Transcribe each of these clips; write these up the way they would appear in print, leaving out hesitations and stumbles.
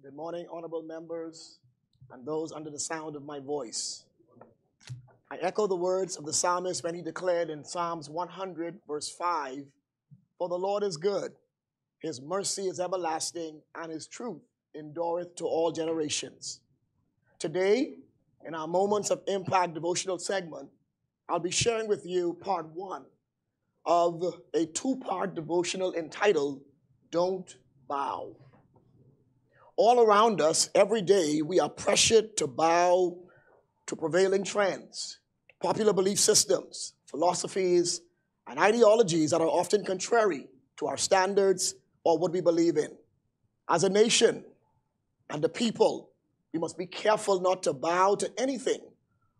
Good morning, honorable members and those under the sound of my voice. I echo the words of the psalmist when he declared in Psalms 100, verse 5, "For the Lord is good, his mercy is everlasting, and his truth endureth to all generations." Today, in our Moments of Impact devotional segment, I'll be sharing with you part one of a two-part devotional entitled, "Don't Bow." All around us, every day, we are pressured to bow to prevailing trends, popular belief systems, philosophies, and ideologies that are often contrary to our standards or what we believe in. As a nation and a people, we must be careful not to bow to anything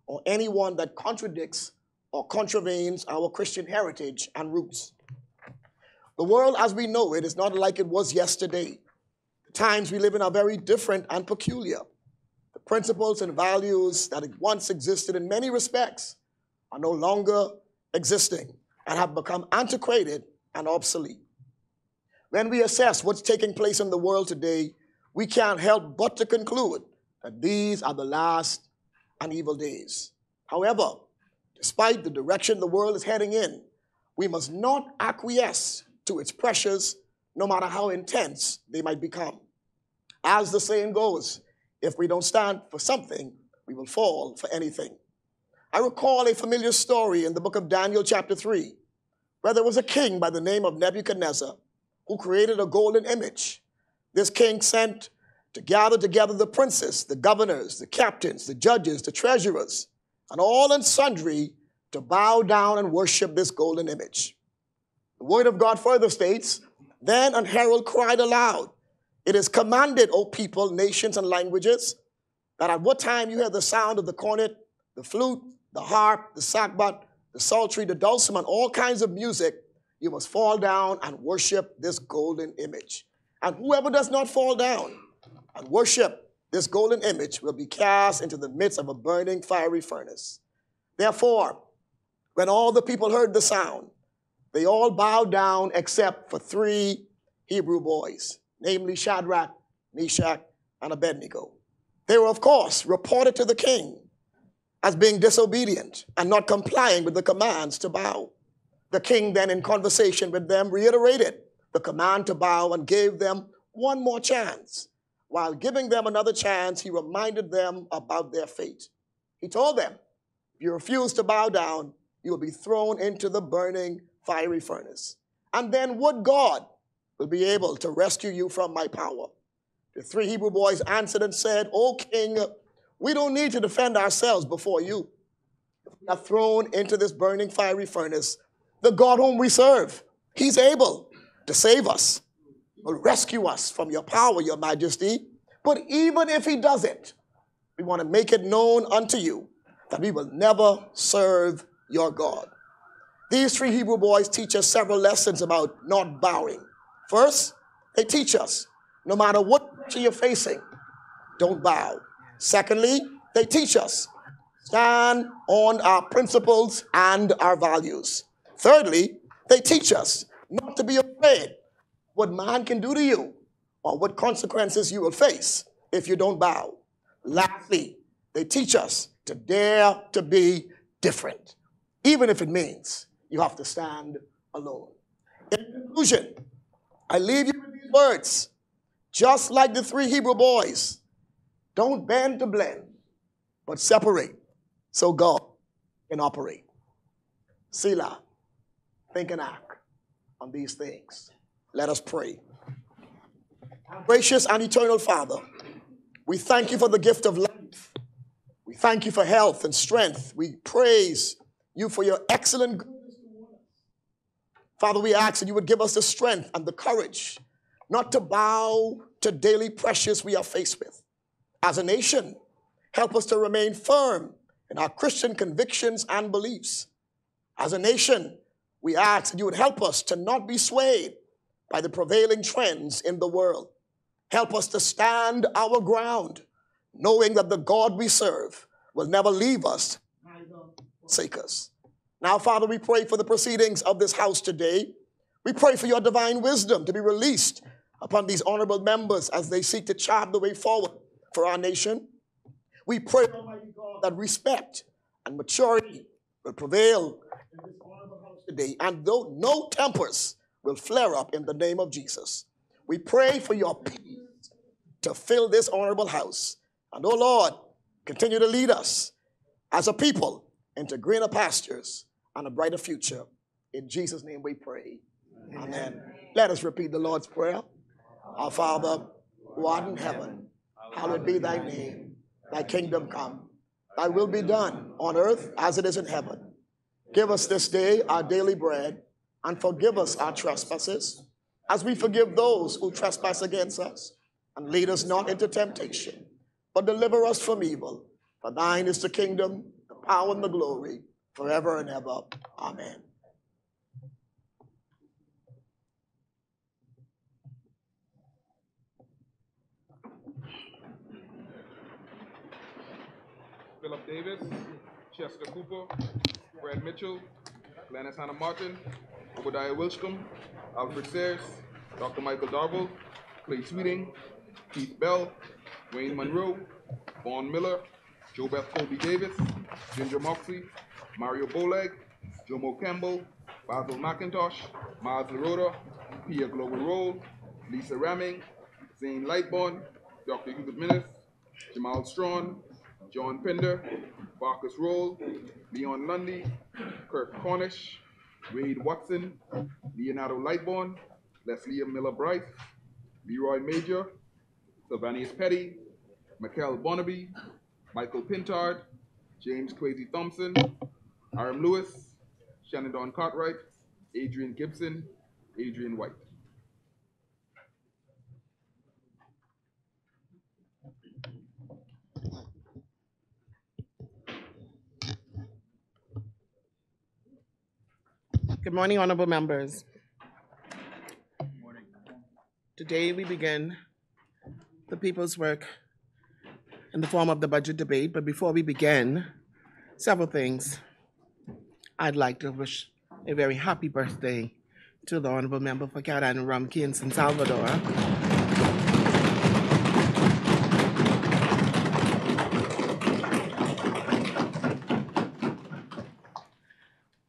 or anyone that contradicts or contravenes our Christian heritage and roots. The world as we know it is not like it was yesterday. The times we live in are very different and peculiar. The principles and values that once existed in many respects are no longer existing and have become antiquated and obsolete. When we assess what's taking place in the world today, we can't help but to conclude that these are the last and evil days. However, despite the direction the world is heading in, we must not acquiesce to its pressures, no matter how intense they might become. As the saying goes, if we don't stand for something, we will fall for anything. I recall a familiar story in the book of Daniel chapter 3, where there was a king by the name of Nebuchadnezzar who created a golden image. This king sent to gather together the princes, the governors, the captains, the judges, the treasurers, and all and sundry to bow down and worship this golden image. The word of God further states, "Then an herald cried aloud, 'It is commanded, O people, nations, and languages, that at what time you hear the sound of the cornet, the flute, the harp, the sackbut, the psaltery, the dulcimer, and all kinds of music, you must fall down and worship this golden image. And whoever does not fall down and worship this golden image will be cast into the midst of a burning fiery furnace.' Therefore, when all the people heard the sound, they all bowed down except for three Hebrew boys, namely Shadrach, Meshach, and Abednego. They were, of course, reported to the king as being disobedient and not complying with the commands to bow. The king then, in conversation with them, reiterated the command to bow and gave them one more chance. While giving them another chance, he reminded them about their fate. He told them, if you refuse to bow down, you will be thrown into the burning fiery furnace. And then would God will be able to rescue you from my power? The three Hebrew boys answered and said, 'O king, we don't need to defend ourselves before you. If we are thrown into this burning fiery furnace, the God whom we serve, he's able to save us, will rescue us from your power, your majesty. But even if he doesn't, we want to make it known unto you that we will never serve your God.'" These three Hebrew boys teach us several lessons about not bowing. First, they teach us, no matter what pressure you're facing, don't bow. Secondly, they teach us, stand on our principles and our values. Thirdly, they teach us not to be afraid what man can do to you or what consequences you will face if you don't bow. Lastly, they teach us to dare to be different, even if it means you have to stand alone. In conclusion, I leave you with these words. Just like the three Hebrew boys, don't bend to blend, but separate so God can operate. Selah, think and act on these things. Let us pray. Gracious and eternal Father, we thank you for the gift of life. We thank you for health and strength. We praise you for your excellent goodness. Father, we ask that you would give us the strength and the courage not to bow to daily pressures we are faced with. As a nation, help us to remain firm in our Christian convictions and beliefs. As a nation, we ask that you would help us to not be swayed by the prevailing trends in the world. Help us to stand our ground, knowing that the God we serve will never leave us, neither forsake us. Now, Father, we pray for the proceedings of this house today. We pray for your divine wisdom to be released upon these honorable members as they seek to chart the way forward for our nation. We pray, Almighty God, that respect and maturity will prevail in this honorable house today, and though no tempers will flare up in the name of Jesus. We pray for your peace to fill this honorable house. And oh Lord, continue to lead us as a people into greener pastures and a brighter future. In Jesus' name we pray. Amen. Let us repeat the Lord's Prayer. Our Father, who art in heaven, hallowed be thy name. Thy kingdom come. Thy will be done on earth as it is in heaven. Give us this day our daily bread, and forgive us our trespasses, as we forgive those who trespass against us. And lead us not into temptation, but deliver us from evil. For thine is the kingdom, the power, and the glory, forever and ever. Amen. Philip Davis, Chester Cooper, Brad Mitchell, Glennis Hannah Martin, Obadiah Wilscombe, Alfred Sayers, Dr. Michael Darville, Clay Sweeting, Keith Bell, Wayne Monroe, Vaughn Miller, Jobeth Colby Davis, Ginger Moxley, Mario Boleg, Jomo Campbell, Basil McIntosh, Miles Naroda, Pia Glover Roll, Lisa Ramming, Zane Lightborn, Dr. Hubert Minnis, Jamal Strawn, John Pender, Marcus Roll, Leon Lundy, Kirk Cornish, Wade Watson, Leonardo Lightborn, Leslie Miller Bryce, Leroy Major, Sylvanus Petty, Mikel Bonnaby, Michael Pintard, James Kwesi Thompson, Aram Lewis, Shannon Dawn Cartwright, Adrian Gibson, Adrian White. Good morning, honorable members. Today we begin the people's work in the form of the budget debate, but before we begin, several things. I'd like to wish a very happy birthday to the honorable member for Caroline and Rumkey in San Salvador.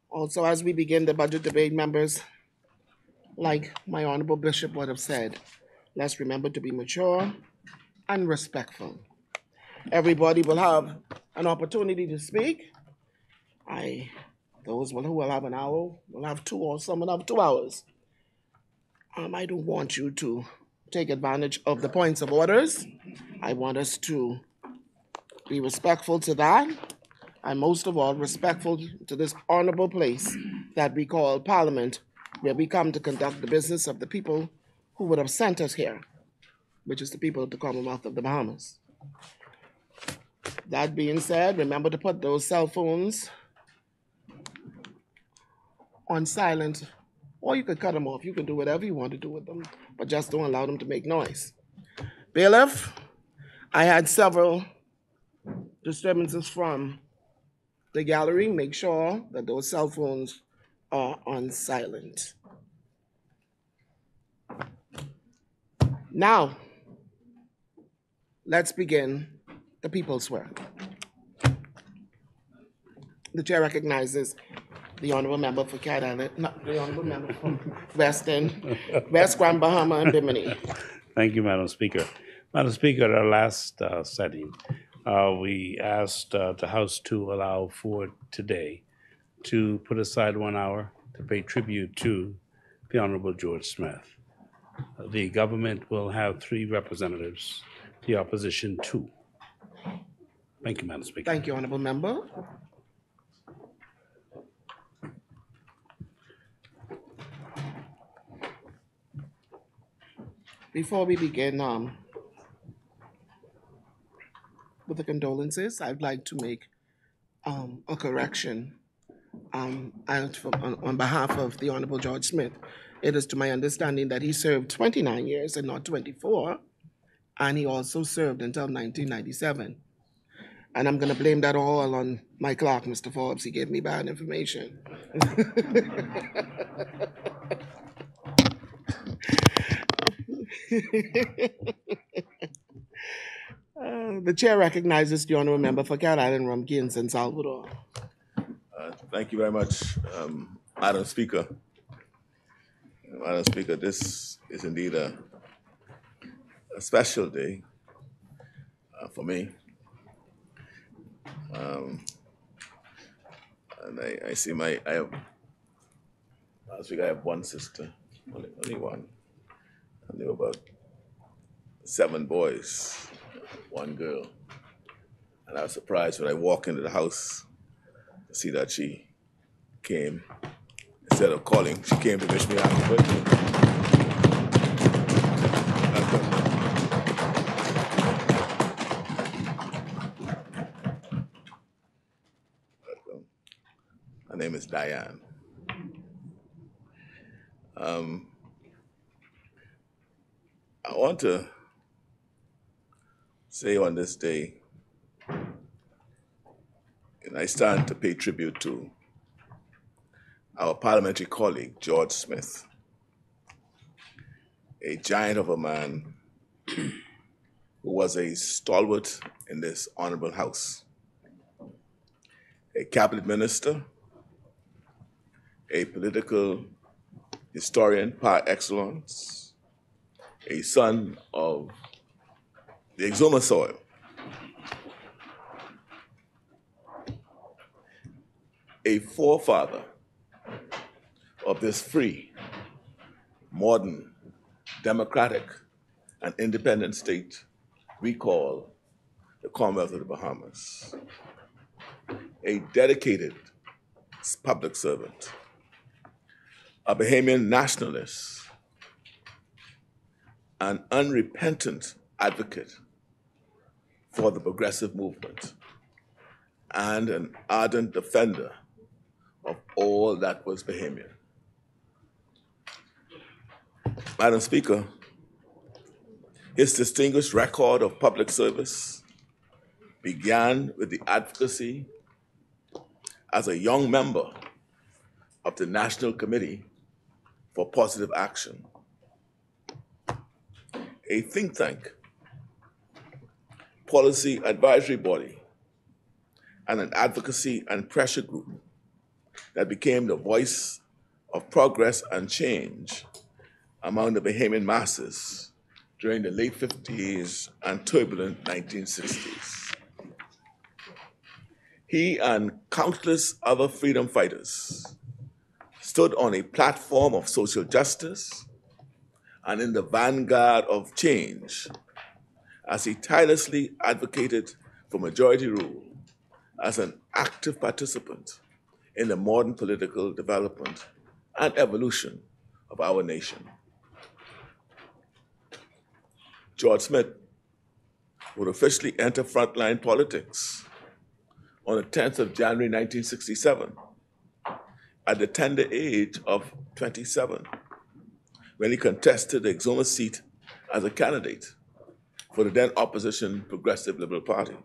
Also, as we begin the budget debate, members, like my honorable bishop would have said, let's remember to be mature and respectful. Everybody will have an opportunity to speak. Those who will have an hour will have 2, or some will have 2 hours. I don't want you to take advantage of the points of orders. I want us to be respectful to that, and most of all, respectful to this honorable place that we call Parliament, where we come to conduct the business of the people who would have sent us here, which is the people of the Commonwealth of the Bahamas. That being said, remember to put those cell phones on silent, or you could cut them off. You can do whatever you want to do with them, but just don't allow them to make noise. Bailiff, I had several disturbances from the gallery. Make sure that those cell phones are on silent. Now, let's begin the people's work. The chair recognizes the honorable member for Cat Island, not the honorable member from West Grand Bahama and Bimini. Thank you, Madam Speaker. Madam Speaker, at our last setting, we asked the House to allow for today to put aside 1 hour to pay tribute to the Honorable George Smith. The government will have 3 representatives, the opposition 2. Thank you, Madam Speaker. Thank you, honorable member. Before we begin with the condolences, I'd like to make a correction on behalf of the Honorable George Smith. It is to my understanding that he served 29 years and not 24, and he also served until 1997. And I'm going to blame that all on my clerk, Mr. Forbes. He gave me bad information. The chair recognizes the honorable member for Cat Island, Rumkins, and Salvador. Thank you very much, Madam Speaker. Madam Speaker, this is indeed a special day for me. And I see Madam Speaker, I have one sister, only one. And there were about 7 boys, 1 girl. And I was surprised when I walked into the house to see that she came. Instead of calling, she came to wish me happy birthday. Her name is Diane. I want to say on this day, and I stand to pay tribute to our parliamentary colleague, George Smith, a giant of a man who was a stalwart in this honorable house, a cabinet minister, a political historian par excellence, a son of the Exuma soil, a forefather of this free, modern, democratic, and independent state we call the Commonwealth of the Bahamas, a dedicated public servant, a Bahamian nationalist, an unrepentant advocate for the progressive movement, and an ardent defender of all that was Bahamian. Madam Speaker, his distinguished record of public service began with the advocacy as a young member of the National Committee for Positive Action, a think tank, policy advisory body, and an advocacy and pressure group that became the voice of progress and change among the Bahamian masses during the late 50s and turbulent 1960s. He and countless other freedom fighters stood on a platform of social justice and in the vanguard of change as he tirelessly advocated for majority rule as an active participant in the modern political development and evolution of our nation. George Smith would officially enter frontline politics on the 10th of January 1967 at the tender age of 27, when he contested the Exuma seat as a candidate for the then opposition Progressive Liberal Party.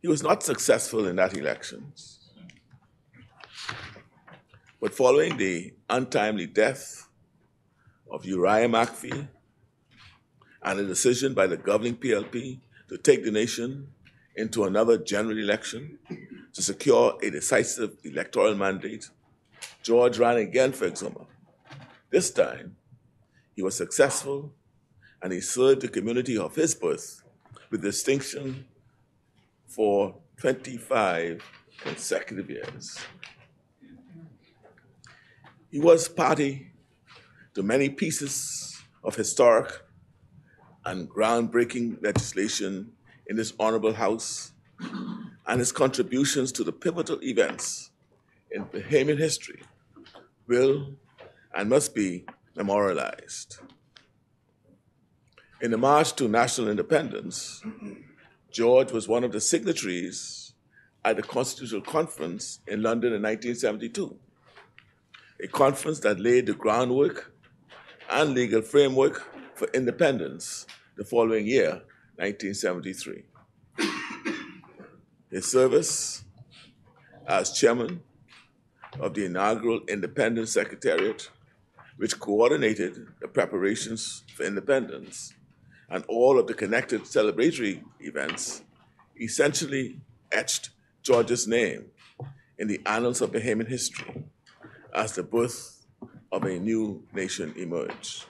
He was not successful in that election, but following the untimely death of Uriah McPhee and a decision by the governing PLP to take the nation into another general election to secure a decisive electoral mandate, George ran again for Exuma. This time, he was successful and he served the community of his birth with distinction for 25 consecutive years. He was party to many pieces of historic and groundbreaking legislation in this honorable house, and his contributions to the pivotal events in Bahamian history will and must be memorialized. In the March to National Independence, George was one of the signatories at the Constitutional Conference in London in 1972, a conference that laid the groundwork and legal framework for independence the following year, 1973. His service as chairman of the inaugural Independence Secretariat which coordinated the preparations for independence and all of the connected celebratory events, essentially etched George's name in the annals of Bahamian history as the birth of a new nation emerged.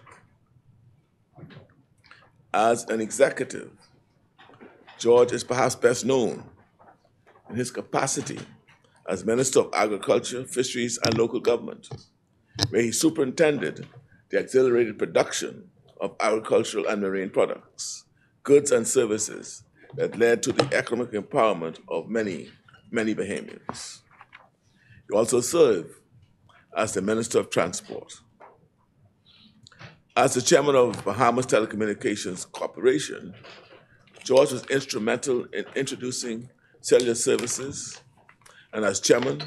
As an executive, George is perhaps best known in his capacity as Minister of Agriculture, Fisheries, and Local Government, where he superintended the accelerated production of agricultural and marine products, goods and services that led to the economic empowerment of many, many Bahamians. He also served as the Minister of Transport. As the chairman of Bahamas Telecommunications Corporation, George was instrumental in introducing cellular services, and as chairman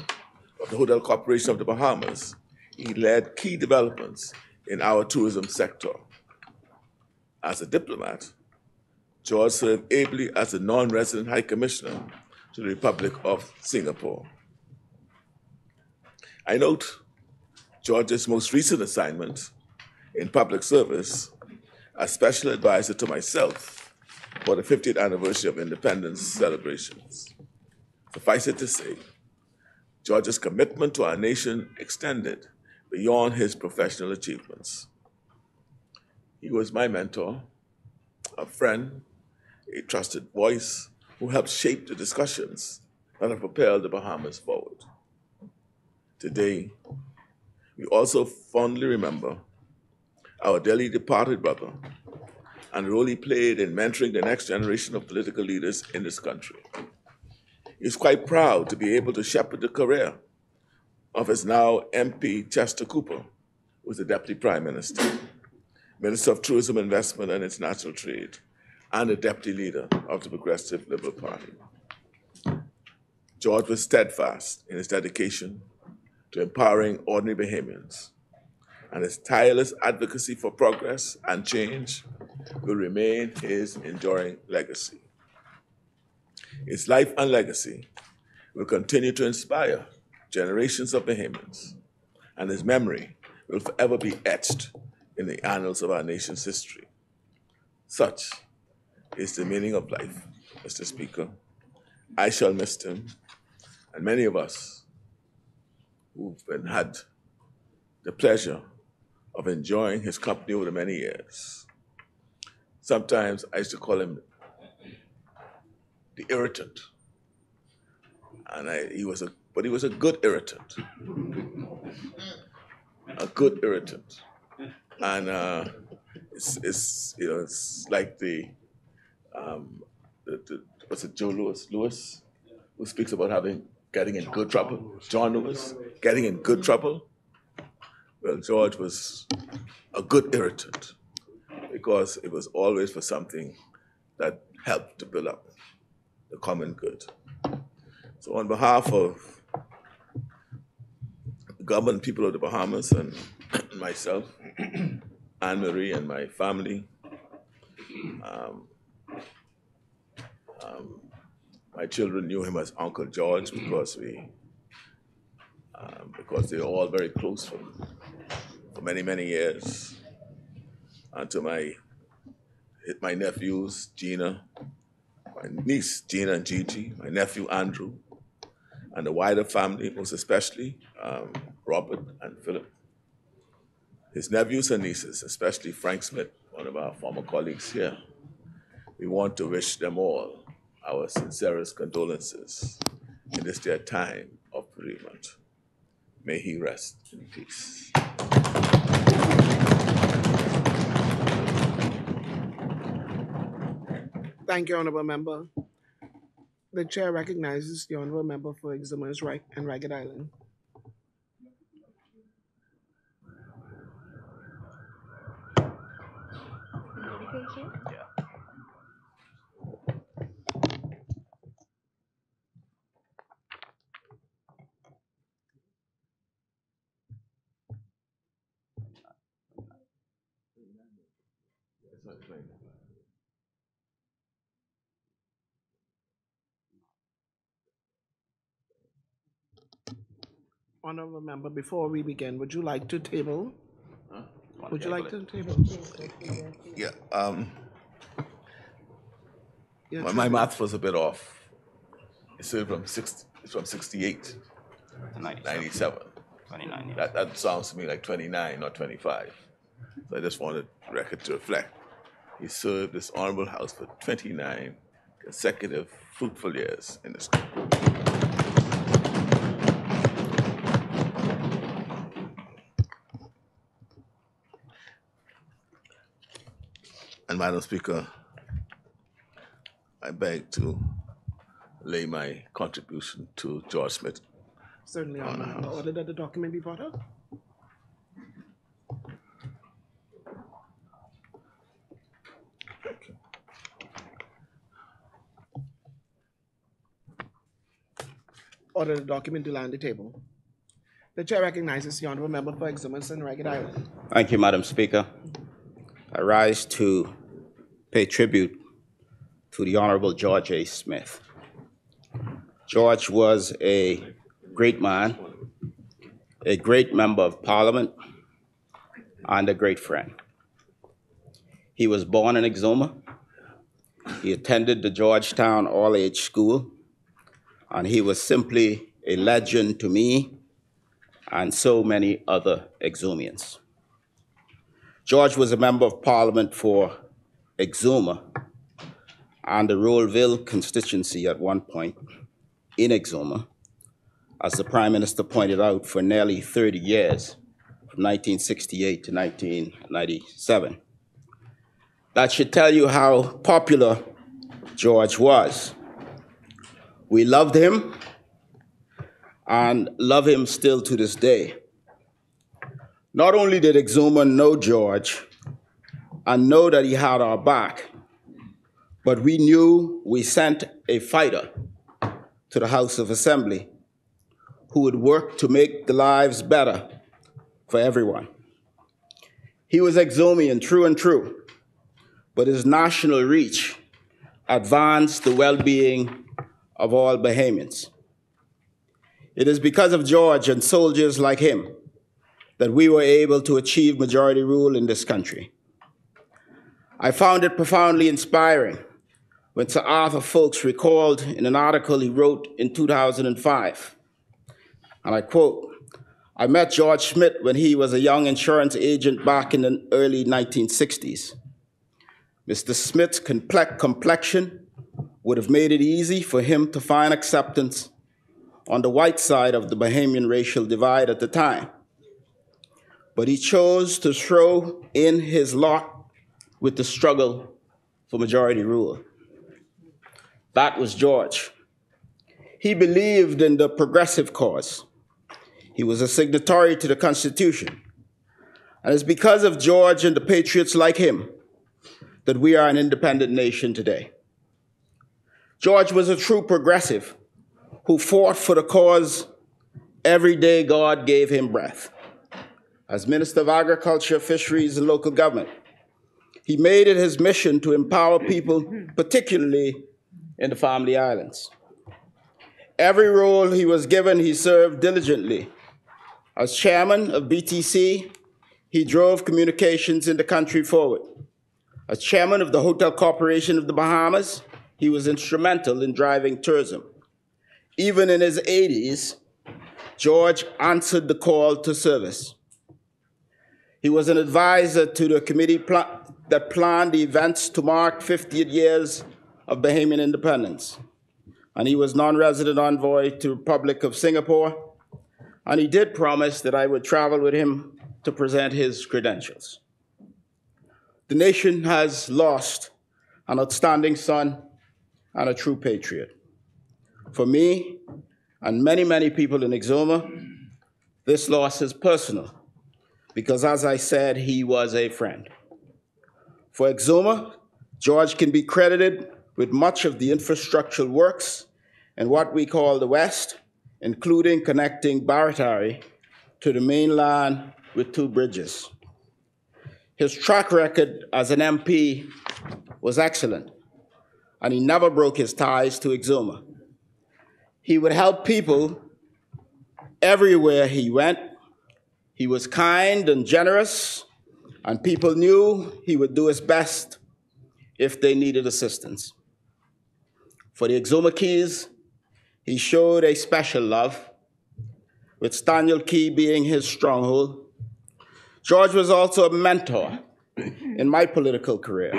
of the Hotel Corporation of the Bahamas, he led key developments in our tourism sector. As a diplomat, George served ably as the non-resident High Commissioner to the Republic of Singapore. I note George's most recent assignment in public service as special advisor to myself for the 50th anniversary of independence celebrations. Suffice it to say, George's commitment to our nation extended beyond his professional achievements. He was my mentor, a friend, a trusted voice who helped shape the discussions that have propelled the Bahamas forward. Today, we also fondly remember our dearly departed brother and the role he played in mentoring the next generation of political leaders in this country. He is quite proud to be able to shepherd the career of his now MP Chester Cooper, who is the Deputy Prime Minister, Minister of Tourism, Investment and International Trade, and the Deputy Leader of the Progressive Liberal Party. George was steadfast in his dedication to empowering ordinary Bahamians, and his tireless advocacy for progress and change will remain his enduring legacy. His life and legacy will continue to inspire generations of Bahamians, and his memory will forever be etched in the annals of our nation's history. Such is the meaning of life, Mr. Speaker. I shall miss him, and many of us who've had the pleasure of enjoying his company over the many years. Sometimes I used to call him the irritant, and he was a good irritant, a good irritant, and it's like the what's it, Joe Lewis, who speaks about getting in good trouble. John Lewis, getting in good trouble. Well, George was a good irritant because it was always for something that helped to build up the common good. So on behalf of the government, people of the Bahamas, and myself, Anne-Marie, and my family, my children knew him as Uncle George because they were all very close for many, many years. And to my nephews, Gina, my niece, Gina and Gigi, my nephew, Andrew, and the wider family, most especially Robert and Philip. His nephews and nieces, especially Frank Smith, one of our former colleagues here. We want to wish them all our sincerest condolences in this their time of bereavement. May he rest in peace. Thank you, Honorable Member. The Chair recognizes the Honorable Member for Exumers and Ragged Island. Honorable Member, before we begin, would you like to table want Would you like to table? Yeah, Yeah, my math was a bit off. It's from 68 to to 97, 97. 29 years. That sounds to me like 29 or 25. So I just wanted the record to reflect. He served this honorable house for 29 consecutive fruitful years in this country. And Madam Speaker, I beg to lay my contribution to George Smith. Certainly, Your Honor. In order that the document be brought up. Order the document to lie on the table. The chair recognizes the honorable member for Exumas and Ragged Island. Thank you, Madam Speaker. I rise to pay tribute to the Honorable George A. Smith. George was a great man, a great member of Parliament, and a great friend. He was born in Exuma. He attended the Georgetown All-Age School, and he was simply a legend to me and so many other Exumians. George was a member of Parliament for Exuma and the Rollville constituency at one point in Exuma, as the Prime Minister pointed out, for nearly 30 years, from 1968 to 1997. That should tell you how popular George was. We loved him and love him still to this day. Not only did Exuma know George and know that he had our back, but we knew we sent a fighter to the House of Assembly who would work to make the lives better for everyone. He was Exumian, true and true, but his national reach advanced the well-being of all Bahamians. It is because of George and soldiers like him that we were able to achieve majority rule in this country. I found it profoundly inspiring when Sir Arthur Folkes recalled in an article he wrote in 2005, and I quote, "I met George Smith when he was a young insurance agent back in the early 1960s. Mr. Smith's complexion would have made it easy for him to find acceptance on the white side of the Bahamian racial divide at the time. But he chose to throw in his lot with the struggle for majority rule." That was George. He believed in the progressive cause. He was a signatory to the Constitution. And it's because of George and the patriots like him that we are an independent nation today. George was a true progressive who fought for the cause every day God gave him breath. As Minister of Agriculture, Fisheries, and Local Government, he made it his mission to empower people, particularly in the Family Islands. Every role he was given, he served diligently. As chairman of BTC, he drove communications in the country forward. As chairman of the Hotel Corporation of the Bahamas, he was instrumental in driving tourism. Even in his 80s, George answered the call to service. He was an advisor to the committee that planned the events to mark 50 years of Bahamian independence. And he was non-resident envoy to the Republic of Singapore. And he did promise that I would travel with him to present his credentials. The nation has lost an outstanding son and a true patriot. For me and many, many people in Exuma, this loss is personal because, as I said, he was a friend. For Exuma, George can be credited with much of the infrastructural works in what we call the West, including connecting Barataria to the mainland with 2 bridges. His track record as an MP was excellent, and he never broke his ties to Exuma. He would help people everywhere he went. He was kind and generous and people knew he would do his best if they needed assistance. For the Exuma Keys, he showed a special love, with Staniel Key being his stronghold. George was also a mentor in my political career.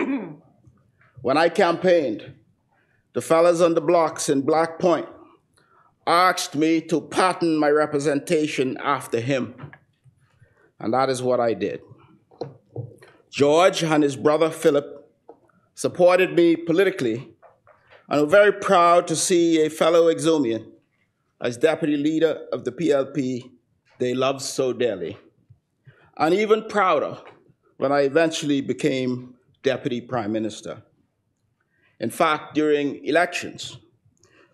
When I campaigned, the fellas on the blocks in Black Point asked me to pattern my representation after him, and that is what I did. George and his brother Philip supported me politically, and I'm very proud to see a fellow Exumian as deputy leader of the PLP they loved so dearly, and even prouder when I eventually became deputy prime minister. In fact, during elections,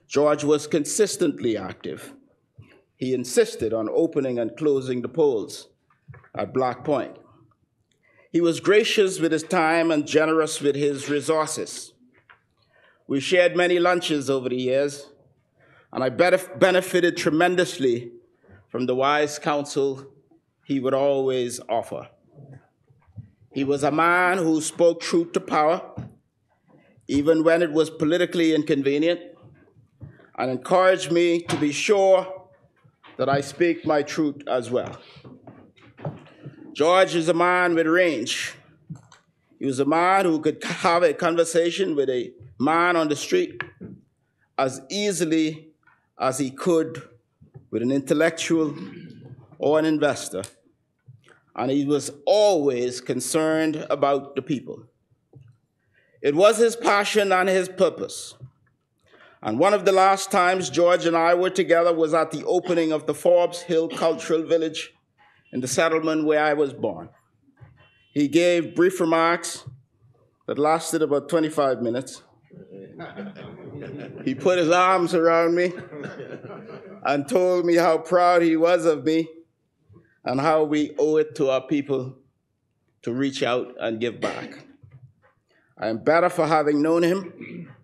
George was consistently active. He insisted on opening and closing the polls at Black Point. He was gracious with his time and generous with his resources. We shared many lunches over the years, and I benefited tremendously from the wise counsel he would always offer. He was a man who spoke truth to power, even when it was politically inconvenient, and encouraged me to be sure that I speak my truth as well. George is a man with range. He was a man who could have a conversation with a man on the street as easily as he could with an intellectual or an investor. And he was always concerned about the people. It was his passion and his purpose. And one of the last times George and I were together was at the opening of the Forbes Hill Cultural Village in the settlement where I was born. He gave brief remarks that lasted about 25 minutes. He put his arms around me and told me how proud he was of me and how we owe it to our people to reach out and give back. I am better for having known him.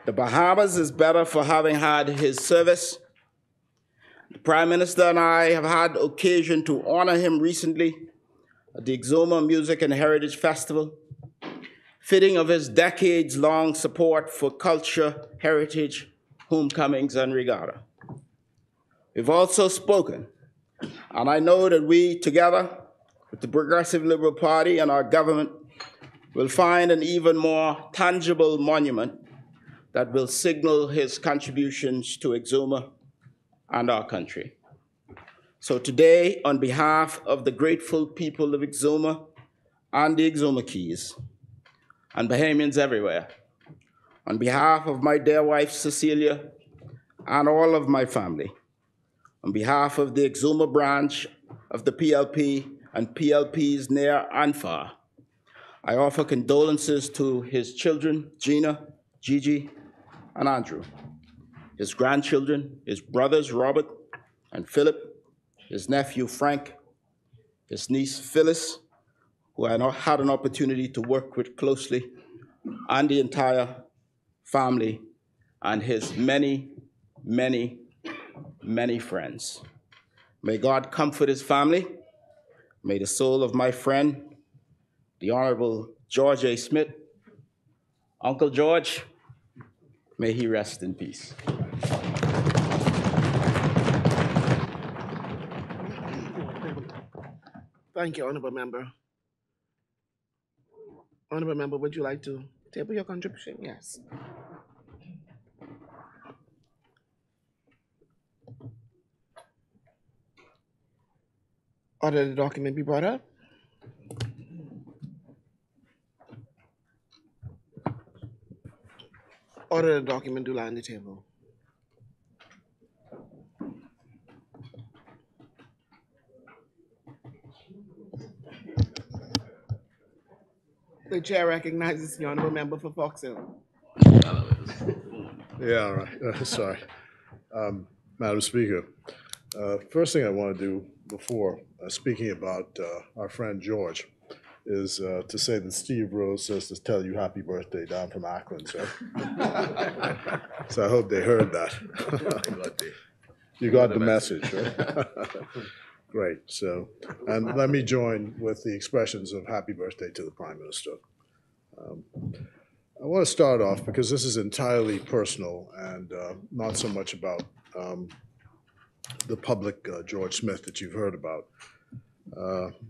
The Bahamas is better for having had his service. The Prime Minister and I have had occasion to honor him recently at the Exuma Music and Heritage Festival, fitting of his decades-long support for culture, heritage, homecomings, and regatta. We've also spoken, and I know that we, together with the Progressive Liberal Party and our government, will find an even more tangible monument that will signal his contributions to Exuma and our country. So today, on behalf of the grateful people of Exuma and the Exuma Keys, and Bahamians everywhere, on behalf of my dear wife, Cecilia, and all of my family, on behalf of the Exuma branch of the PLP and PLPs near and far, I offer condolences to his children, Gina, Gigi, and Andrew, his grandchildren, his brothers, Robert and Philip, his nephew, Frank, his niece, Phyllis, who I had an opportunity to work with closely, and the entire family, and his many, many, many friends. May God comfort his family. May the soul of my friend, the Honorable George A. Smith, Uncle George, may he rest in peace. Thank you, Honorable Member. Honorable Member, would you like to table your contribution? Yes. Order the document be brought up. Order the document do lie on the table. The chair recognizes the Honorable Member for Fox Hill. Yeah, all right. Sorry. Madam Speaker, first thing I want to do before speaking about our friend George is to say that Steve Rose says to tell you happy birthday down from Akron, sir. So I hope they heard that. You got the message, right? Great. So, and let me join with the expressions of happy birthday to the Prime Minister. I want to start off because this is entirely personal and not so much about the public George Smith that you've heard about,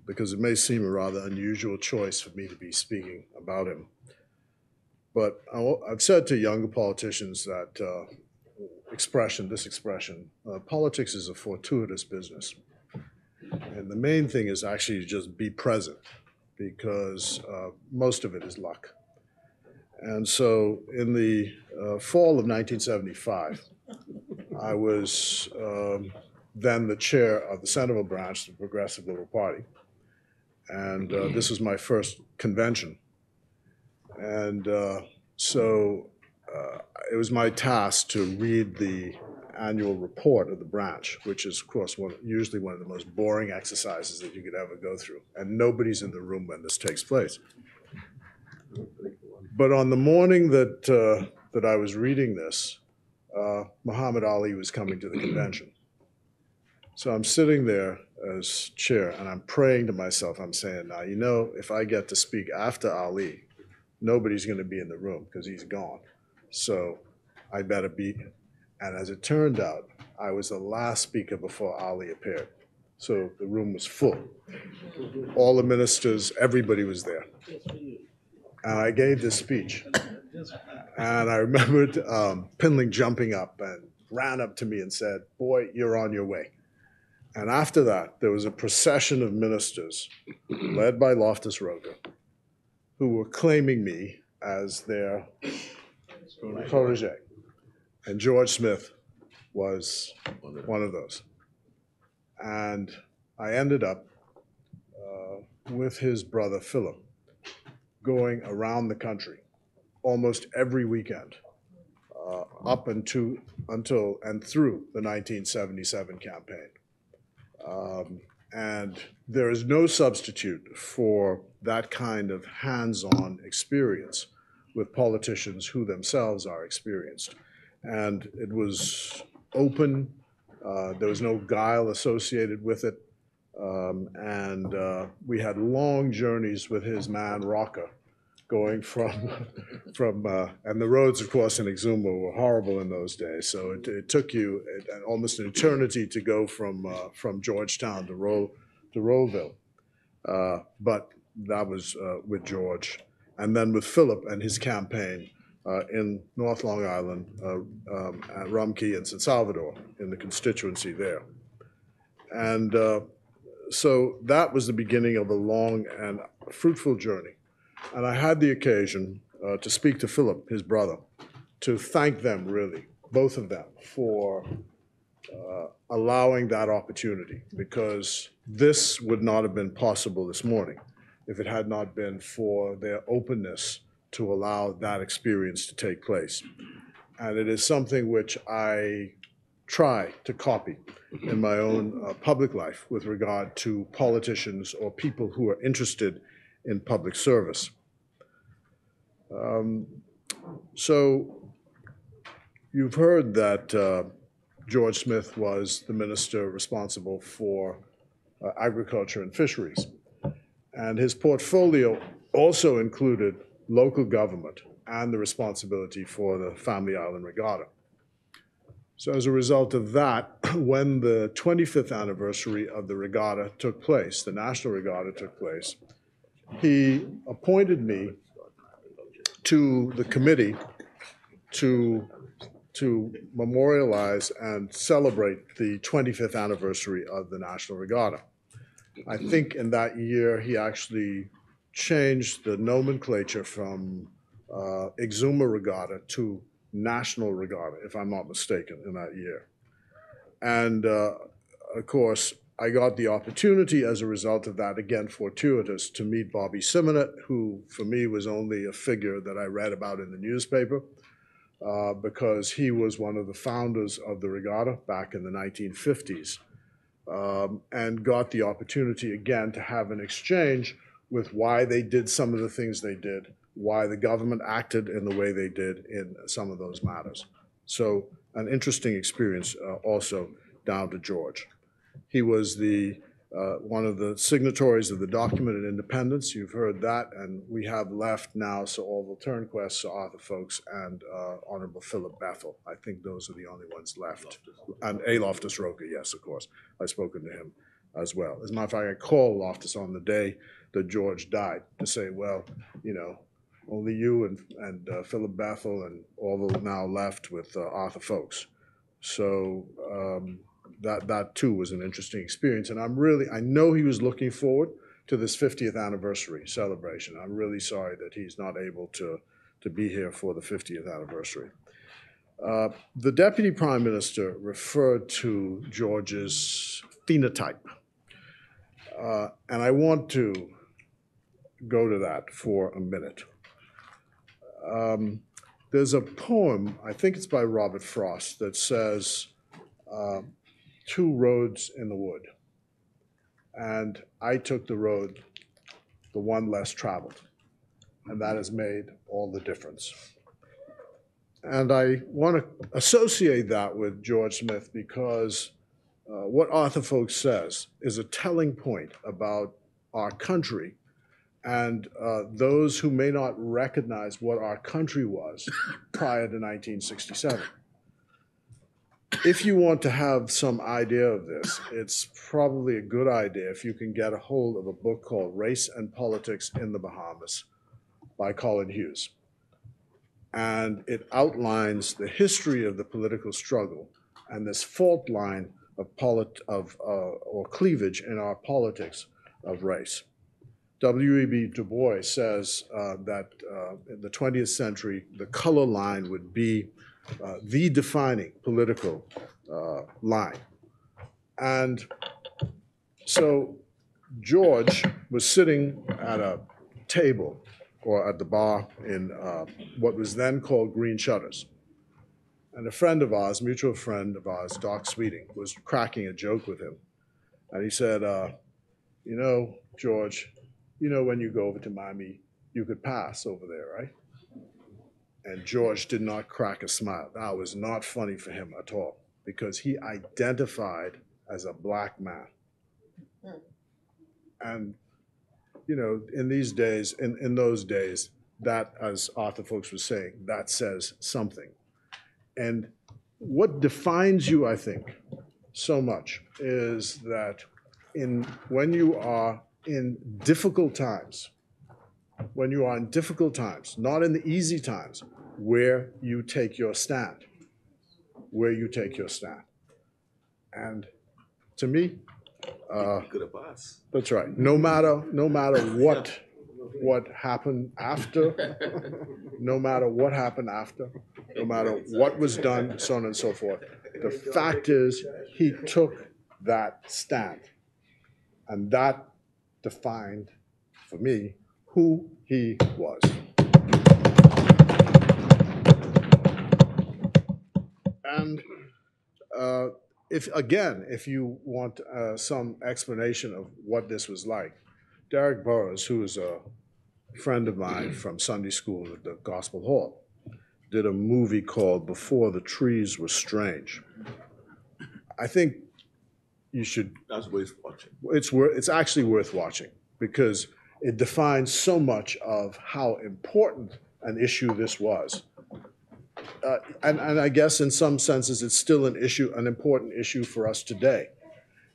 because it may seem a rather unusual choice for me to be speaking about him. But I've said to younger politicians that this expression, politics is a fortuitous business. And the main thing is actually to just be present, because most of it is luck. And so in the fall of 1975, I was then the chair of the Centerville branch of the Progressive Liberal Party. And this was my first convention. And so it was my task to read the annual report of the branch, which is, of course, usually one of the most boring exercises that you could ever go through. And nobody's in the room when this takes place. But on the morning that I was reading this, Muhammad Ali was coming to the convention. So I'm sitting there as chair, and I'm praying to myself. I'm saying, now, you know, if I get to speak after Ali, nobody's going to be in the room because he's gone. So I better be. And as it turned out, I was the last speaker before Ali appeared. So the room was full. All the ministers, everybody was there. And I gave this speech. And I remembered Pinling jumping up and ran up to me and said, "Boy, you're on your way." And after that, there was a procession of ministers led by Loftus Roger who were claiming me as their protege. And George Smith was one of those. And I ended up with his brother Philip going around the country almost every weekend up until and through the 1977 campaign. And there is no substitute for that kind of hands-on experience with politicians who themselves are experienced. And it was open, there was no guile associated with it, and we had long journeys with his man Rocker, going from and the roads, of course, in Exuma were horrible in those days, so it took you almost an eternity to go from Georgetown to Rollville, but that was with George, and then with Philip and his campaign in North Long Island, at Rumkey and San Salvador, in the constituency there. And so that was the beginning of a long and fruitful journey. And I had the occasion to speak to Philip, his brother, to thank them, really, both of them, for allowing that opportunity, because this would not have been possible this morning if it had not been for their openness to allow that experience to take place. And it is something which I try to copy in my own public life with regard to politicians or people who are interested in public service. So you've heard that George Smith was the minister responsible for agriculture and fisheries. And his portfolio also included local government and the responsibility for the Family Island Regatta. So as a result of that, when the 25th anniversary of the regatta took place, the National Regatta took place, he appointed me to the committee to memorialize and celebrate the 25th anniversary of the National Regatta. I think in that year, he actually changed the nomenclature from Exuma Regatta to National Regatta, if I'm not mistaken, in that year. And of course, I got the opportunity as a result of that, again fortuitous, to meet Bobby Simonet, who for me was only a figure that I read about in the newspaper, because he was one of the founders of the regatta back in the 1950s, and got the opportunity again to have an exchange with why they did some of the things they did, why the government acted in the way they did in some of those matters. So an interesting experience also down to George. He was the one of the signatories of the document of independence. You've heard that, and we have left now Sir Orville Turnquest, Sir Arthur Folkes, and Honorable Philip Bethel. I think those are the only ones left. And A. Loftus Roker, yes, of course. I've spoken to him as well. As a matter of fact, I called Loftus on the day that George died to say, well, you know, only you and Philip Bethel and Orville now left with Arthur Folkes. So that too was an interesting experience. And I know he was looking forward to this 50th anniversary celebration. I'm really sorry that he's not able to be here for the 50th anniversary. The Deputy Prime Minister referred to George's phenotype. And I want to go to that for a minute. There's a poem, I think it's by Robert Frost, that says, two roads in the wood. And I took the road, the one less traveled. And that has made all the difference. And I want to associate that with George Smith because what Arthur Folkes says is a telling point about our country and those who may not recognize what our country was prior to 1967. If you want to have some idea of this, it's probably a good idea if you can get a hold of a book called Race and Politics in the Bahamas by Colin Hughes. And it outlines the history of the political struggle and this fault line or cleavage in our politics of race. W.E.B. Du Bois says that in the 20th century, the color line would be the defining political line. And so George was sitting at a table or at the bar in what was then called Green Shutters. And a friend of ours, mutual friend of ours, Doc Sweeting, was cracking a joke with him. And he said, you know, George, you know when you go over to Miami, you could pass over there, right? And George did not crack a smile. That was not funny for him at all because he identified as a black man. And, you know, in these days, in those days, that, as Arthur Folkes was saying, that says something. And what defines you, I think, so much is that when you are in difficult times, not in the easy times, where you take your stand. And to me, that's right. No matter what happened after, no matter what was done, so on and so forth, the fact is he took that stand. And that defined, for me, who he was. And if you want some explanation of what this was like, Derek Burrows, who is a friend of mine from Sunday school at the Gospel Hall, did a movie called Before the Trees Were Strange. I think you should. That's worth watching. It's actually worth watching because it defines so much of how important an issue this was. And I guess in some senses it's still an important issue for us today.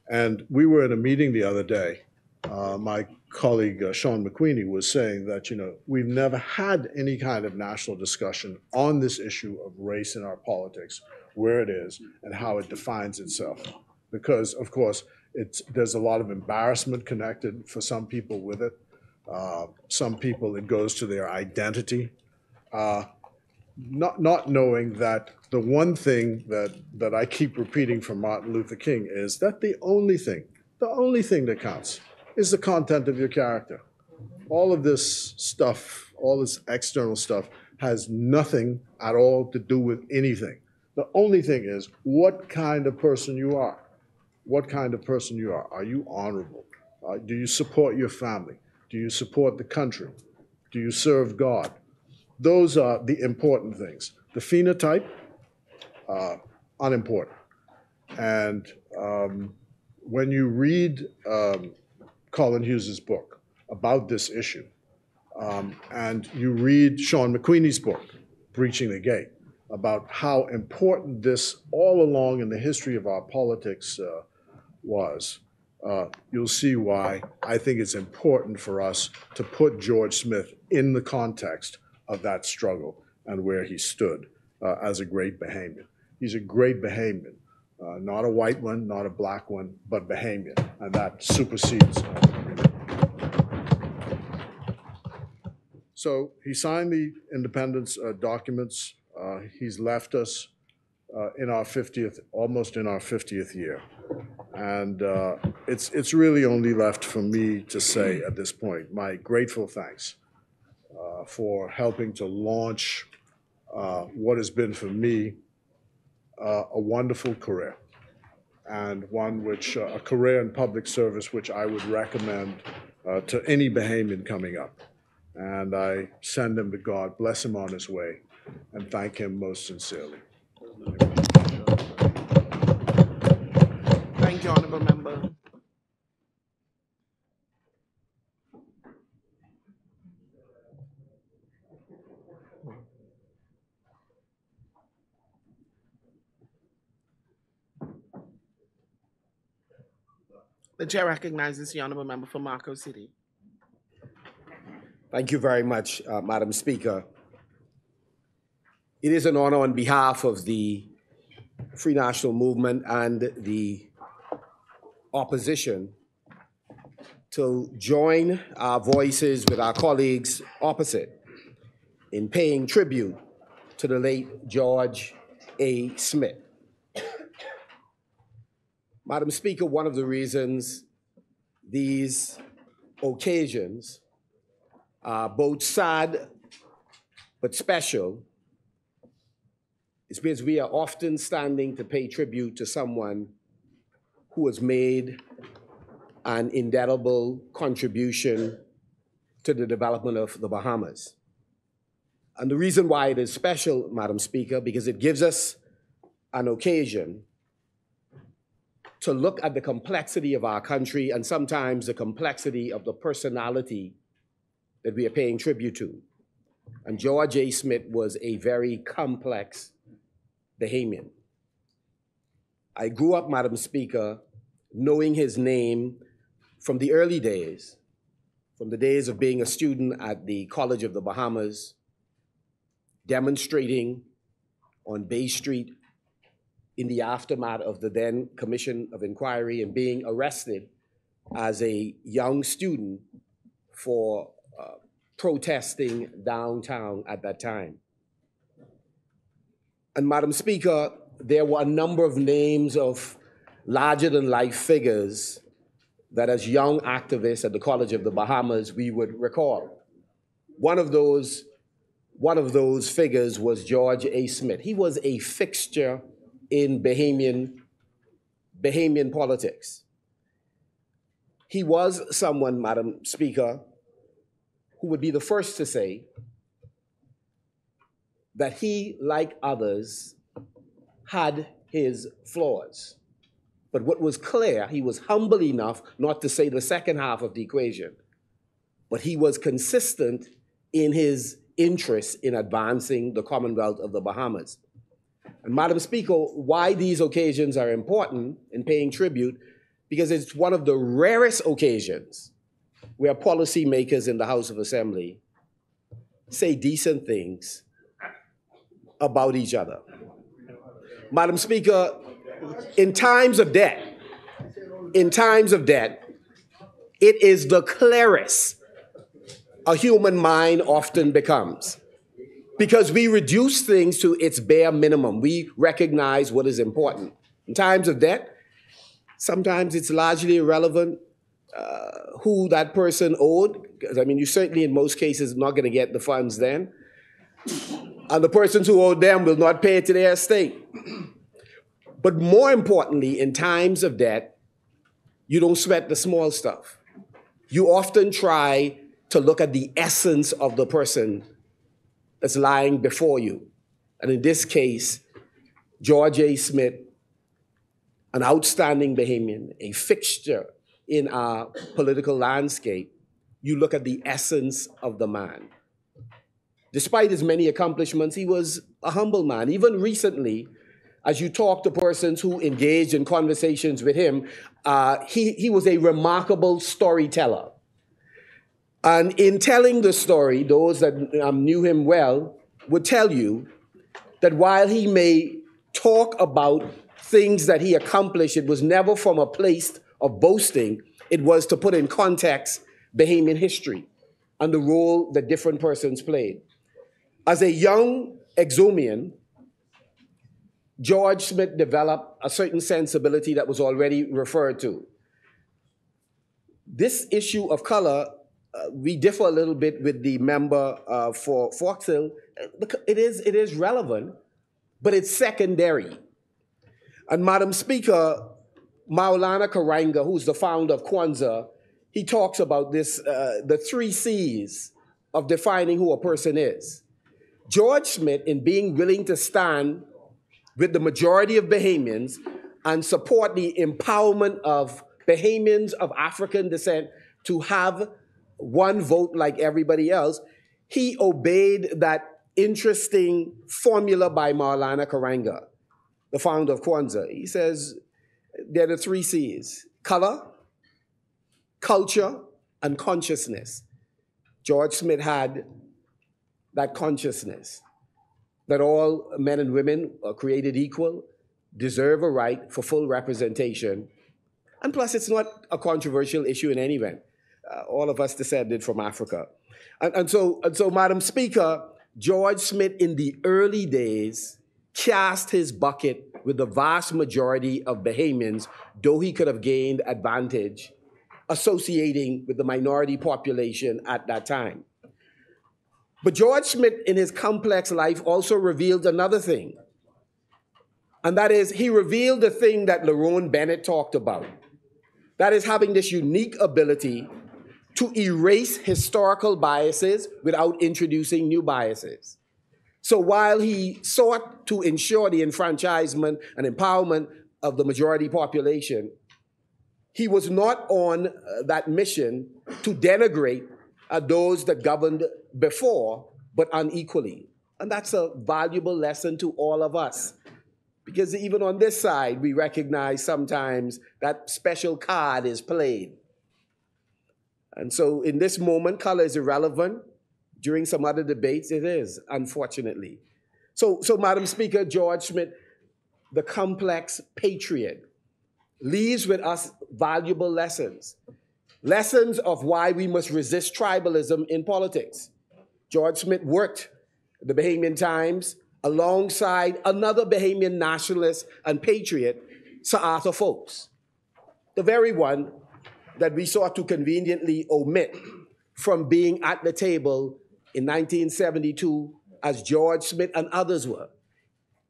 And we were at a meeting the other day. My colleague Sean McQueenie was saying that, you know, we've never had any kind of national discussion on this issue of race in our politics, where it is and how it defines itself. Because, of course, there's a lot of embarrassment connected for some people with it. Some people, it goes to their identity. Not knowing that the one thing that I keep repeating from Martin Luther King is that the only thing that counts is the content of your character. All of this stuff, all this external stuff, has nothing at all to do with anything. The only thing is what kind of person you are. What kind of person you are. Are you honorable? Do you support your family? Do you support the country? Do you serve God? Those are the important things. The phenotype, unimportant. And when you read Colin Hughes's book about this issue, and you read Sean McQueenie's book, Breaching the Gate, about how important this all along in the history of our politics was, you'll see why I think it's important for us to put George Smith in the context of that struggle and where he stood as a great Bahamian. He's a great Bahamian, not a white one, not a black one, but Bahamian, and that supersedes. So he signed the independence documents. He's left us in our 50th, almost in our 50th year. And it's really only left for me to say at this point, my grateful thanks for helping to launch what has been for me a wonderful career, and one which, a career in public service which I would recommend to any Bahamian coming up. And I send him to God, bless him on his way, and thank him most sincerely. Thank you, Honorable Member. The chair recognizes the Honorable Member for Marco City. Thank you very much, Madam Speaker. It is an honor on behalf of the Free National Movement and the opposition to join our voices with our colleagues opposite in paying tribute to the late George A. Smith. Madam Speaker, one of the reasons these occasions are both sad but special is because we are often standing to pay tribute to someone who has made an indelible contribution to the development of the Bahamas. And the reason why it is special, Madam Speaker, because it gives us an occasion to look at the complexity of our country and sometimes the complexity of the personality that we are paying tribute to. And George A. Smith was a very complex Bahamian. I grew up, Madam Speaker, knowing his name from the early days, from the days of being a student at the College of the Bahamas, demonstrating on Bay Street in the aftermath of the then Commission of Inquiry and being arrested as a young student for protesting downtown at that time. And Madam Speaker, there were a number of names of larger-than-life figures that as young activists at the College of the Bahamas we would recall. One of those figures was George A. Smith. He was a fixture in Bahamian politics. He was someone, Madam Speaker, who would be the first to say that he, like others, had his flaws. But what was clear, he was humble enough not to say the second half of the equation, but he was consistent in his interest in advancing the Commonwealth of the Bahamas. And Madam Speaker, why these occasions are important in paying tribute, because it's one of the rarest occasions where policymakers in the House of Assembly say decent things about each other. Madam Speaker, in times of debt, it is the clearest a human mind often becomes, because we reduce things to its bare minimum. We recognize what is important. In times of debt, sometimes it's largely irrelevant who that person owed, because I mean, you certainly in most cases not going to get the funds then. And the persons who owed them will not pay it to their estate. But more importantly, in times of debt, you don't sweat the small stuff. You often try to look at the essence of the person that's lying before you. And in this case, George A. Smith an outstanding Bahamian, a fixture in our political landscape, you look at the essence of the man. Despite his many accomplishments, he was a humble man. Even recently, as you talk to persons who engaged in conversations with him, he was a remarkable storyteller. And in telling the story, those that knew him well would tell you that while he may talk about things that he accomplished, it was never from a place of boasting. It was to put in context Bahamian history and the role that different persons played. As a young Exumian, George Smith developed a certain sensibility that was already referred to. This issue of color, we differ a little bit with the member for Fox Hill. It is relevant, but it's secondary. And Madam Speaker, Maulana Karanga, who's the founder of Kwanzaa, he talks about this, the 3 C's of defining who a person is. George Smith, in being willing to stand with the majority of Bahamians and support the empowerment of Bahamians of African descent to have one vote like everybody else, he obeyed that interesting formula by Maulana Karanga, the founder of Kwanzaa. He says there are the 3 C's: color, culture, and consciousness. George Smith had that consciousness that all men and women are created equal, deserve a right for full representation. And plus, it's not a controversial issue in any event. All of us descended from Africa. And so, Madam Speaker, George Smith in the early days cast his bucket with the vast majority of Bahamians, though he could have gained advantage associating with the minority population at that time. But George Smith, in his complex life, also revealed another thing. And that is, he revealed the thing that Lerone Bennett talked about. That is having this unique ability to erase historical biases without introducing new biases. So while he sought to ensure the enfranchisement and empowerment of the majority population, he was not on that mission to denigrate those that governed before, but unequally. And that's a valuable lesson to all of us. Because even on this side, we recognize sometimes that special card is played. And so in this moment, color is irrelevant. During some other debates, it is, unfortunately. So Madam Speaker, George Smith, the complex patriot, leaves with us valuable lessons. Lessons of why we must resist tribalism in politics. George Smith worked the Bahamian Times alongside another Bahamian nationalist and patriot, Sir Arthur Foulkes, the very one that we sought to conveniently omit from being at the table in 1972 as George Smith and others were.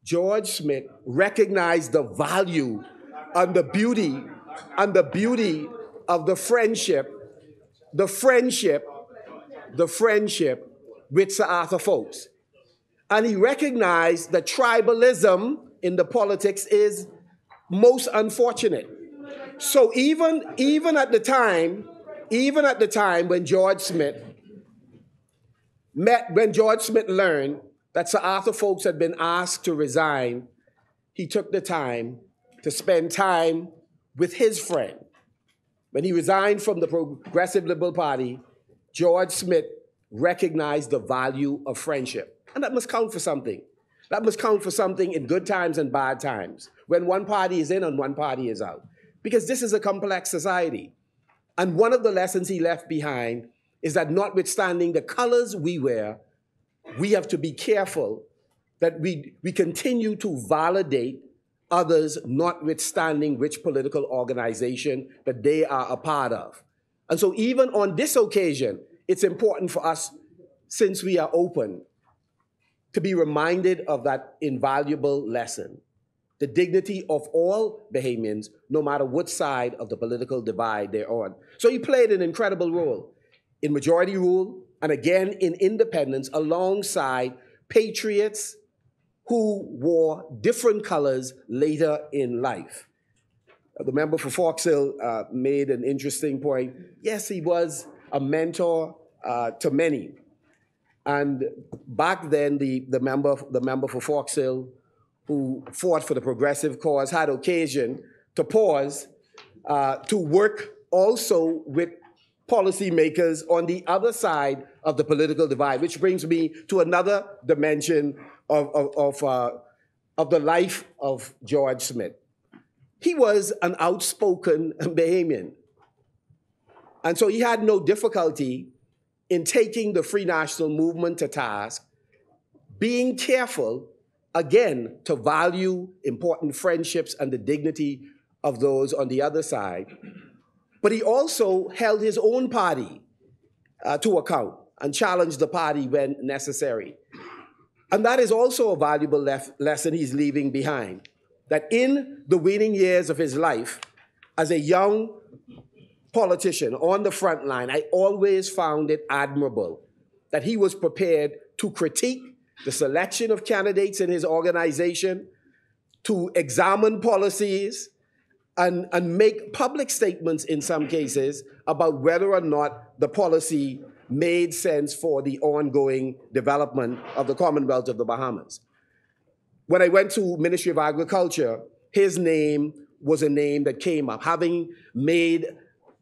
George Smith recognized the value and the beauty of the friendship with Sir Arthur Foulkes. And he recognized that tribalism in the politics is most unfortunate. So even at the time when George Smith learned that Sir Arthur Foulkes had been asked to resign, he took the time to spend time with his friend. When he resigned from the Progressive Liberal Party, George Smith recognized the value of friendship. And that must count for something. That must count for something in good times and bad times, when one party is in and one party is out. Because this is a complex society. And one of the lessons he left behind is that notwithstanding the colors we wear, we have to be careful that we continue to validate others, notwithstanding which political organization that they are a part of. And so even on this occasion, it's important for us, since we are open, to be reminded of that invaluable lesson. The dignity of all Bahamians, no matter what side of the political divide they're on. So he played an incredible role in majority rule and again in independence alongside patriots who wore different colors later in life. The member for Fox Hill made an interesting point. Yes, he was a mentor to many. And back then, the member for Fox Hill, who fought for the progressive cause, had occasion to pause to work also with policymakers on the other side of the political divide, which brings me to another dimension of the life of George Smith. He was an outspoken Bahamian. And so he had no difficulty in taking the Free National Movement to task, being careful, again, to value important friendships and the dignity of those on the other side. But he also held his own party to account and challenged the party when necessary. And that is also a valuable lesson he's leaving behind, that in the waning years of his life, as a young politician on the front line, I always found it admirable that he was prepared to critique the selection of candidates in his organization, to examine policies, and make public statements in some cases about whether or not the policy made sense for the ongoing development of the Commonwealth of the Bahamas. When I went to Ministry of Agriculture, his name was a name that came up, having made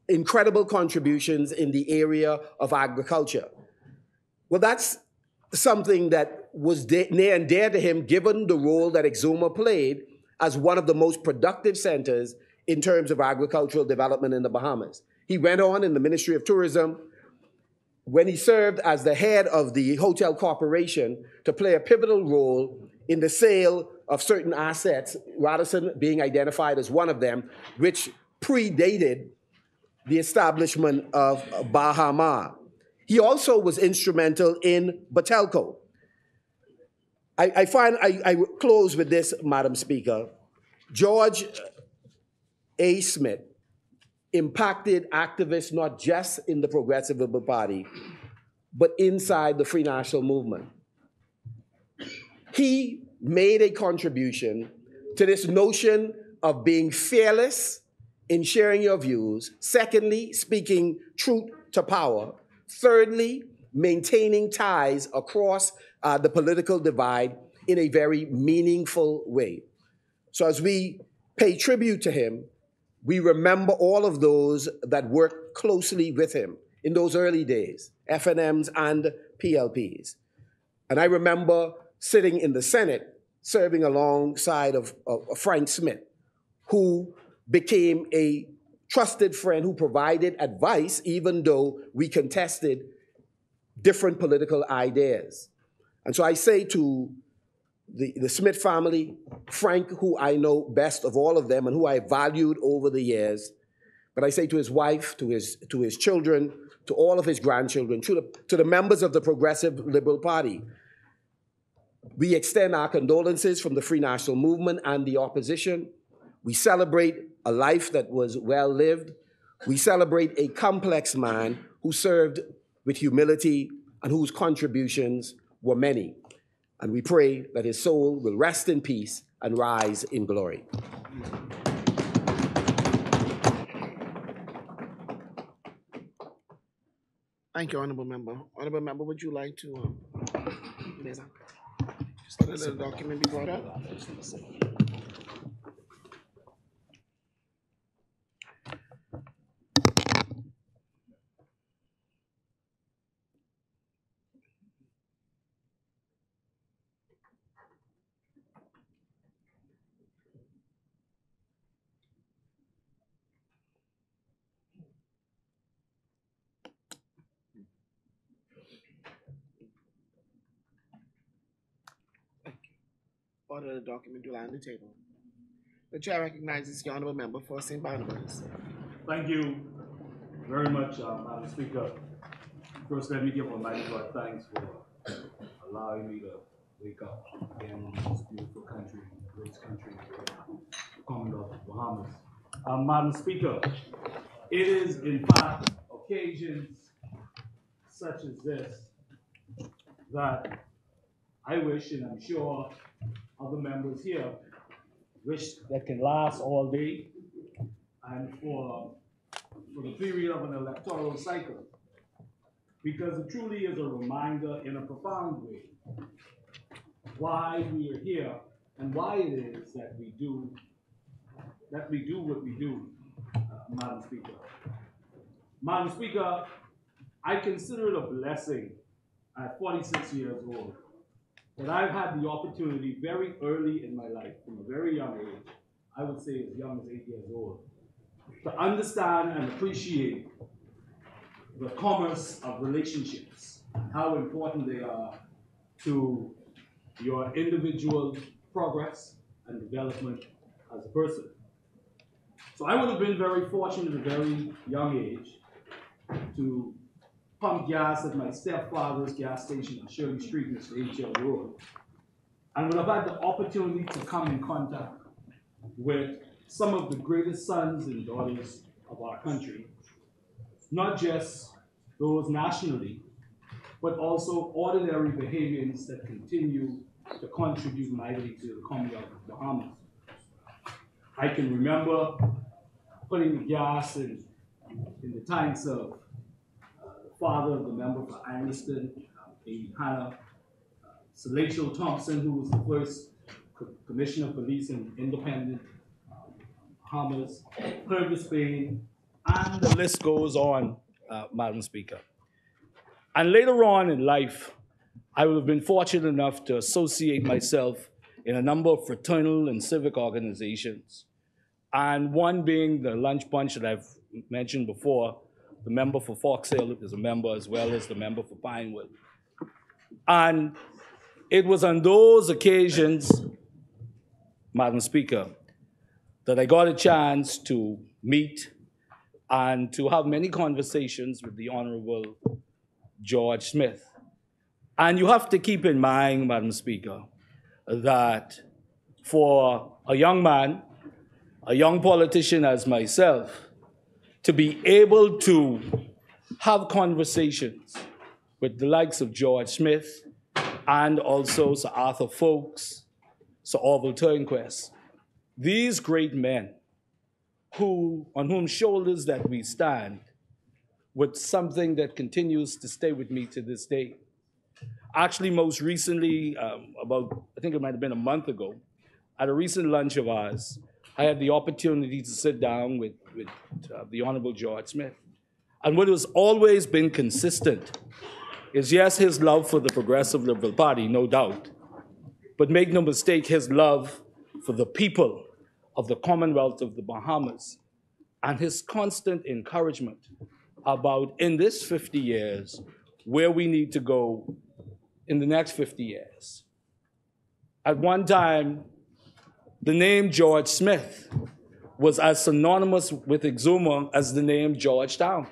incredible contributions in the area of agriculture. Well, that's something that was near and dear to him, given the role that Exuma played as one of the most productive centers in terms of agricultural development in the Bahamas. He went on in the Ministry of Tourism, when he served as the head of the Hotel Corporation, to play a pivotal role in the sale of certain assets, Radisson being identified as one of them, which predated the establishment of Bahama. He also was instrumental in Batelco. I close with this, Madam Speaker. George A. Smith impacted activists not just in the Progressive Liberal Party, but inside the Free National Movement. He made a contribution to this notion of being fearless in sharing your views. Secondly, speaking truth to power. Thirdly, maintaining ties across the political divide in a very meaningful way. So as we pay tribute to him, we remember all of those that worked closely with him in those early days, FNMs and PLPs. And I remember sitting in the Senate, serving alongside of Frank Smith, who became a trusted friend who provided advice, even though we contested different political ideas. And so I say to the Smith family, Frank, who I know best of all of them and who I valued over the years, but I say to his wife, to his children, to all of his grandchildren, to the members of the Progressive Liberal Party, we extend our condolences from the Free National Movement and the opposition. We celebrate a life that was well lived. We celebrate a complex man who served with humility and whose contributions were many. And we pray that his soul will rest in peace and rise in glory. Thank you, Honorable Member. Honorable Member, would you like to, just let the document be brought up? Order the document to lie on the table. The chair recognizes the Honorable Member for St. Barnabas. Thank you very much, Madam Speaker. First, let me give Almighty God thanks for allowing me to wake up again in this beautiful country, great country, the Commonwealth of Bahamas. Madam Speaker, it is in fact occasions such as this that I wish, and I'm sure other members here wish that can last all day, and for the period of an electoral cycle, because it truly is a reminder in a profound way why we are here and why it is that we do what we do, Madam Speaker. Madam Speaker, I consider it a blessing at 46 years old that I've had the opportunity very early in my life, from a very young age, I would say as young as 8 years old, to understand and appreciate the commerce of relationships, and how important they are to your individual progress and development as a person. So I would have been very fortunate at a very young age to pump gas at my stepfather's gas station on Shirley Street and Mr. H.L. Road, and would have had the opportunity to come in contact with some of the greatest sons and daughters of our country, not just those nationally, but also ordinary Bahamians that continue to contribute mightily to the Commonwealth of the Bahamas. I can remember putting the gas in the tanks of the father of the member for Anniston, Lady Hannah, Celestial Thompson, who was the first Commissioner of Police in independent Bahamas, Purvis Bain, and the list goes on, Madam Speaker. And later on in life, I would have been fortunate enough to associate myself in a number of fraternal and civic organizations, and one being the Lunch Bunch that I've mentioned before. The member for Fox Hill is a member, as well as the member for Pinewood. And it was on those occasions, Madam Speaker, that I got a chance to meet and to have many conversations with the Honorable George Smith. And you have to keep in mind, Madam Speaker, that for a young man, a young politician as myself, to be able to have conversations with the likes of George Smith and also Sir Arthur Folkes, Sir Orville Turnquest, these great men on whose shoulders that we stand, with something that continues to stay with me to this day. Actually, most recently, I think it might have been a month ago, at a recent lunch of ours, I had the opportunity to sit down with the Honorable George Smith. And what has always been consistent is, yes, his love for the Progressive Liberal Party, no doubt, but make no mistake, his love for the people of the Commonwealth of the Bahamas, and his constant encouragement about, in this 50 years, where we need to go in the next 50 years. At one time, the name George Smith was as synonymous with Exuma as the name Georgetown.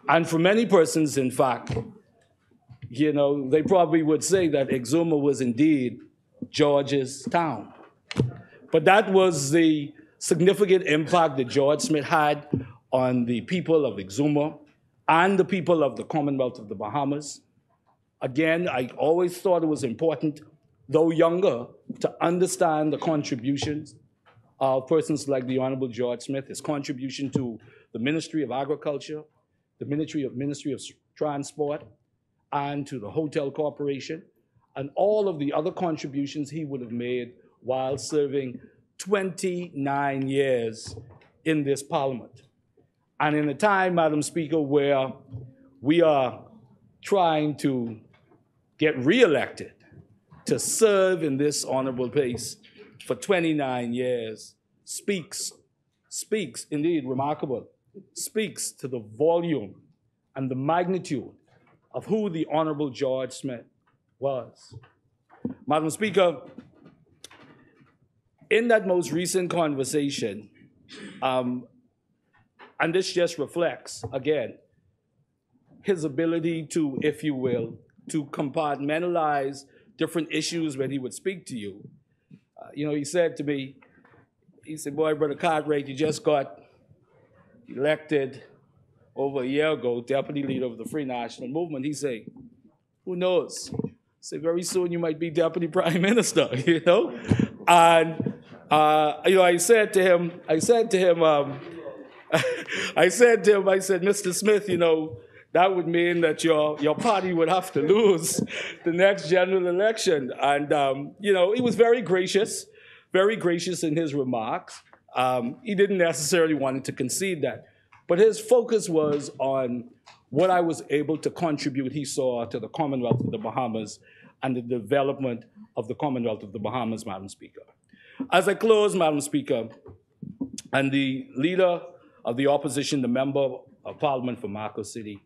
And for many persons, in fact, they probably would say that Exuma was indeed George's town. But that was the significant impact that George Smith had on the people of Exuma and the people of the Commonwealth of the Bahamas. Again, I always thought it was important, though younger, to understand the contributions of persons like the Honorable George Smith, his contribution to the Ministry of Agriculture, the Ministry of Transport, and to the Hotel Corporation, and all of the other contributions he would have made while serving 29 years in this Parliament. And in a time, Madam Speaker, where we are trying to get re-elected to serve in this honorable place for 29 years speaks, indeed remarkable, speaks to the volume and the magnitude of who the Honorable George Smith was. Madam Speaker, in that most recent conversation, and this just reflects, again, his ability to, if you will, to compartmentalize different issues when he would speak to you. He said to me, he said, "Boy, Brother Cartwright, you just got elected over a year ago, deputy leader of the Free National Movement." He said, "Who knows? Say very soon you might be deputy prime minister," And I said to him, I said, Mr. Smith, that would mean that your party would have to lose the next general election. And, he was very gracious in his remarks. He didn't necessarily want to concede that. But his focus was on what I was able to contribute, he saw, to the Commonwealth of the Bahamas and the development of the Commonwealth of the Bahamas, Madam Speaker. As I close, Madam Speaker, and the leader of the opposition, the member of Parliament for Marco City,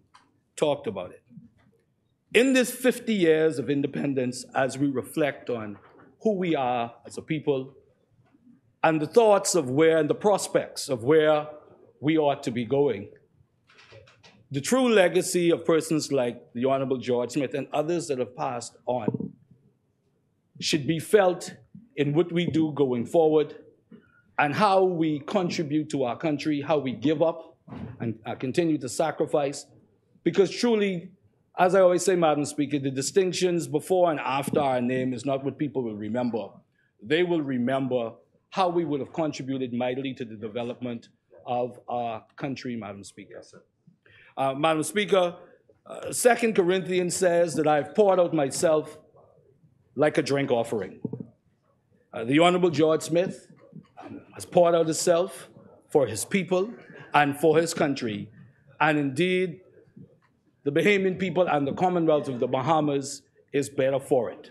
talked about it. In this 50 years of independence, as we reflect on who we are as a people and the thoughts of where and the prospects of where we ought to be going, the true legacy of persons like the Honorable George Smith and others that have passed on should be felt in what we do going forward and how we contribute to our country, how we give up and continue to sacrifice. Because truly, as I always say, Madam Speaker, the distinctions before and after our name is not what people will remember. They will remember how we would have contributed mightily to the development of our country, Madam Speaker. Madam Speaker, 2 Corinthians says that I've poured out myself like a drink offering. The Honorable George Smith has poured out himself for his people and for his country. And indeed, the Bahamian people and the Commonwealth of the Bahamas is better for it.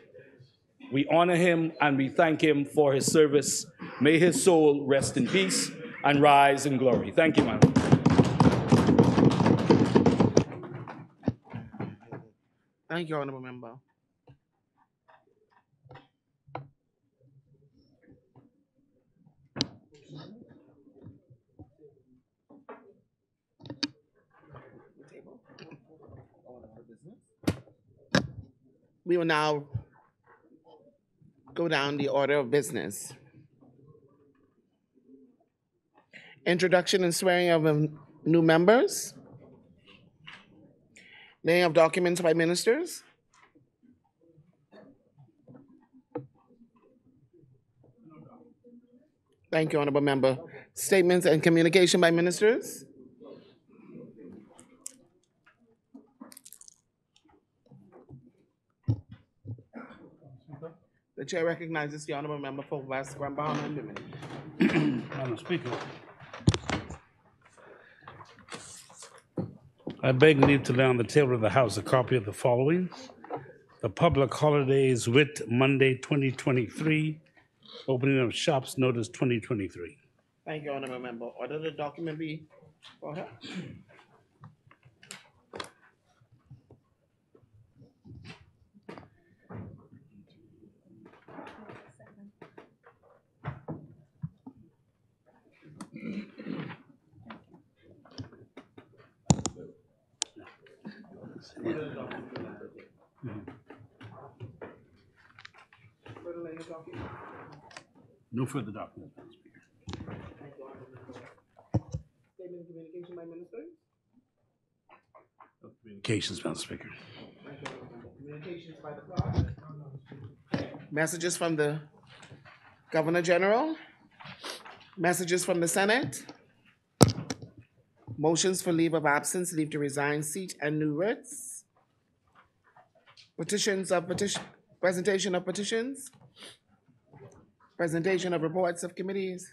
We honor him and we thank him for his service. May his soul rest in peace and rise in glory. Thank you, Madam. Thank you, Honorable Member. We will now go down the order of business. Introduction and swearing of new members. Laying of documents by ministers. Thank you, Honorable Member. Statements and communication by ministers. The chair recognizes the Honorable Member for West Grand Bahama and Women. Madam Speaker, I beg leave to lay on the table of the House a copy of the following: the public holidays with Monday 2023, opening of shops notice 2023. Thank you, Honorable Member. Order the document be for her. No further documents, Madam Speaker. Statement and communication by ministers. No communications, Madam Speaker. Communications by the clerk. Messages from the Governor General. Messages from the Senate. Motions for leave of absence, leave to resign seat, and new writs. Petitions of presentation of petitions. Presentation of reports of committees.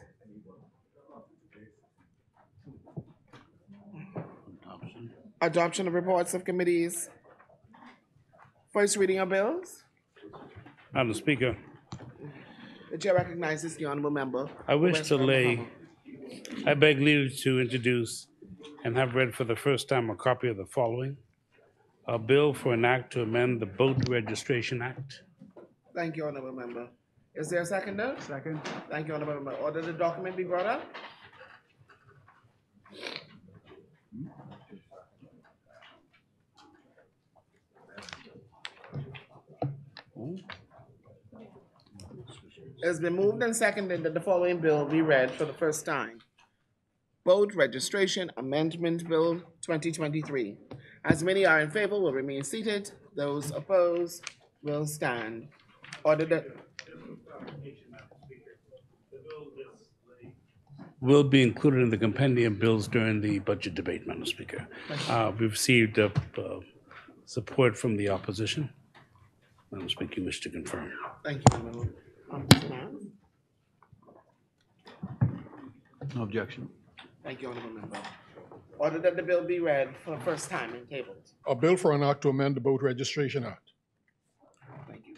Adoption of reports of committees. First reading of bills. Madam Speaker, The chair recognizes the honorable member. I wish to I beg leave to introduce and have read for the first time a copy of the following: a bill for an act to amend the Boat Registration Act. Thank you, honorable member. Is there a seconder? Second. Thank you, honorable member. Order the document be brought up. It's been moved and seconded that the following bill be read for the first time. Boat Registration Amendment Bill 2023. As many are in favor will remain seated. Those opposed will stand. Order that. The bill will be included in the compendium bills during the budget debate, Madam Speaker. We've received support from the opposition. Madam Speaker, you wish to confirm. Thank you, Honorable. Mr. Miles? No objection. Thank you, Honorable Member. Order that the bill be read for the first time and tabled. A bill for an act to amend the Boat Registration Act. Thank you.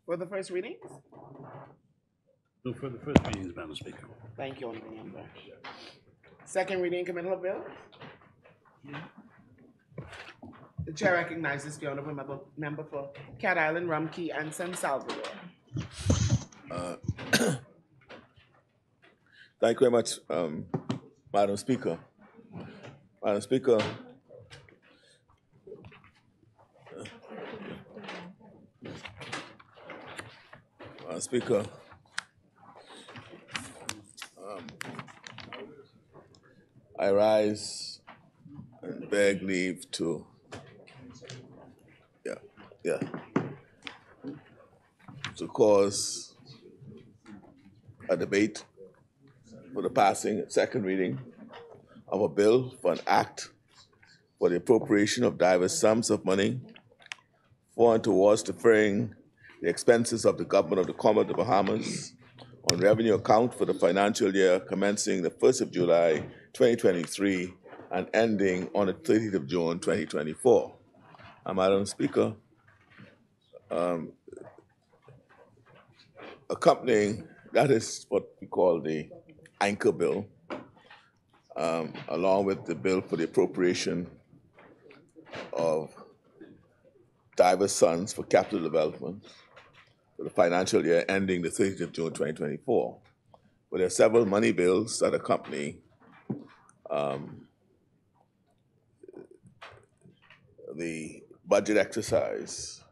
For the first reading? No further first readings, Madam Speaker. Thank you, Honorable Member. Second reading, committee of bill. The chair recognizes the Honorable Member for Cat Island, Rumkey, and San Salvador. Thank you very much, Madam Speaker. Madam Speaker, I rise and beg leave to, to cause a debate for the passing, second reading of a bill for an act for the appropriation of diverse sums of money for and towards deferring the expenses of the government of the Commonwealth of the Bahamas on revenue account for the financial year commencing the 1st of July 2023 and ending on the 30th of June 2024. Madam Speaker, accompanying, that is what we call the anchor bill, along with the bill for the appropriation of diverse funds for capital development for the financial year ending the 30th of June 2024. But there are several money bills that accompany the budget exercise,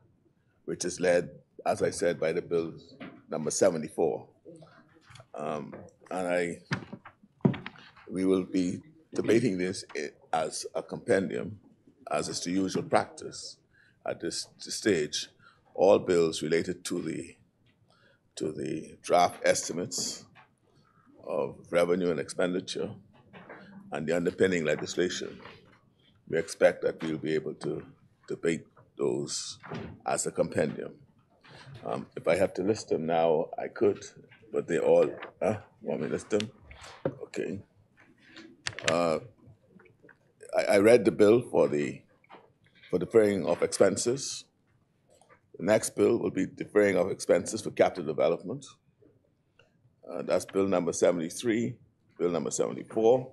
which is led, as I said, by the bill number 74. We will be debating this as a compendium, as is the usual practice at this stage. All bills related to the draft estimates of revenue and expenditure and the underpinning legislation. We expect that we'll be able to debate those as a compendium. If I have to list them now, I could, but they all, want me to list them? Okay. I read the bill for deferring of expenses. The next bill will be deferring of expenses for capital development. That's bill number 73, bill number 74,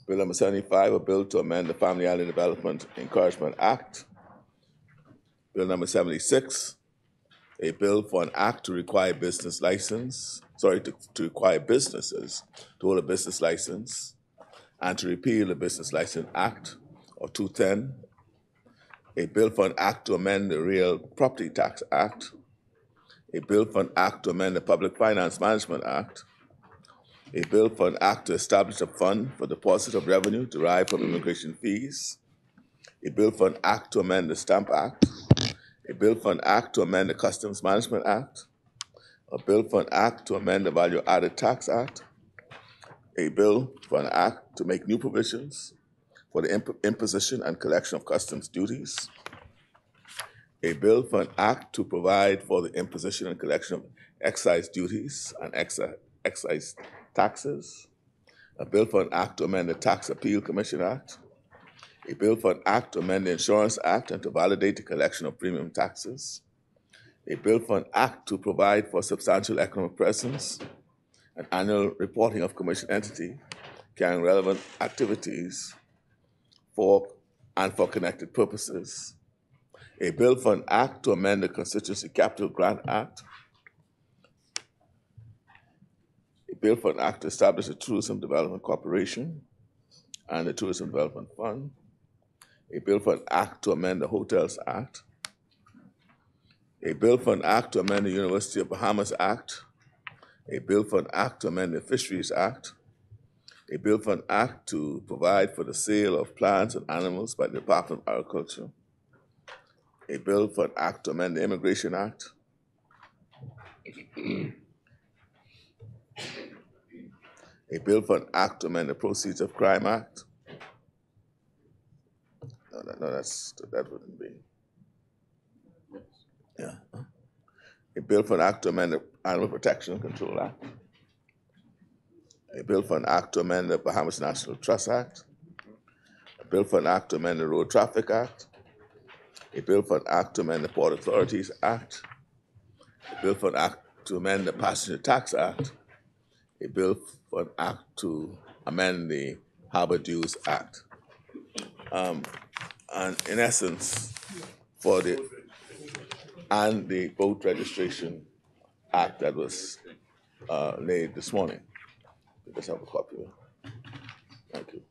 bill number 75, a bill to amend the Family Island Development Encouragement Act, bill number 76, a bill for an act to require to require businesses to hold a business license and to repeal the Business License Act of 2010, a bill for an act to amend the Real Property Tax Act, a bill for an act to amend the Public Finance Management Act, a bill for an act to establish a fund for deposit of revenue derived from immigration fees, a bill for an act to amend the Stamp Act, a bill for an act to amend the Customs Management Act, a bill for an act to amend the Value Added Tax Act, a bill for an act to make new provisions for the imposition and collection of customs duties, a bill for an act to provide for the imposition and collection of excise duties and excise taxes, a bill for an act to amend the Tax Appeal Commission Act, a bill for an act to amend the Insurance Act and to validate the collection of premium taxes, a bill for an act to provide for substantial economic presence and annual reporting of commission entity carrying relevant activities for connected purposes, a bill for an act to amend the Constituency Capital Grant Act, a bill for an act to establish a Tourism Development Corporation and the Tourism Development Fund, a bill for an act to amend the Hotels Act, a bill for an act to amend the University of Bahamas Act, a bill for an act to amend the Fisheries Act, a bill for an act to provide for the sale of plants and animals by the Department of Agriculture, a bill for an act to amend the Immigration Act, A bill for an act to amend the Proceeds of Crime Act. That wouldn't be. Yeah. A bill for an act to amend the Animal Protection and Control Act. A bill for an act to amend the Bahamas National Trust Act. A bill for an act to amend the Road Traffic Act. A bill for an act to amend the Port Authorities Act. A bill for an act to amend the Passenger Tax Act. A bill for an act to amend the Harbor Dues Act. And in essence, and the Boat Registration Act that was laid this morning. You just have a copy of it. Thank you.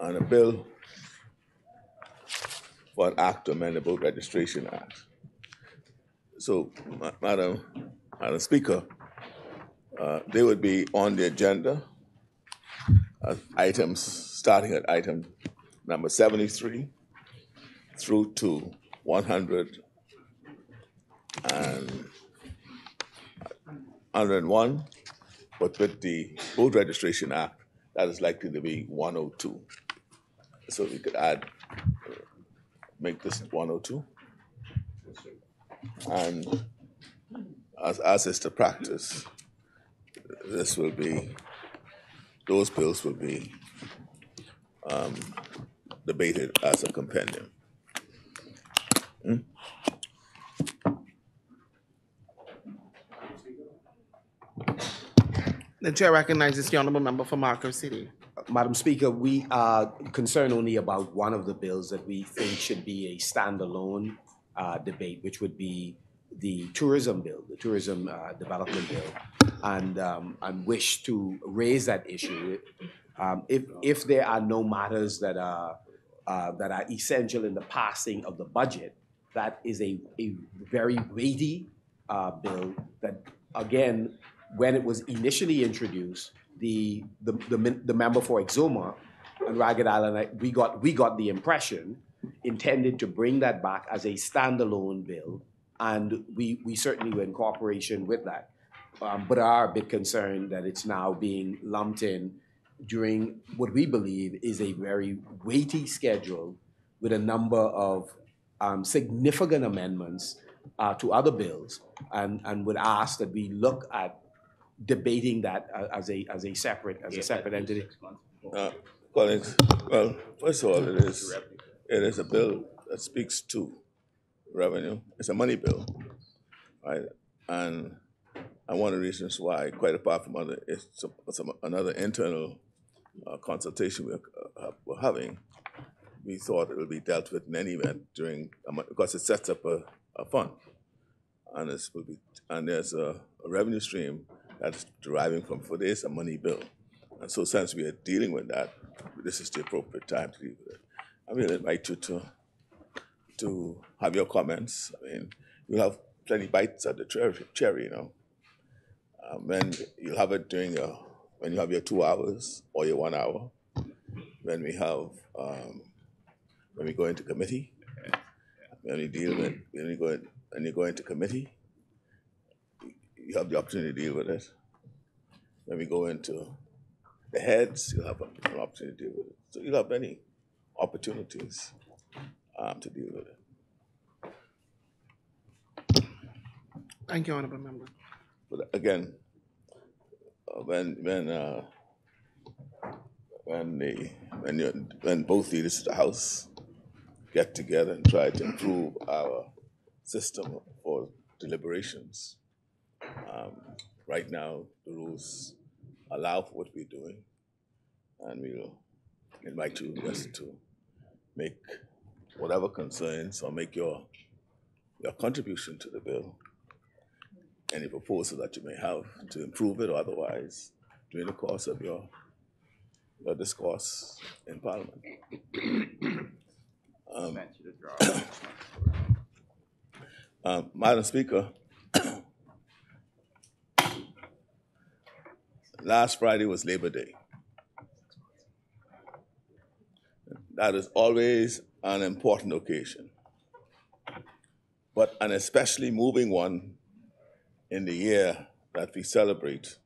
And a bill for an act to amend the Boat Registration Act. So, Madam Speaker, they would be on the agenda as items starting at item number 73 through to 101, but with the Boat Registration Act, that is likely to be 102. So we could make this 102. And as is the practice, those bills will be debated as a compendium. The chair recognizes the honourable member for Marco City. Madam Speaker, we are concerned only about one of the bills that we think should be a standalone debate, which would be the tourism bill, the tourism development bill, and wish to raise that issue. If there are no matters that are essential in the passing of the budget, that is a very weighty bill that, again, when it was initially introduced, the member for Exuma and Ragged Island, we got the impression intended to bring that back as a standalone bill, and we certainly were in cooperation with that, but are a bit concerned that it's now being lumped in during what we believe is a very weighty schedule with a number of significant amendments to other bills, and would ask that we look at debating that as a separate entity. Well, first of all, it is a bill that speaks to revenue. It's a money bill, right? And one of the reasons why, quite apart from another internal consultation we're having, we thought it would be dealt with in any event because it sets up a fund, and there's a revenue stream that's deriving from for this a money bill, and so since we are dealing with that, this is the appropriate time to deal with it. I will invite you to have your comments. I mean, you'll have plenty bites at the cherry, you know. When you'll have it when you have your 2 hours or your 1 hour, when we go into committee, when you go into committee, you have the opportunity to deal with it. When we go into the heads, you'll have an opportunity to deal with it. So you'll have many opportunities to deal with it. Thank you, honourable member. But again, when both leaders of the House get together and try to improve our system for deliberations, right now the rules allow for what we're doing, and we'll invite you just to make whatever concerns or make your contribution to the bill, any proposal that you may have to improve it or otherwise during the course of your discourse in Parliament. Madam Speaker, last Friday was Labor Day. That is always an important occasion, but an especially moving one in the year that we celebrate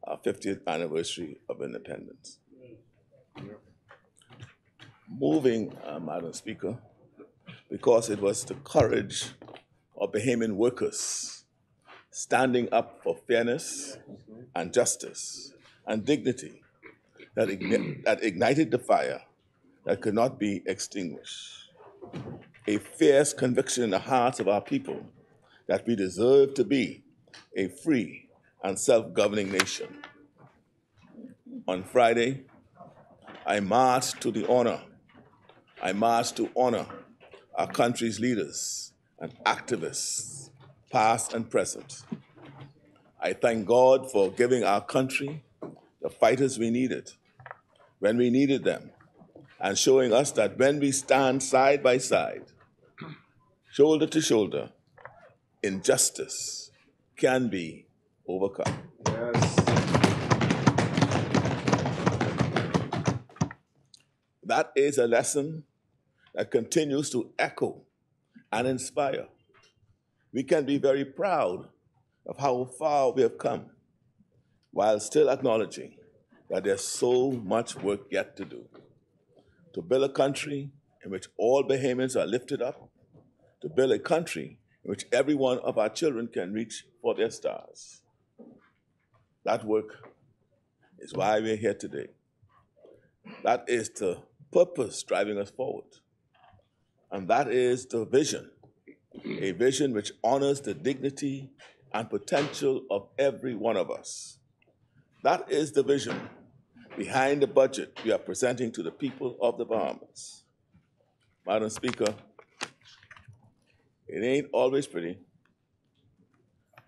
our 50th anniversary of independence. Moving, Madam Speaker, because it was the courage of Bahamian workers standing up for fairness and justice and dignity that ignited the fire that could not be extinguished. A fierce conviction in the hearts of our people that we deserve to be a free and self-governing nation. On Friday, I marched to honor our country's leaders and activists, past and present. I thank God for giving our country the fighters we needed when we needed them, and showing us that when we stand side by side, shoulder to shoulder, injustice can be overcome. Yes. That is a lesson that continues to echo and inspire. We can be very proud of how far we have come, while still acknowledging that there's so much work yet to do. To build a country in which all Bahamians are lifted up, to build a country in which every one of our children can reach for their stars. That work is why we're here today. That is the purpose driving us forward. And that is the vision, a vision which honors the dignity and potential of every one of us. That is the vision behind the budget we are presenting to the people of the Bahamas. Madam Speaker, it ain't always pretty,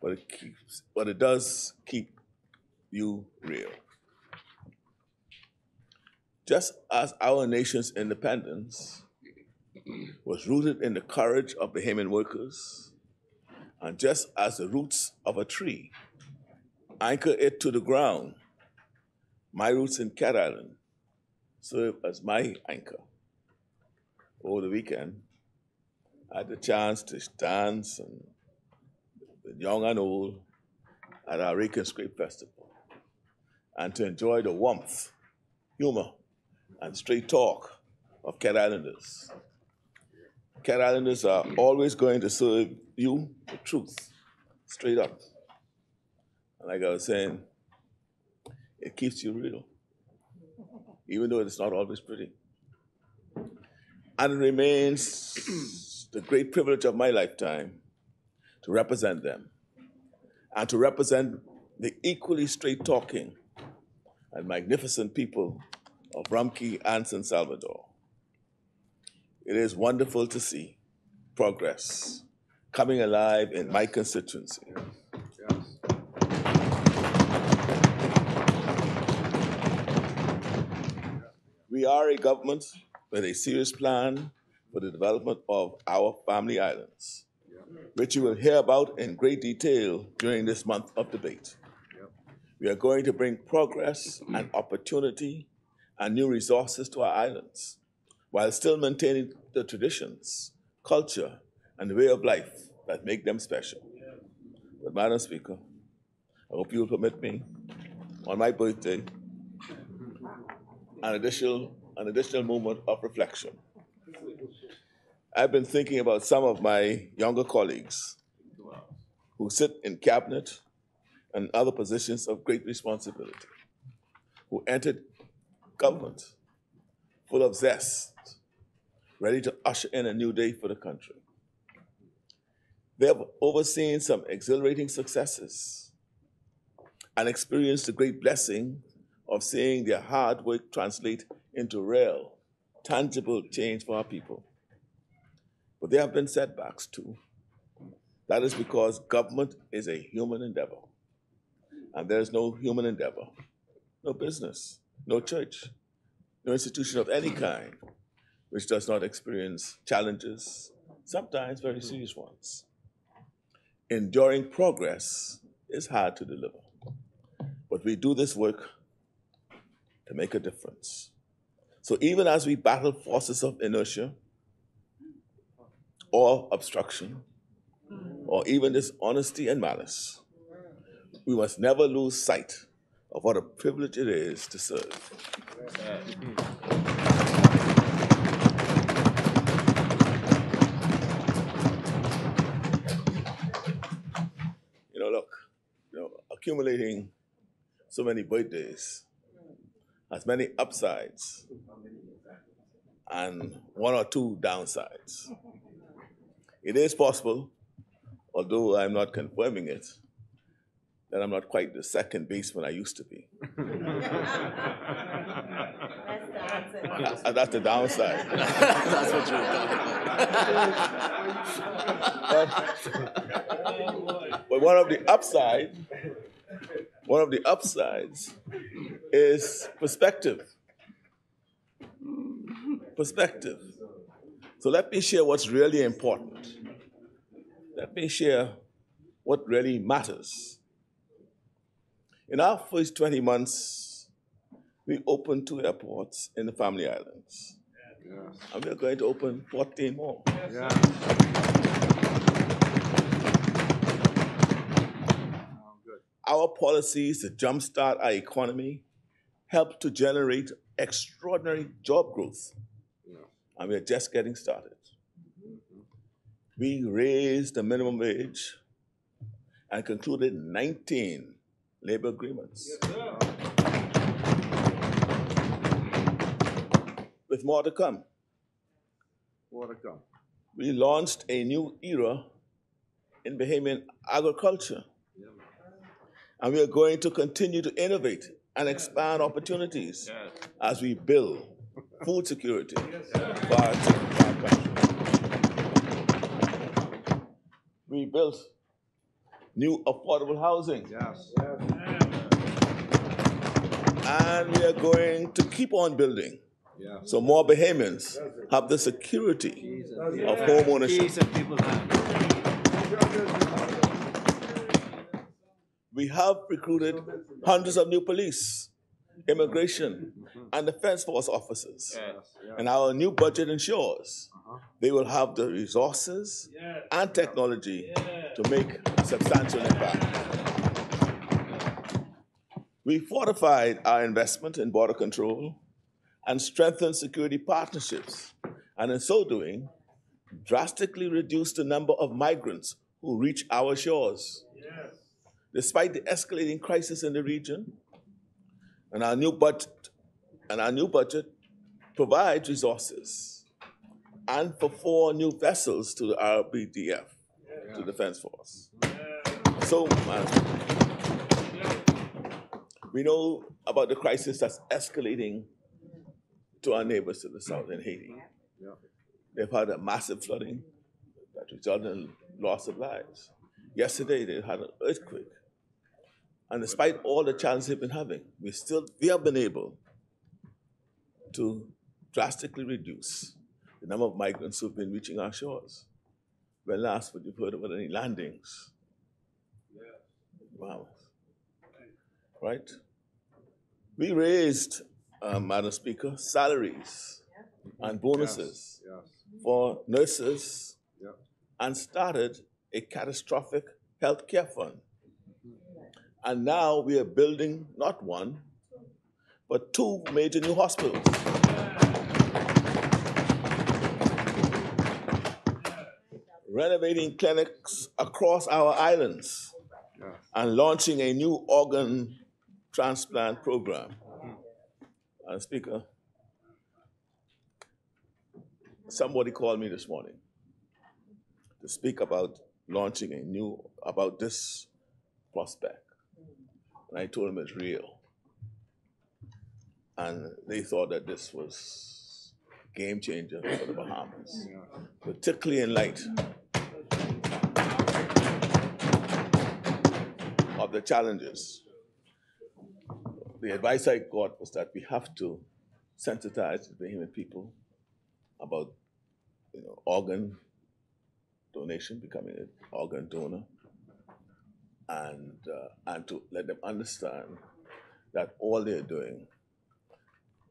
but it does keep you real. Just as our nation's independence was rooted in the courage of Bahamian workers, and just as the roots of a tree anchor it to the ground, my roots in Cat Island serve as my anchor. Over the weekend, I had the chance to dance with young and old at our Rake and Scrape Festival, and to enjoy the warmth, humor, and straight talk of Cat Islanders. Cat Islanders are always going to serve you the truth, straight up. And like I was saying, it keeps you real, even though it's not always pretty. And it remains the great privilege of my lifetime to represent them, and to represent the equally straight-talking and magnificent people of Rumpke and San Salvador. It is wonderful to see progress coming alive in my constituency. Yes. We are a government with a serious plan for the development of our family islands, which you will hear about in great detail during this month of debate. We are going to bring progress and opportunity and new resources to our islands, while still maintaining the traditions, culture, and the way of life that make them special. But Madam Speaker, I hope you will permit me, on my birthday, an additional moment of reflection. I've been thinking about some of my younger colleagues who sit in cabinet and other positions of great responsibility, who entered government full of zest, ready to usher in a new day for the country. They have overseen some exhilarating successes and experienced the great blessing of seeing their hard work translate into real, tangible change for our people. But there have been setbacks too. That is because government is a human endeavor. And there is no human endeavor, no business, no church, no institution of any kind which does not experience challenges, sometimes very serious ones. Enduring progress is hard to deliver, but we do this work to make a difference. So even as we battle forces of inertia or obstruction, or even dishonesty and malice, we must never lose sight of what a privilege it is to serve. Look, accumulating so many birthdays has many upsides and one or two downsides. It is possible, although I'm not confirming it, that I'm not quite the second baseman I used to be. That's the downside. That's what you're talking about. But one of the upsides is perspective. Perspective. So let me share what's really important. Let me share what really matters. In our first 20 months, we opened 2 airports in the Family Islands. Yes. And we're going to open 14 more. Yes. Our policies to jumpstart our economy help to generate extraordinary job growth. Yeah. And we're just getting started. We raised the minimum wage and concluded 19 labor agreements. Yes, with more to come. More to come. We launched a new era in Bahamian agriculture. Yeah. And we are going to continue to innovate and expand opportunities as we build food security for our country. We built new affordable housing. Yes. And we are going to keep on building. Yeah. So more Bahamians have the security of home ownership. We have recruited hundreds of new police, immigration, and defense force officers. And our new budget ensures they will have the resources and technology to make a substantial impact. We fortified our investment in border control and strengthened security partnerships, and in so doing, drastically reduced the number of migrants who reach our shores. Yes. Despite the escalating crisis in the region, and our new budget provides resources, and for 4 new vessels to the RBDF, to the Defense Force. So, we know about the crisis that's escalating to our neighbors to the south in Haiti. Yeah. They've had a massive flooding that resulted in loss of lives. Yesterday, they had an earthquake. And despite all the challenges they've been having, we have been able to drastically reduce the number of migrants who've been reaching our shores. When last would you heard about any landings? Yeah. Wow. Right? We raised, Madam Speaker, salaries and bonuses for nurses and started a catastrophic health care fund. And now we are building not 1, but 2 major new hospitals. Renovating clinics across our islands and launching a new organ transplant program. Speaker, somebody called me this morning to speak about launching about this prospect. And I told them it's real. And they thought that this was a game changer for the Bahamas, particularly in light of the challenges. The advice I got was that we have to sensitize the Bahamian people about organ donation, becoming an organ donor, and to let them understand that all they're doing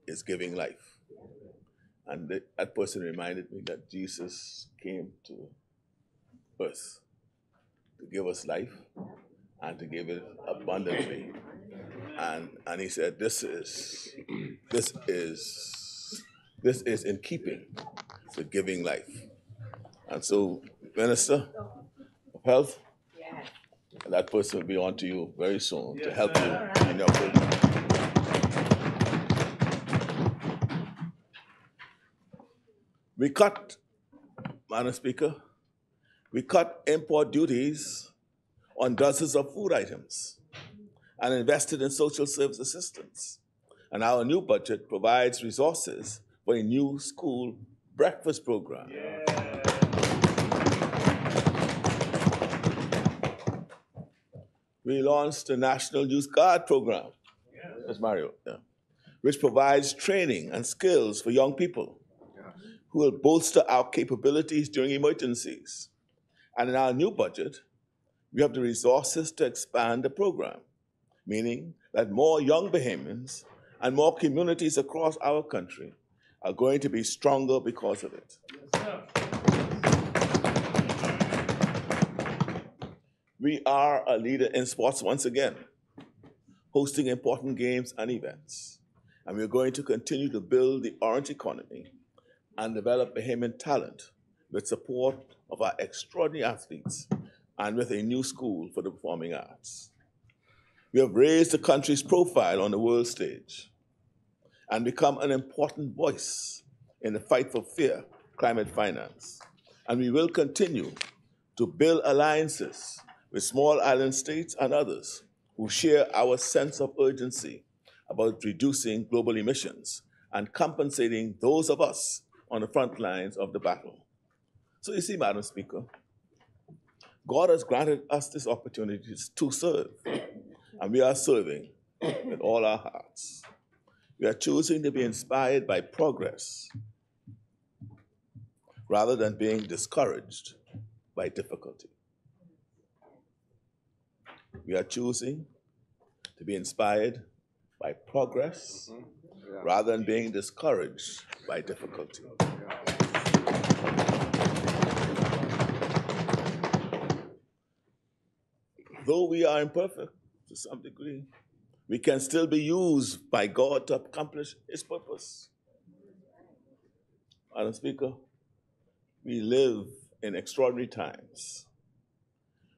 is giving life. And that person reminded me that Jesus came to earth to give us life and to give it abundantly. And he said, this is in keeping with giving life. And so, Minister of Health, that person will be on to you very soon to help you in your program. We cut, Madam Speaker, we cut import duties on dozens of food items and invested in social service assistance. And our new budget provides resources for a new school breakfast program. We launched the National Youth Guard program, that's Mario, which provides training and skills for young people who will bolster our capabilities during emergencies. And in our new budget, we have the resources to expand the program, meaning that more young Bahamians and more communities across our country are going to be stronger because of it. We are a leader in sports once again, hosting important games and events. And we're going to continue to build the orange economy and develop Bahamian talent with support of our extraordinary athletes and with a new school for the performing arts. We have raised the country's profile on the world stage and become an important voice in the fight for fair climate finance. And we will continue to build alliances with small island states and others who share our sense of urgency about reducing global emissions and compensating those of us on the front lines of the battle. So you see, Madam Speaker, God has granted us this opportunity to serve, and we are serving with all our hearts. We are choosing to be inspired by progress rather than being discouraged by difficulty. We are choosing to be inspired by progress rather than being discouraged by difficulty. Though we are imperfect to some degree, we can still be used by God to accomplish His purpose. Madam Speaker, we live in extraordinary times.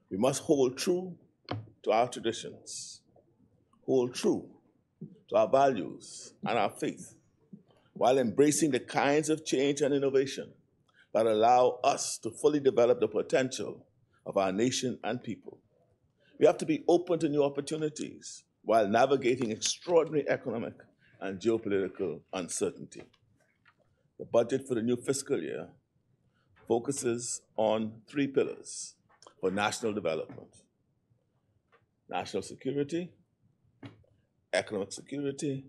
We must hold true to our traditions, hold true to our values and our faith, while embracing the kinds of change and innovation that allow us to fully develop the potential of our nation and people. We have to be open to new opportunities while navigating extraordinary economic and geopolitical uncertainty. The budget for the new fiscal year focuses on 3 pillars for national development: national security, economic security,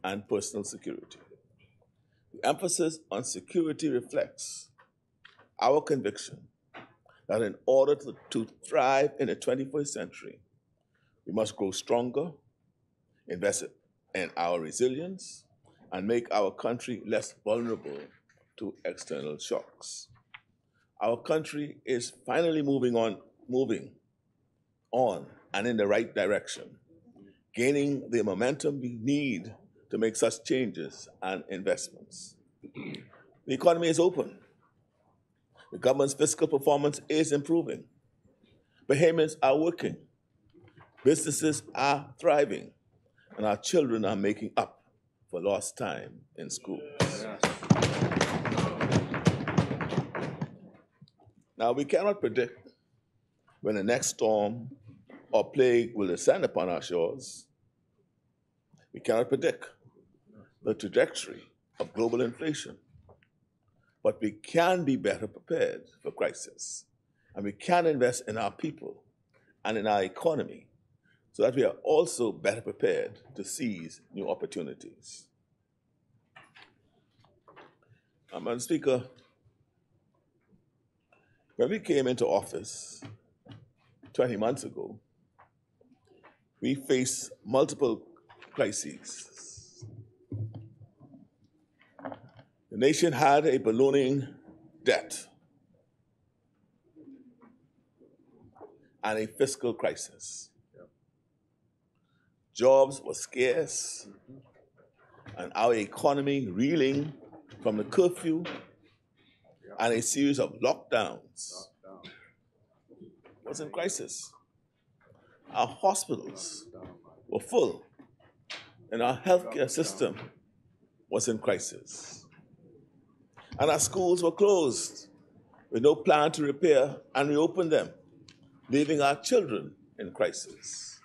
and personal security. The emphasis on security reflects our conviction that in order to thrive in the 21st century, we must grow stronger, invest in our resilience, and make our country less vulnerable to external shocks. Our country is finally moving on and in the right direction, gaining the momentum we need to make such changes and investments. The economy is open. The government's fiscal performance is improving. Bahamians are working. Businesses are thriving. And our children are making up for lost time in schools. Now, we cannot predict when the next storm or plague will descend upon our shores. We cannot predict the trajectory of global inflation. But we can be better prepared for crisis. And we can invest in our people and in our economy so that we are also better prepared to seize new opportunities. Madam Speaker, when we came into office 20 months ago, we faced multiple crises. The nation had a ballooning debt and a fiscal crisis. jobs were scarce, and our economy reeling from the curfew and a series of lockdowns was in crisis. Our hospitals were full, and our healthcare system was in crisis. And our schools were closed with no plan to repair and reopen them, leaving our children in crisis.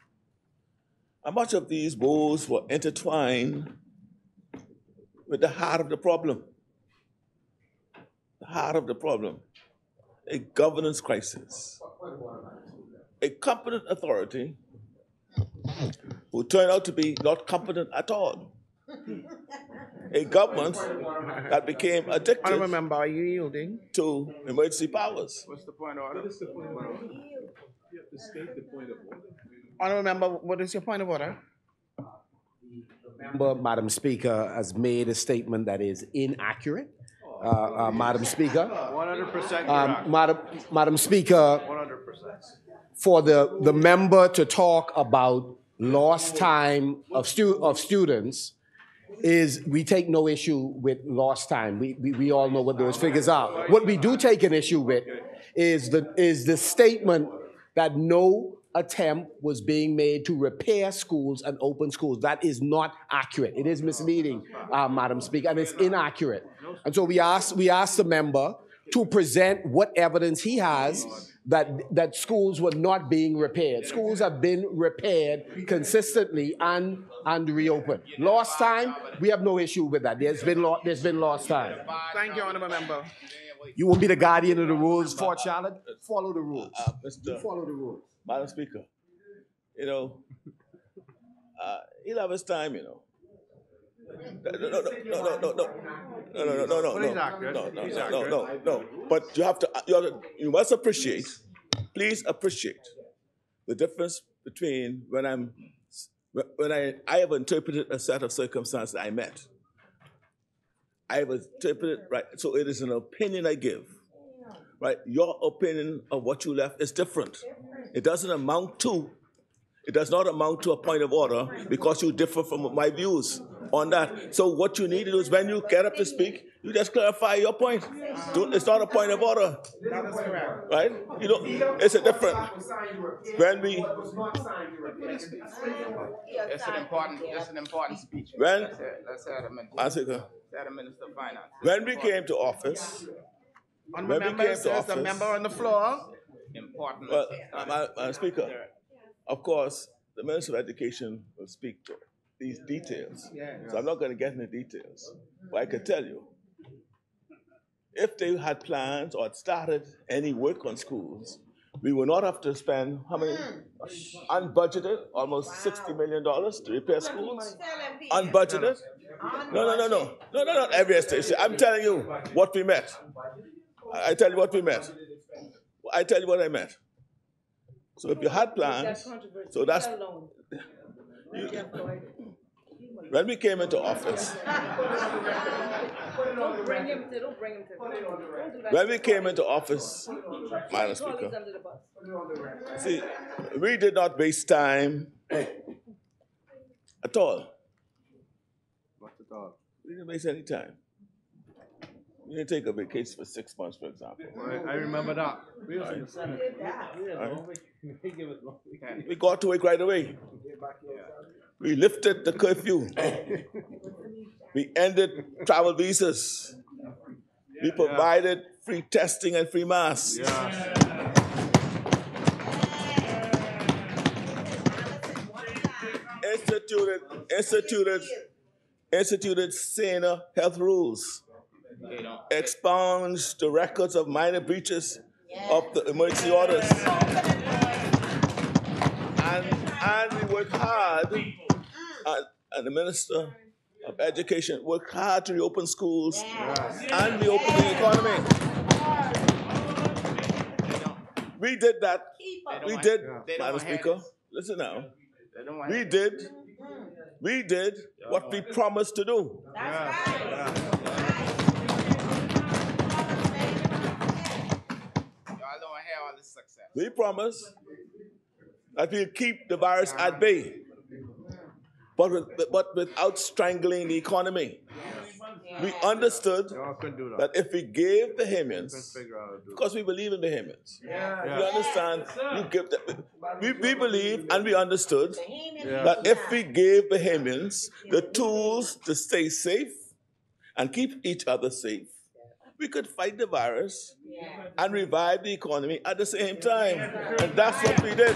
And much of these woes were intertwined with the heart of the problem. The heart of the problem, a governance crisis. A competent authority who turned out to be not competent at all. A government that became addicted Honourable Member, are you yielding? to emergency powers. What's the point of order? You have to state the point of order. Honourable Member, what is your point of order? Member, Madam Speaker, has made a statement that is inaccurate. Madam Speaker. 100%. Madam Speaker, 100%. for the member to talk about lost time of students is we take no issue with lost time. We all know what those figures are. What we do take an issue with is the statement that no attempt was being made to repair schools and open schools. That is not accurate. It is misleading, Madam Speaker, and it's inaccurate. And so we ask the member to present what evidence he has that schools were not being repaired. Schools have been repaired consistently and reopened. Lost time, we have no issue with that. There's been lost time. Thank you, Honourable Member. You won't be the guardian of the rules, Fort Charlotte? Follow the rules. You follow the rules. Madam Speaker, he'll have his time, No. But you must appreciate, please appreciate the difference between when I have interpreted a set of circumstances I met. I have interpreted, right, so it is an opinion I give. Right, your opinion of what you left is different. It does not amount to a point of order because you differ from my views on that. So what you need to do is when you get up to speak, you just clarify your point. It's not a point of order. That is correct. Right? It's a different. When we It's an important speech. When Let's hear the Minister of Finance. when we came to office, Honourable Member, says the member on the floor. Important. well, Madam Speaker, of course, the Minister of Education will speak to these details. So I'm not going to get into details. But I can tell you, if they had plans or had started any work on schools, we would not have to spend how many? Unbudgeted, almost $60 million to repair schools. Unbudgeted? No, not every station. I'm telling you what we met. I tell you what we met. I tell you what I meant. So if you had plans, so that's when we came into office. When we came into office, Madam Speaker, see, we did not waste time at all. We didn't waste any time. We didn't take a vacation for 6 months, for example. I remember that. We got to work right away. We lifted the curfew. We ended travel visas. We provided free testing and free masks. Instituted saner health rules. Expunged the records of minor breaches of the emergency orders. And we worked hard, and the Minister of Education worked hard to reopen schools and reopen the economy. We did that. We did, Madam Speaker. Listen now. We did what we promised to do. We promised that we'll keep the virus at bay. but without strangling the economy. We understood that if we gave Bahamians, because we believe in Bahamians, you understand, we believe and we understood that if we gave Bahamians the tools to stay safe and keep each other safe, we could fight the virus and revive the economy at the same time. And that's what we did.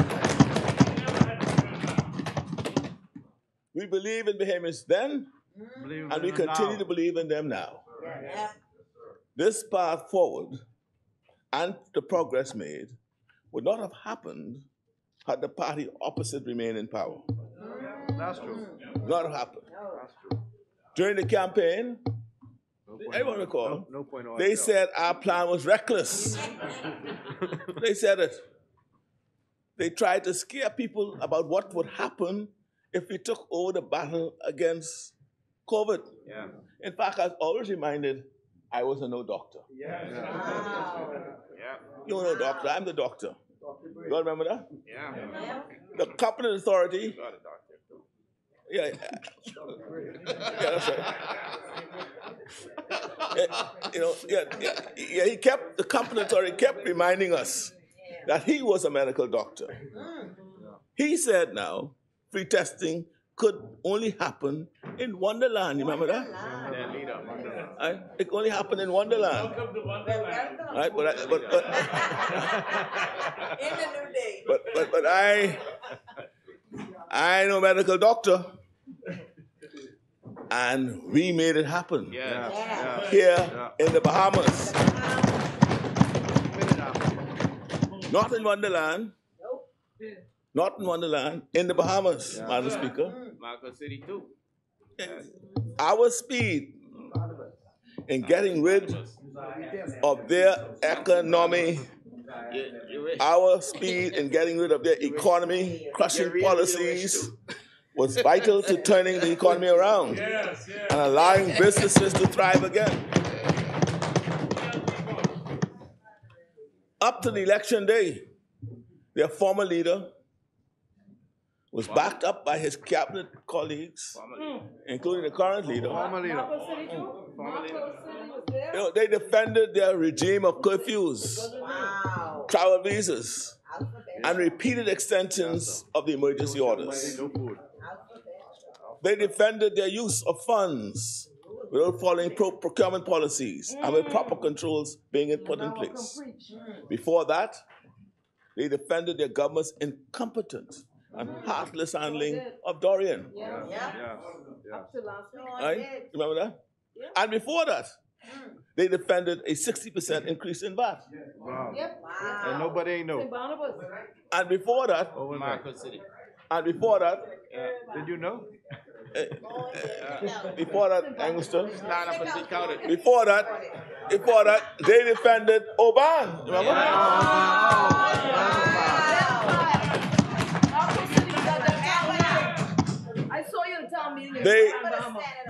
We believe in Bahamians then, and we continue to believe in them now. This path forward and the progress made would not have happened had the party opposite remained in power. That's true. Would not have happened. That's true. During the campaign, everyone recall, they said our plan was reckless. They said it. They tried to scare people about what would happen if we took over the battle against COVID. Yeah. In fact, I was always reminded I was no doctor. Wow. Yeah. You're no doctor, I'm the doctor. You all remember that? Yeah. The competent authority. Yeah, that's right. He kept, the competent authority kept reminding us that he was a medical doctor. He said now, free testing could only happen in Wonderland. You remember that? Right? It only happened in Wonderland. Right? But I know medical doctor, and we made it happen here in the Bahamas. Not in Wonderland. Not in Wonderland, in the Bahamas, Madam Speaker. Marco City too. Our speed in getting rid of their economy, our speed in getting rid of their economy, crushing policies, was vital to turning the economy around and allowing businesses to thrive again. Up to the election day, their former leader was backed up by his cabinet colleagues, including the current leader. They defended their regime of curfews, travel visas, and repeated extensions of the emergency orders. They defended their use of funds without following procurement policies and with proper controls being put in place. Before that, they defended their government's incompetent and heartless handling of Dorian. Right? Remember that? And before that, they defended a 60% increase in VAT. Wow. And nobody know. And before that, did you know? Before that, Anguston, before that, they defended Oban. Remember?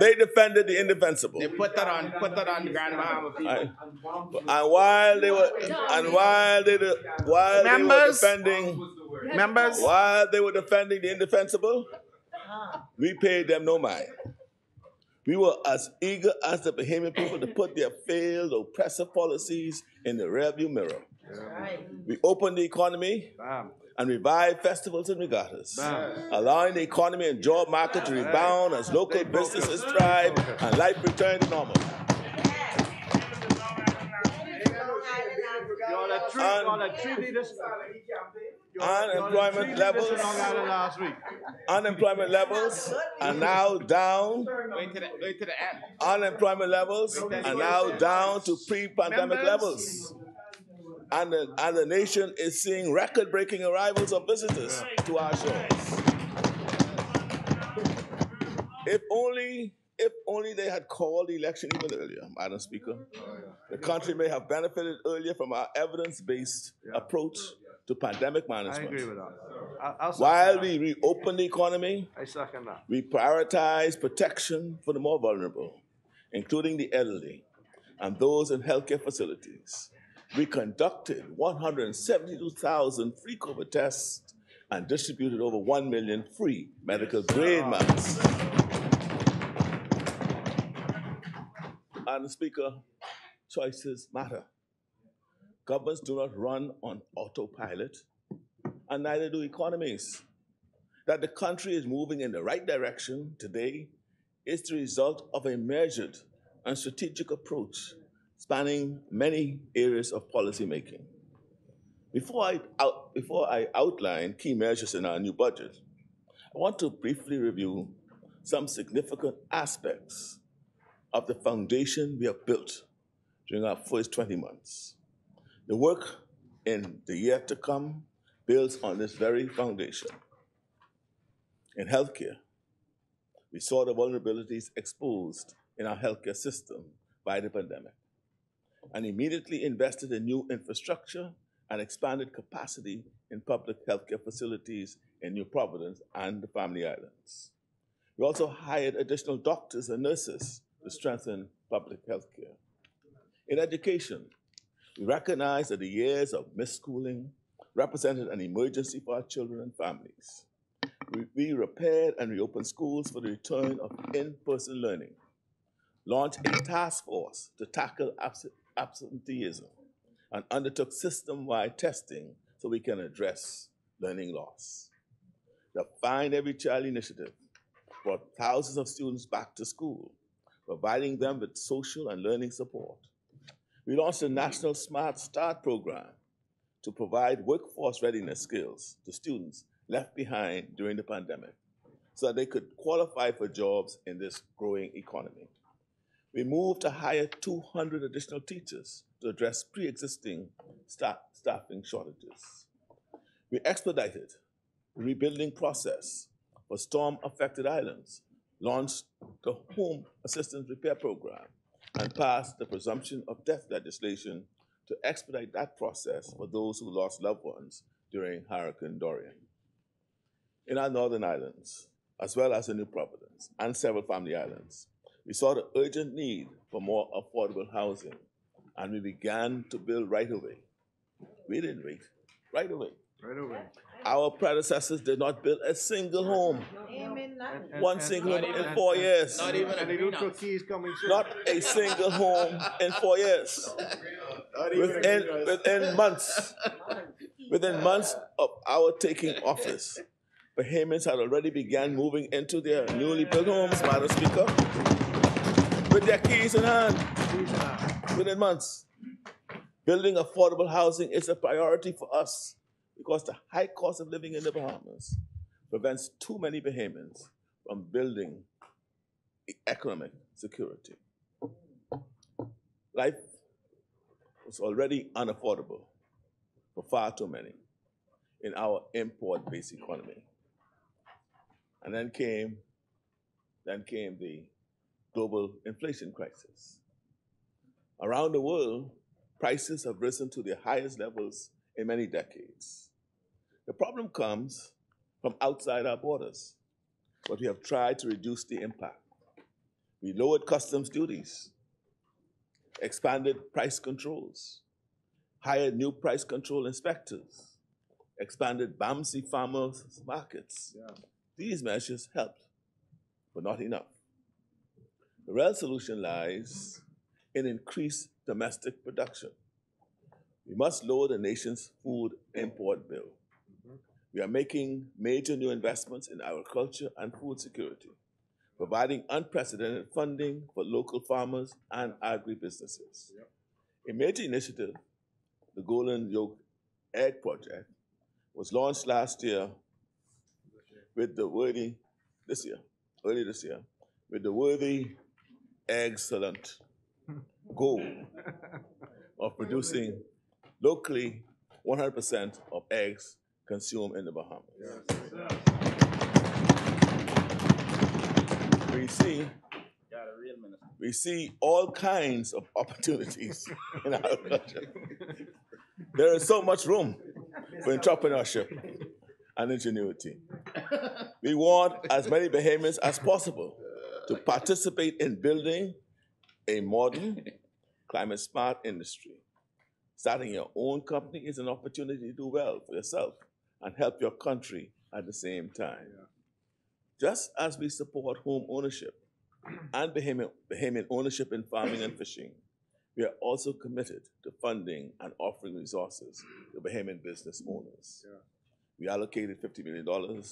They defended the indefensible. They put that on Grand Bahama people. And while they were defending the indefensible, we paid them no mind. We were as eager as the Bahamian people to put their failed oppressive policies in the rearview mirror. We opened the economy and revived festivals and regattas, allowing the economy and job market to rebound as local businesses thrive and life returned to normal. Unemployment levels are now down. Unemployment levels are now down to pre-pandemic levels. And the nation is seeing record-breaking arrivals of visitors to our shores. If only they had called the election even earlier, Madam Speaker, the country may have benefited earlier from our evidence-based approach to pandemic management. I agree with that. While we reopen the economy, I second that. We prioritize protection for the more vulnerable, including the elderly and those in healthcare facilities. We conducted 172,000 free COVID tests and distributed over 1 million free medical grade masks. Madam Speaker, choices matter. Governments do not run on autopilot, and neither do economies. That the country is moving in the right direction today is the result of a measured and strategic approach spanning many areas of policymaking. Before I outline key measures in our new budget, I want to briefly review some significant aspects of the foundation we have built during our first 20 months. The work in the year to come builds on this very foundation. In healthcare, we saw the vulnerabilities exposed in our healthcare system by the pandemic and immediately invested in new infrastructure and expanded capacity in public healthcare facilities in New Providence and the Family Islands. We also hired additional doctors and nurses to strengthen public healthcare. In education, we recognize that the years of misschooling represented an emergency for our children and families. We repaired and reopened schools for the return of in-person learning, launched a task force to tackle absenteeism, and undertook system-wide testing so we can address learning loss. The Find Every Child initiative brought thousands of students back to school, providing them with social and learning support. We launched a National Smart Start program to provide workforce readiness skills to students left behind during the pandemic so that they could qualify for jobs in this growing economy. We moved to hire 200 additional teachers to address pre-existing staffing shortages. We expedited the rebuilding process for storm-affected islands, launched the Home Assistance Repair Program, and passed the presumption of death legislation to expedite that process for those who lost loved ones during Hurricane Dorian. In our northern islands, as well as in New Providence and several Family Islands, we saw the urgent need for more affordable housing, and we began to build right away. We didn't wait, right away. Right away. Our predecessors did not build a single home. One single home in 4 years. Not even and they don't put keys coming soon. Not a single home in 4 years. Within months of our taking office, Bahamians had already begun moving into their newly built homes, Madam Speaker, with their keys in hand. Within months. Building affordable housing is a priority for us because the high cost of living in the Bahamas prevents too many Bahamians from building economic security. Life was already unaffordable for far too many in our import-based economy. And then came the global inflation crisis. Around the world, prices have risen to their highest levels in many decades. The problem comes from outside our borders, but we have tried to reduce the impact. We lowered customs duties, expanded price controls, hired new price control inspectors, expanded BAMSI farmers markets. Yeah. These measures helped, but not enough. The real solution lies in increased domestic production. We must lower the nation's food import bill. We are making major new investments in agriculture and food security, providing unprecedented funding for local farmers and agribusinesses. Yep. A major initiative, the Golden Yolk Egg Project, was launched early this year, with the worthy excellent goal of producing locally 100% of eggs consumed in the Bahamas. Yes. We see all kinds of opportunities in agriculture. There is so much room for entrepreneurship and ingenuity. We want as many Bahamians as possible to participate in building a modern, climate-smart industry. Starting your own company is an opportunity to do well for yourself and help your country at the same time. Just as we support home ownership and Bahamian ownership in farming and fishing, we are also committed to funding and offering resources to Bahamian business owners. We allocated $50 million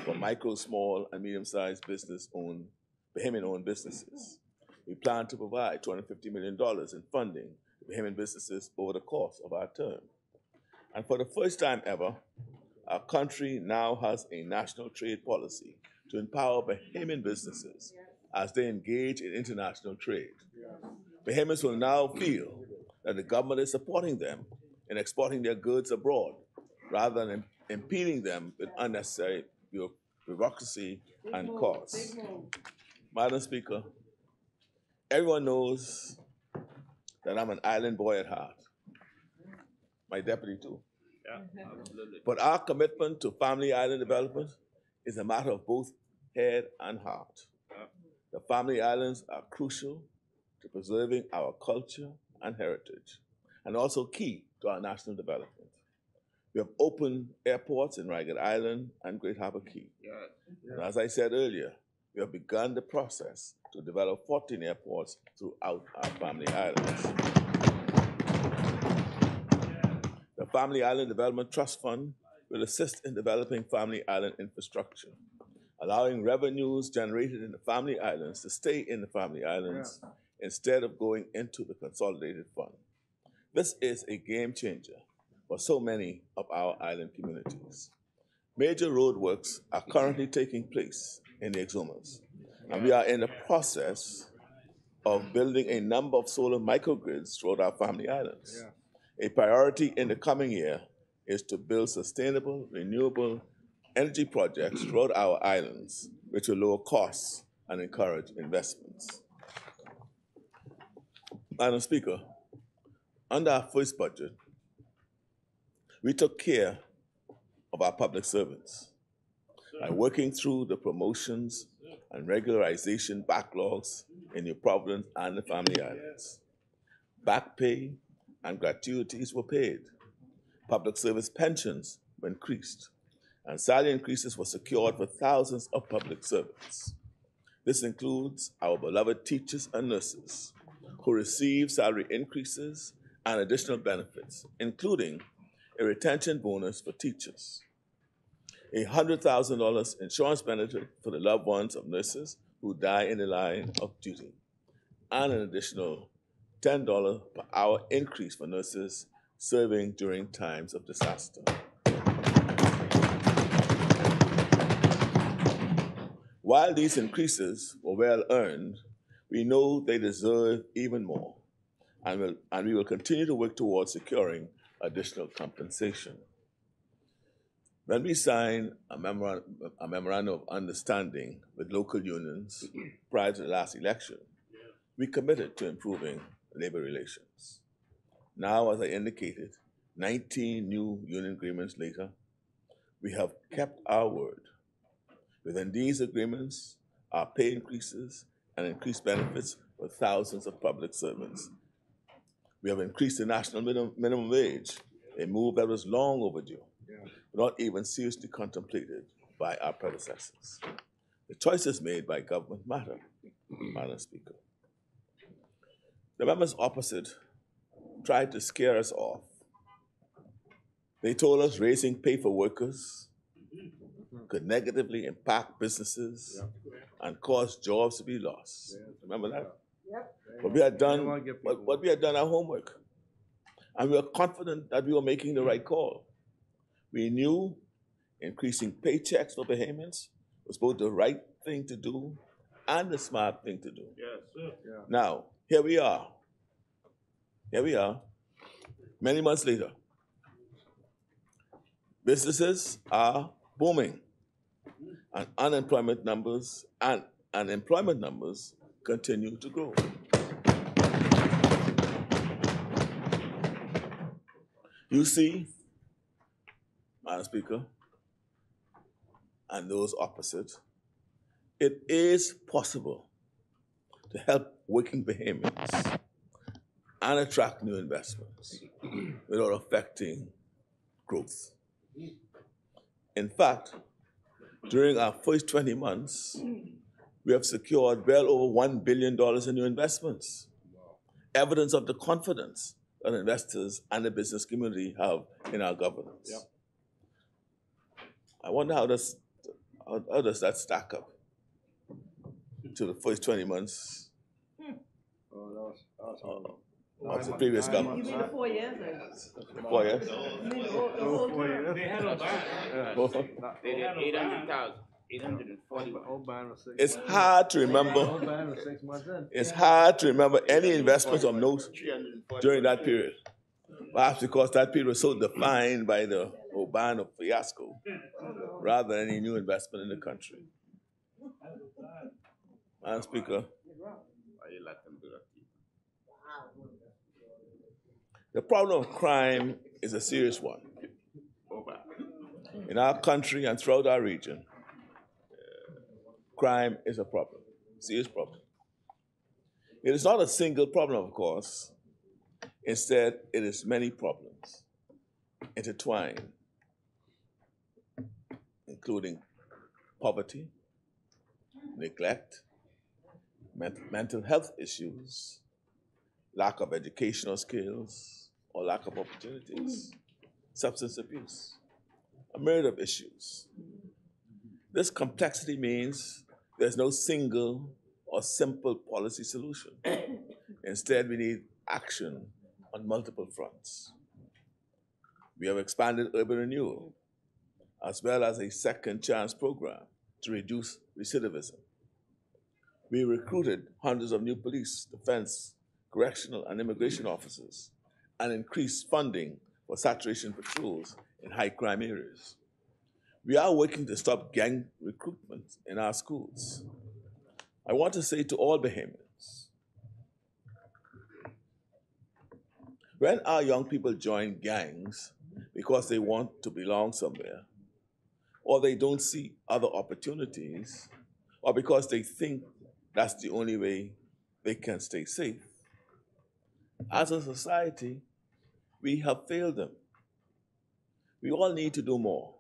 for micro, small, and medium-sized Bahamian-owned businesses. We plan to provide $250 million in funding to Bahamian businesses over the course of our term. And for the first time ever, our country now has a national trade policy to empower Bahamian businesses as they engage in international trade. Bahamians will now feel that the government is supporting them in exporting their goods abroad rather than impeding them with unnecessary bureaucracy and costs. Madam Speaker, everyone knows that I'm an island boy at heart. My deputy too. But our commitment to family island development is a matter of both head and heart. The family islands are crucial to preserving our culture and heritage, and also key to our national development. We have opened airports in Ragged Island and Great Harbor Key. And as I said earlier, we have begun the process to develop 14 airports throughout our family islands. The Family Island Development Trust Fund will assist in developing family island infrastructure, allowing revenues generated in the family islands to stay in the family islands instead of going into the consolidated fund. This is a game changer for so many of our island communities. Major roadworks are currently taking place in the Exumas, and we are in the process of building a number of solar microgrids throughout our family islands. A priority in the coming year is to build sustainable, renewable energy projects throughout our islands, which will lower costs and encourage investments. Madam Speaker, under our first budget, we took care of our public servants by working through the promotions and regularization backlogs in New Providence and the family islands. Back pay and gratuities were paid. Public service pensions were increased, and salary increases were secured for thousands of public servants. This includes our beloved teachers and nurses, who receive salary increases and additional benefits, including a retention bonus for teachers, a $100,000 insurance benefit for the loved ones of nurses who die in the line of duty, and an additional $10 per hour increase for nurses serving during times of disaster. While these increases were well earned, we know they deserve even more, and we will continue to work towards securing additional compensation. When we signed a memorandum of understanding with local unions prior to the last election, we committed to improving labor relations. Now, as I indicated, 19 new union agreements later, we have kept our word. Within these agreements are pay increases and increased benefits for thousands of public servants. We have increased the national minimum wage, a move that was long overdue, not even seriously contemplated by our predecessors. The choices made by government matter, Madam Speaker. The members opposite tried to scare us off. They told us raising pay for workers could negatively impact businesses and cause jobs to be lost. Remember that? Yep. But we had done our homework, and we were confident that we were making the right call. We knew increasing paychecks for Bahamians was both the right thing to do and the smart thing to do. Yes, sir. Yeah. Now, here we are. Many months later. Businesses are booming, and unemployment numbers and employment numbers continue to grow. You see, Madam Speaker, and those opposite, it is possible to help working Bahamians and attract new investments without affecting growth. In fact, during our first 20 months, we have secured well over $1 billion in new investments, evidence of the confidence that investors and the business community have in our governance. Yep. I wonder how does that stack up to the first 20 months of the previous government? You mean the 4 years? 4 years? You mean the whole 4 years? They had a ban. They did 800,000. 840. It's hard to remember. It's hard to remember any investments of note during that period. Perhaps because that period was so defined by the Obama fiasco, rather than any new investment in the country. Madam Speaker, the problem of crime is a serious one. In our country and throughout our region, crime is a problem, serious problem. It is not a single problem, of course. Instead, it is many problems intertwined, including poverty, neglect, mental health issues, lack of educational skills or lack of opportunities, substance abuse, a myriad of issues. This complexity means there's no single or simple policy solution. Instead, we need action on multiple fronts. We have expanded urban renewal, as well as a second chance program to reduce recidivism. We recruited hundreds of new police, defense, correctional, and immigration officers, and increased funding for saturation patrols in high crime areas. We are working to stop gang recruitment in our schools. I want to say to all Bahamians, when our young people join gangs because they want to belong somewhere, or they don't see other opportunities, or because they think that's the only way they can stay safe, as a society, we have failed them. We all need to do more.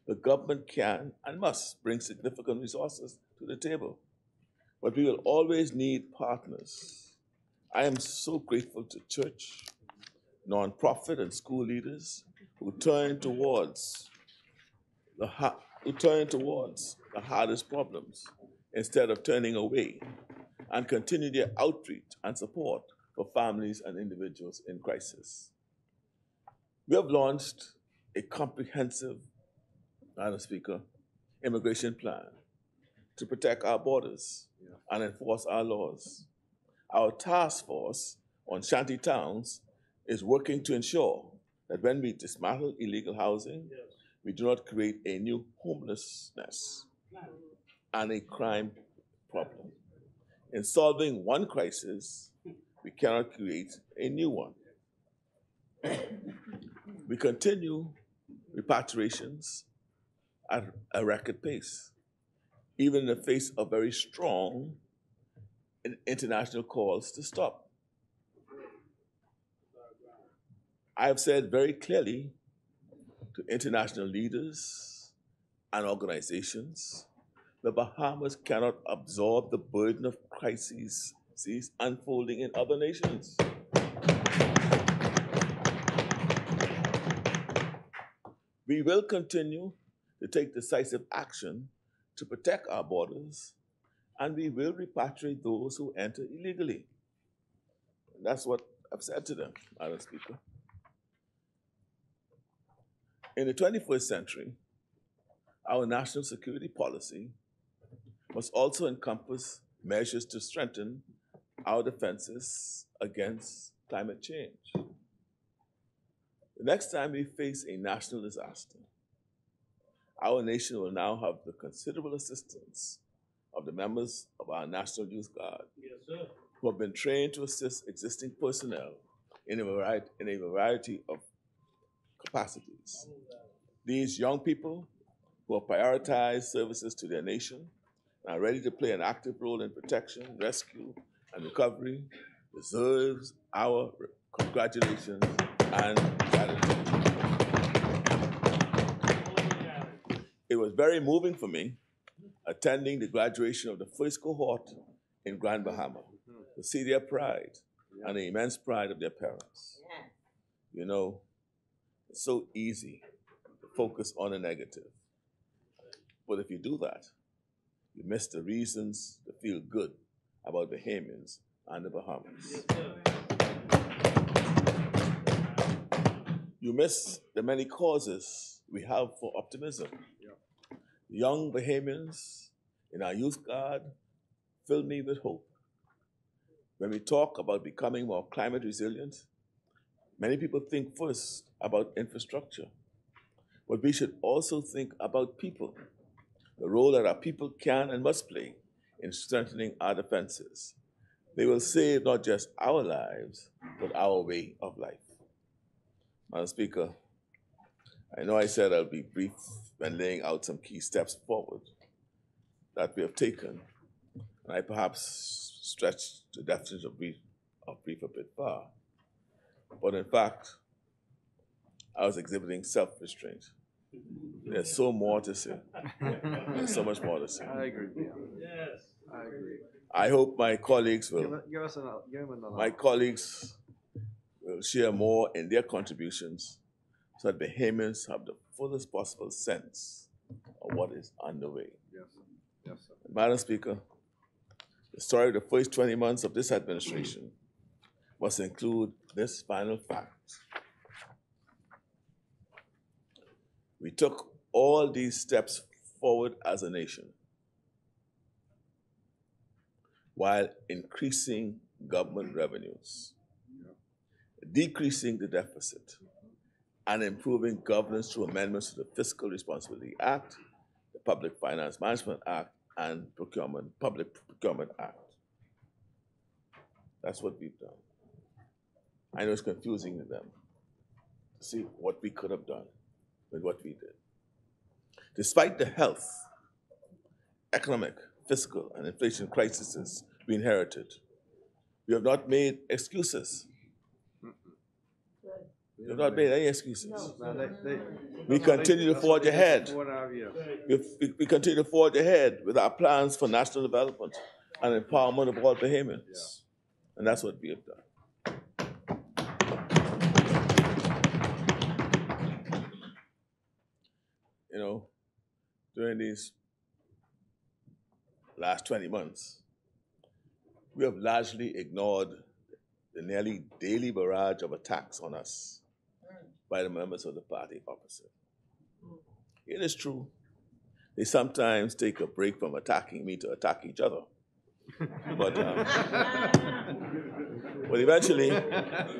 The government can and must bring significant resources to the table, but we will always need partners. I am so grateful to church, nonprofit, and school leaders who turn towards the hardest problems instead of turning away, and continue their outreach and support for families and individuals in crisis. We have launched a comprehensive, Madam Speaker, immigration plan to protect our borders and enforce our laws. Our task force on shanty towns is working to ensure that when we dismantle illegal housing, we do not create a new homelessness and a crime problem. In solving one crisis, we cannot create a new one. We continue repatriations at a record pace, even in the face of very strong international calls to stop. I have said very clearly to international leaders and organizations, the Bahamas cannot absorb the burden of crises unfolding in other nations. We will continue to take decisive action to protect our borders, and we will repatriate those who enter illegally. And that's what I've said to them, Madam Speaker. In the 21st century, our national security policy must also encompass measures to strengthen our defenses against climate change. The next time we face a national disaster, our nation will now have the considerable assistance of the members of our National Youth Guard, who have been trained to assist existing personnel in a variety of capacities. These young people who have prioritized services to their nation and are ready to play an active role in protection, rescue, and recovery deserves our congratulations and gratitude. very moving for me attending the graduation of the first cohort in Grand Bahama to see their pride and the immense pride of their parents. You know, it's so easy to focus on the negative. But if you do that, you miss the reasons to feel good about Bahamians and the Bahamas. You miss the many causes we have for optimism. Young Bahamians in our youth guard fill me with hope. When we talk about becoming more climate resilient, many people think first about infrastructure, but we should also think about people, the role that our people can and must play in strengthening our defenses. They will save not just our lives, but our way of life. Madam Speaker, I know I said I'll be brief when laying out some key steps forward that we have taken, and I perhaps stretched the definition of brief a bit far. But in fact, I was exhibiting self-restraint. There's so more to say. There's so much more to say. I agree. Yes, I agree. I hope my colleagues will. Give him another. My colleagues will share more in their contributions so that Bahamians have the fullest possible sense of what is underway. Yes, yes, sir. Madam Speaker, the story of the first 20 months of this administration must include this final fact. We took all these steps forward as a nation while increasing government revenues, decreasing the deficit, and improving governance through amendments to the Fiscal Responsibility Act, the Public Finance Management Act, and Public Procurement Act. That's what we've done. I know it's confusing to them to see what we could have done with what we did. Despite the health, economic, fiscal, and inflation crises we inherited, we have not made excuses. We have not made any excuses. We continue to forge ahead. We continue to forge ahead with our plans for national development and empowerment of all Bahamians. And that's what we have done. You know, during these last 20 months, we have largely ignored the nearly daily barrage of attacks on us by the members of the party opposite. It is true, they sometimes take a break from attacking me to attack each other. But eventually, That's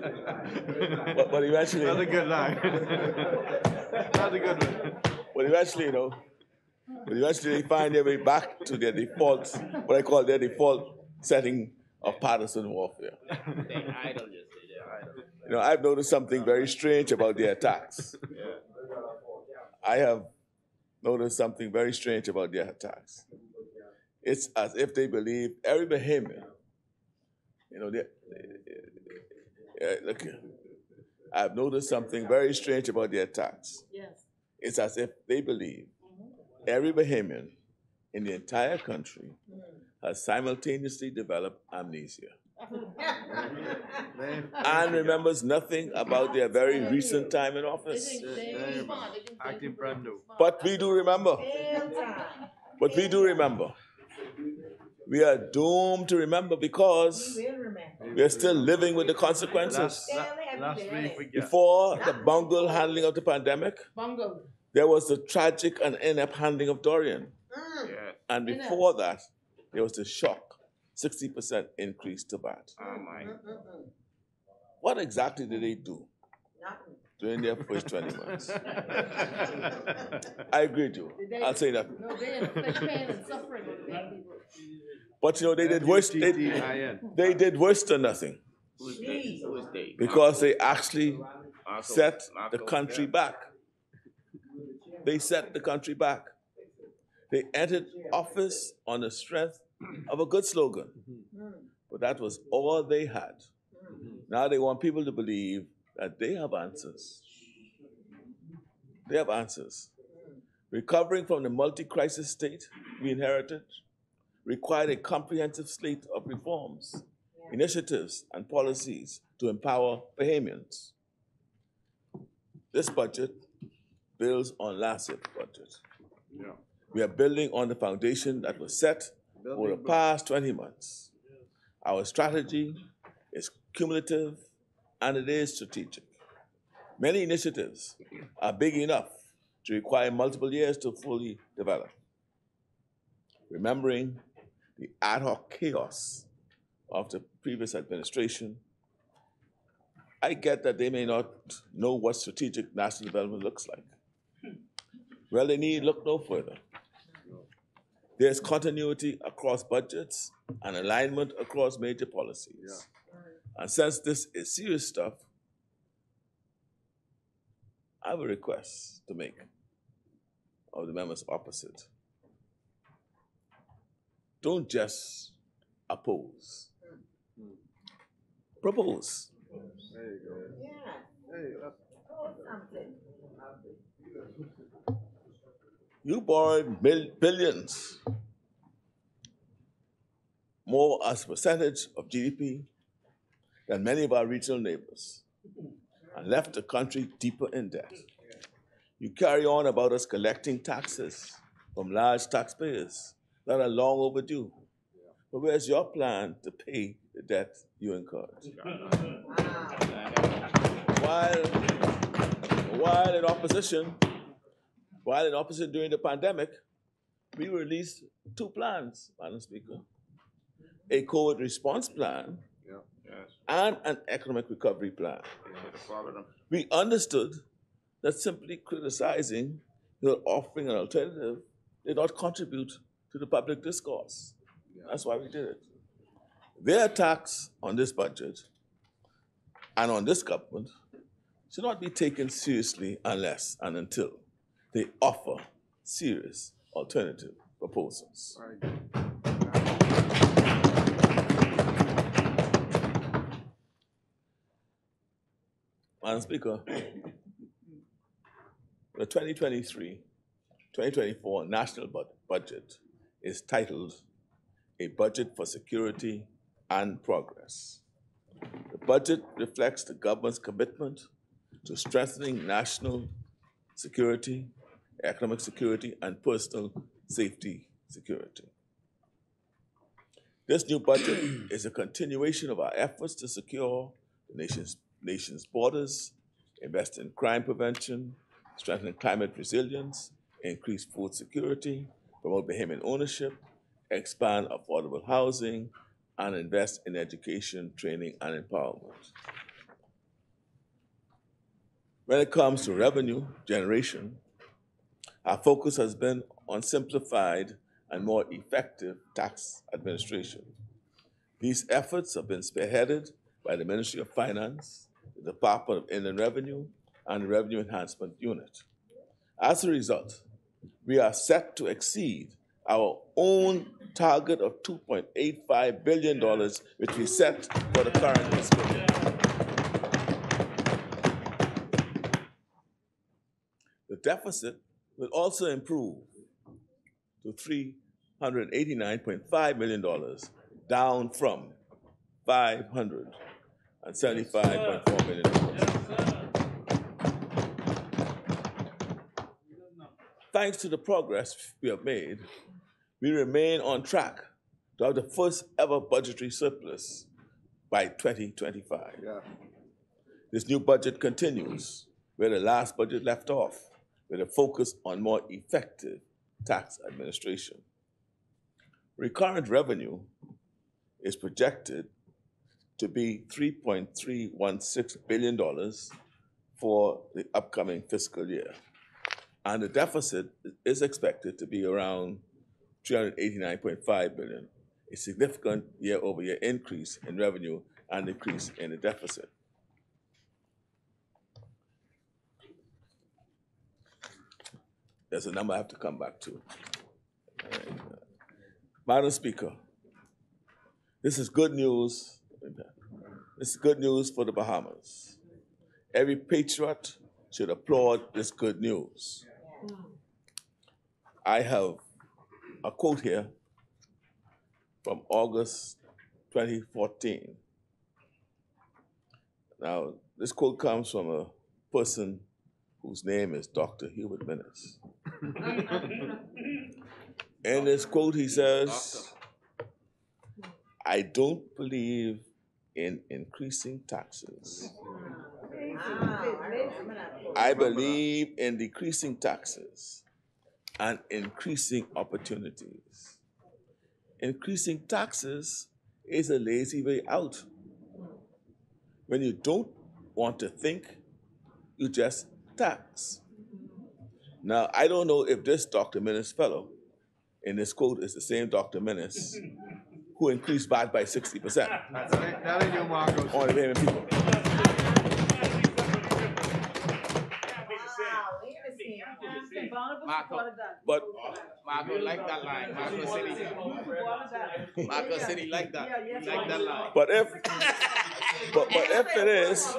a good line. That's a good one. But eventually, they find their way back to their default, what I call their default setting of partisan warfare. I've noticed something very strange about their attacks. I have noticed something very strange about their attacks. It's as if they believe every Bahamian, look here. I've noticed something very strange about their attacks. Yes. It's as if they believe every Bahamian in the entire country has simultaneously developed amnesia and remembers nothing about their very recent time in office. Acting brand new. But we do remember. We are doomed to remember because we are still living with the consequences. Last week we Before the bungled handling of the pandemic, there was the tragic and inept handling of Dorian. And before that, there was the shock, 60% increase to VAT. What exactly did they do during their first 20 months? I agree with you. I'll say that. No, they inflict pain and suffering on the people. But they did worse. They did worse than nothing. Because they actually set the country back. They set the country back. They entered office on the strength of a good slogan. But that was all they had. Now they want people to believe that they have answers. They have answers. Recovering from the multi-crisis state we inherited required a comprehensive slate of reforms, initiatives, and policies to empower Bahamians. This budget builds on last year's budget. Yeah. We are building on the foundation that was set over the past 20 months. Our strategy is cumulative and it is strategic. Many initiatives are big enough to require multiple years to fully develop. Remembering the ad hoc chaos of the previous administration, I get that they may not know what strategic national development looks like. Well, they need look no further. There's continuity across budgets and alignment across major policies. And since this is serious stuff, I have a request to make of the members opposite. Don't just oppose. Propose. There you go. You borrowed billions, more as a percentage of GDP than many of our regional neighbors, and left the country deeper in debt. You carry on about us collecting taxes from large taxpayers that are long overdue. But where's your plan to pay the debt you incurred? While in opposition during the pandemic, we released two plans, Madam Speaker. A COVID response plan and an economic recovery plan. We understood that simply criticizing or offering an alternative did not contribute to the public discourse. That's why we did it. Their attacks on this budget and on this government should not be taken seriously unless and until they offer serious alternative proposals. Madam Speaker, the 2023-2024 national budget is titled A Budget for Security and Progress. The budget reflects the government's commitment to strengthening national security, economic security, and personal safety security. This new budget is a continuation of our efforts to secure the nation's borders, invest in crime prevention, strengthen climate resilience, increase food security, promote Bahamian ownership, expand affordable housing, and invest in education, training, and empowerment. When it comes to revenue generation, our focus has been on simplified and more effective tax administration. These efforts have been spearheaded by the Ministry of Finance, the Department of Inland Revenue, and the Revenue Enhancement Unit. As a result, we are set to exceed our own target of $2.85 billion, which we set for the current fiscal year. The deficit will also improve to $389.5 million, down from $575.4 million. Thanks to the progress we have made, we remain on track to have the first ever budgetary surplus by 2025. This new budget continues where the last budget left off, with a focus on more effective tax administration. Recurrent revenue is projected to be $3.316 billion for the upcoming fiscal year, and the deficit is expected to be around $389.5 billion, a significant year-over-year increase in revenue and decrease in the deficit. There's a number I have to come back to. Madam Speaker, this is good news. This is good news for the Bahamas. Every patriot should applaud this good news. I have a quote here from August 2014. Now, this quote comes from a person whose name is Dr. Hubert Minnis. In this quote, he says, I don't believe in increasing taxes. I believe in decreasing taxes and increasing opportunities. Increasing taxes is a lazy way out. When you don't want to think, you just tax. Now, I don't know if this Dr. Minnis fellow in this quote is the same Dr. Minnis who increased VAT by 60%. That ain't you, Marcos. On the payment people. But Marco like that line. Marco said he like that. He like that line. but if it is,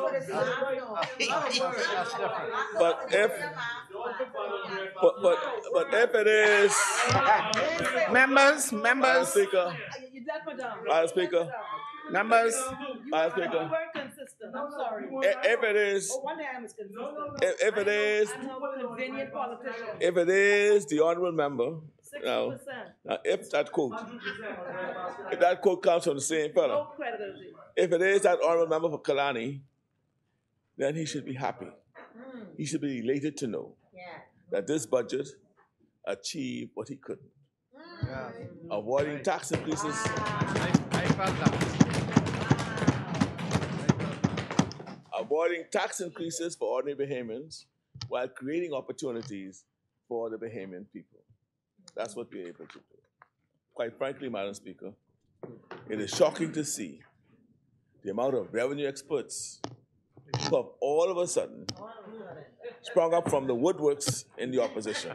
but if it is, Members, Madam Speaker, Madam Speaker, members. Madam Speaker, I'm sorry. if it is, One day I was consistent. if it is, I'm no convenient politician. if it is the honorable member, now, 60%. if that quote comes from the same No fellow, credibility. if it is that honorable member for Kalani, then he should be happy. He should be elated to know that this budget achieved what he couldn't. Avoiding tax increases. I felt that. Avoiding tax increases for ordinary Bahamians while creating opportunities for the Bahamian people. That's what we're able to do. Quite frankly, Madam Speaker, it is shocking to see the amount of revenue experts who have all of a sudden sprung up from the woodworks in the opposition.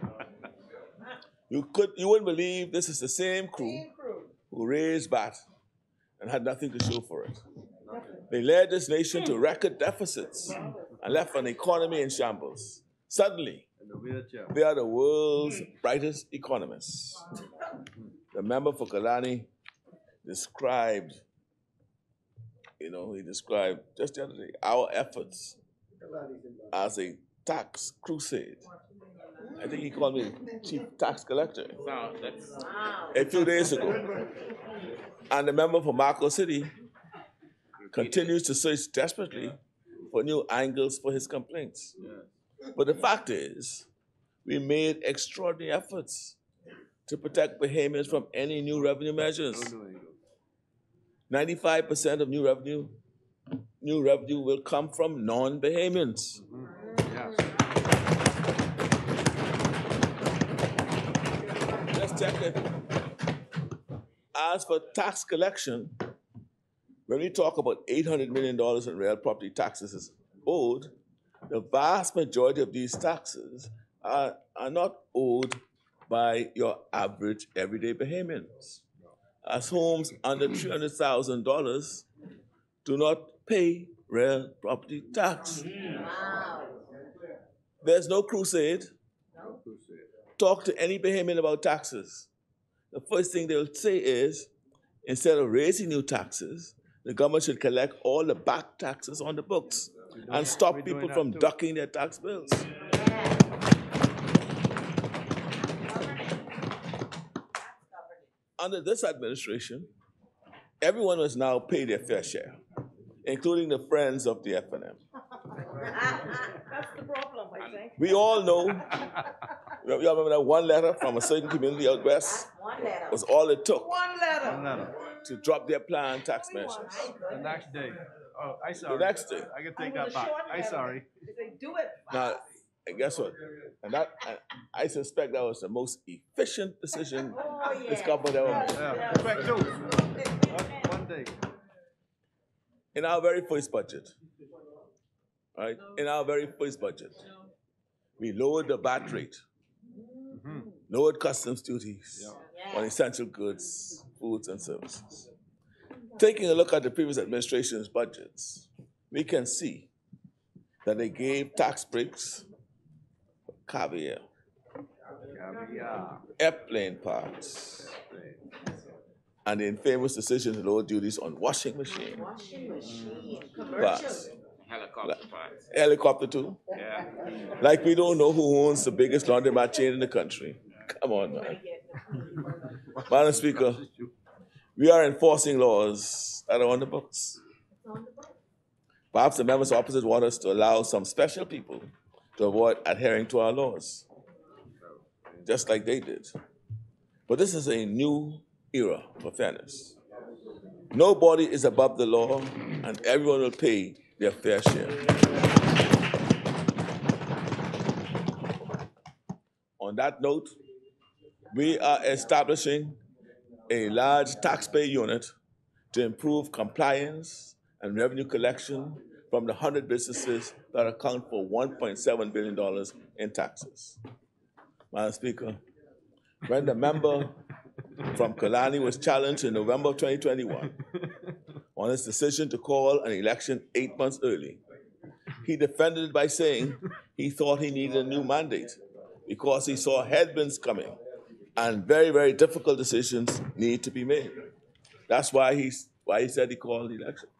You wouldn't believe this is the same crew who raised VAT and had nothing to show for it. They led this nation to record deficits and left an economy in shambles. Suddenly, they are the world's brightest economists. The member for Kalani described, he described just the other day our efforts as a tax crusade. I think he called me chief tax collector a few days ago. And the member for Marco City continues to search desperately for new angles for his complaints. But the fact is, we made extraordinary efforts to protect Bahamians from any new revenue measures. 95% of new revenue will come from non-Bahamians. Let's check it. As for tax collection, when we talk about $800 million in real property taxes owed, the vast majority of these taxes are not owed by your average everyday Bahamians. As homes under $300,000 do not pay real property tax. There's no crusade. Talk to any Bahamian about taxes. The first thing they'll say is, instead of raising new taxes, the government should collect all the back taxes on the books and stop people from ducking their tax bills. Under this administration, everyone must now pay their fair share, including the friends of the FNM. That's the problem, I think. We all know, you remember that one letter from a certain community out west? One letter. Was all it took One letter. to drop their planned tax measures. The next day. Oh, I sorry. The next day. I can take that back. I sorry. They do it. Now, and guess what? And I suspect that was the most efficient decision this government ever made. Yeah. Respect too. One day. In our very first budget, right? In our very first budget, we lowered the VAT rate, lowered customs duties on essential goods, foods, and services. Taking a look at the previous administration's budgets, we can see that they gave tax breaks for caviar, airplane parts, and the infamous decision to lower duties on washing machine parts. Helicopter parts. Helicopter too? Yeah. Like we don't know who owns the biggest laundromat chain in the country. Come on, man. Madam Speaker, we are enforcing laws that are on the books. Perhaps the members opposite want us to allow some special people to avoid adhering to our laws, just like they did. But this is a new era for fairness. Nobody is above the law, and everyone will pay their fair share. On that note, we are establishing a large taxpayer unit to improve compliance and revenue collection from the 100 businesses that account for $1.7 billion in taxes. Madam Speaker, when the member from Kalani was challenged in November of 2021 on his decision to call an election 8 months early, he defended it by saying he thought he needed a new mandate because he saw headwinds coming and very, very difficult decisions need to be made. That's why he said he called elections.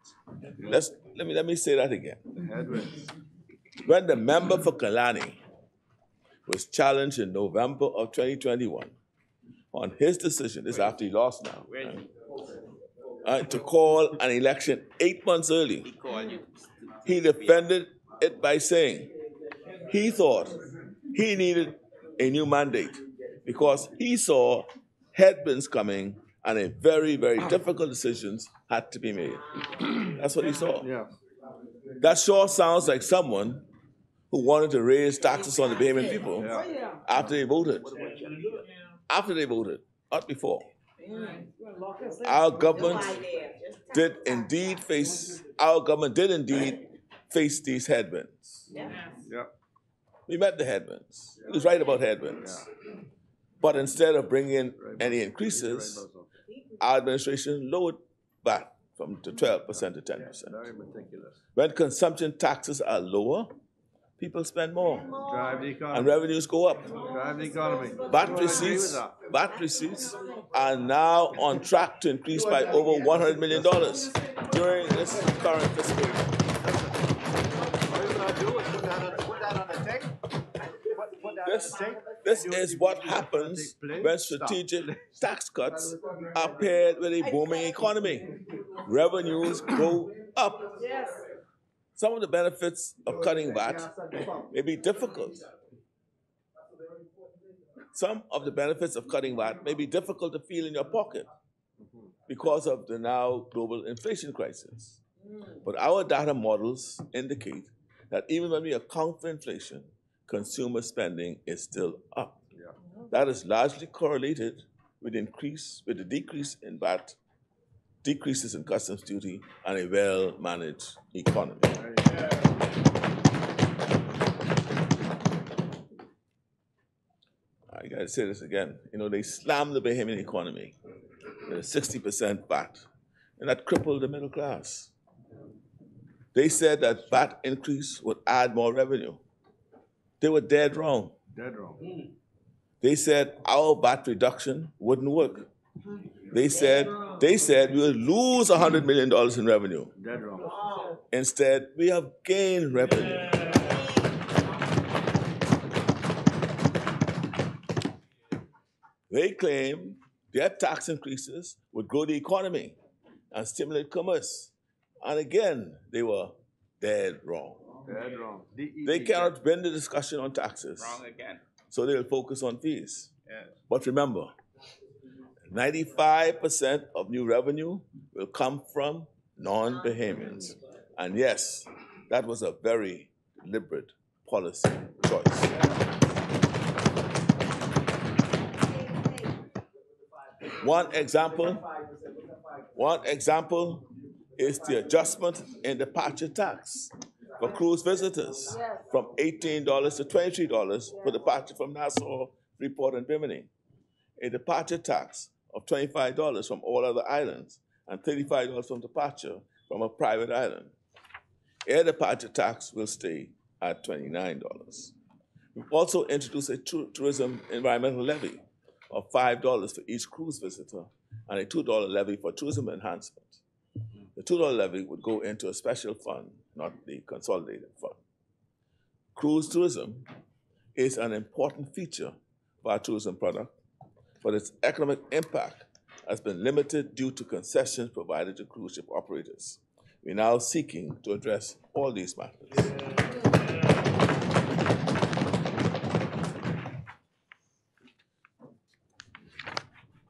Let me say that again. When the member for Kalani was challenged in November of 2021 on his decision, this is after he lost now, to call an election 8 months early, he defended it by saying he thought he needed a new mandate because he saw headwinds coming and a very, very difficult decisions had to be made. That's what he saw. Yeah. That sure sounds like someone who wanted to raise taxes on the Bahamian people after they voted. After they voted, not before. Our government did indeed face these headwinds. Yeah. We met the headwinds. He was right about headwinds. But instead of bringing in any increases, our administration lowered VAT from 12% to 10%. Very meticulous. When consumption taxes are lower, people spend more. Drive the economy. And revenues go up. Drive the economy. VAT receipts are now on track to increase by over $100 million during this current fiscal year. This is what happens when strategic tax cuts are paired with a booming economy. Revenues go up. Some of the benefits of cutting VAT may be difficult. Some of the benefits of cutting VAT may be difficult to feel in your pocket because of the now global inflation crisis. But our data models indicate that even when we account for inflation, consumer spending is still up. That is largely correlated with the decrease in VAT, decreases in customs duty, and a well-managed economy. I gotta say this again. They slammed the Bahamian economy with a 60% VAT, and that crippled the middle class. They said that VAT increase would add more revenue. They were dead wrong. Dead wrong. They said our VAT reduction wouldn't work. They said we would lose $100 million in revenue. Dead wrong. Instead, we have gained revenue. They claim their tax increases would grow the economy and stimulate commerce. And again, they were dead wrong. Dead wrong. They cannot win the discussion on taxes. Wrong again. So they'll focus on fees. Yes. But remember, 95% of new revenue will come from non-Bahamians. And yes, that was a very deliberate policy choice. One example is the adjustment in departure tax for cruise visitors from $18 to $23 for departure from Nassau, Freeport, and Bimini. A departure tax of $25 from all other islands and $35 from departure from a private island. Air departure tax will stay at $29. We've also introduced a tourism environmental levy of $5 for each cruise visitor and a $2 levy for tourism enhancement. The $2 levy would go into a special fund, not the consolidated fund. Cruise tourism is an important feature of our tourism product, but its economic impact has been limited due to concessions provided to cruise ship operators. We're now seeking to address all these matters.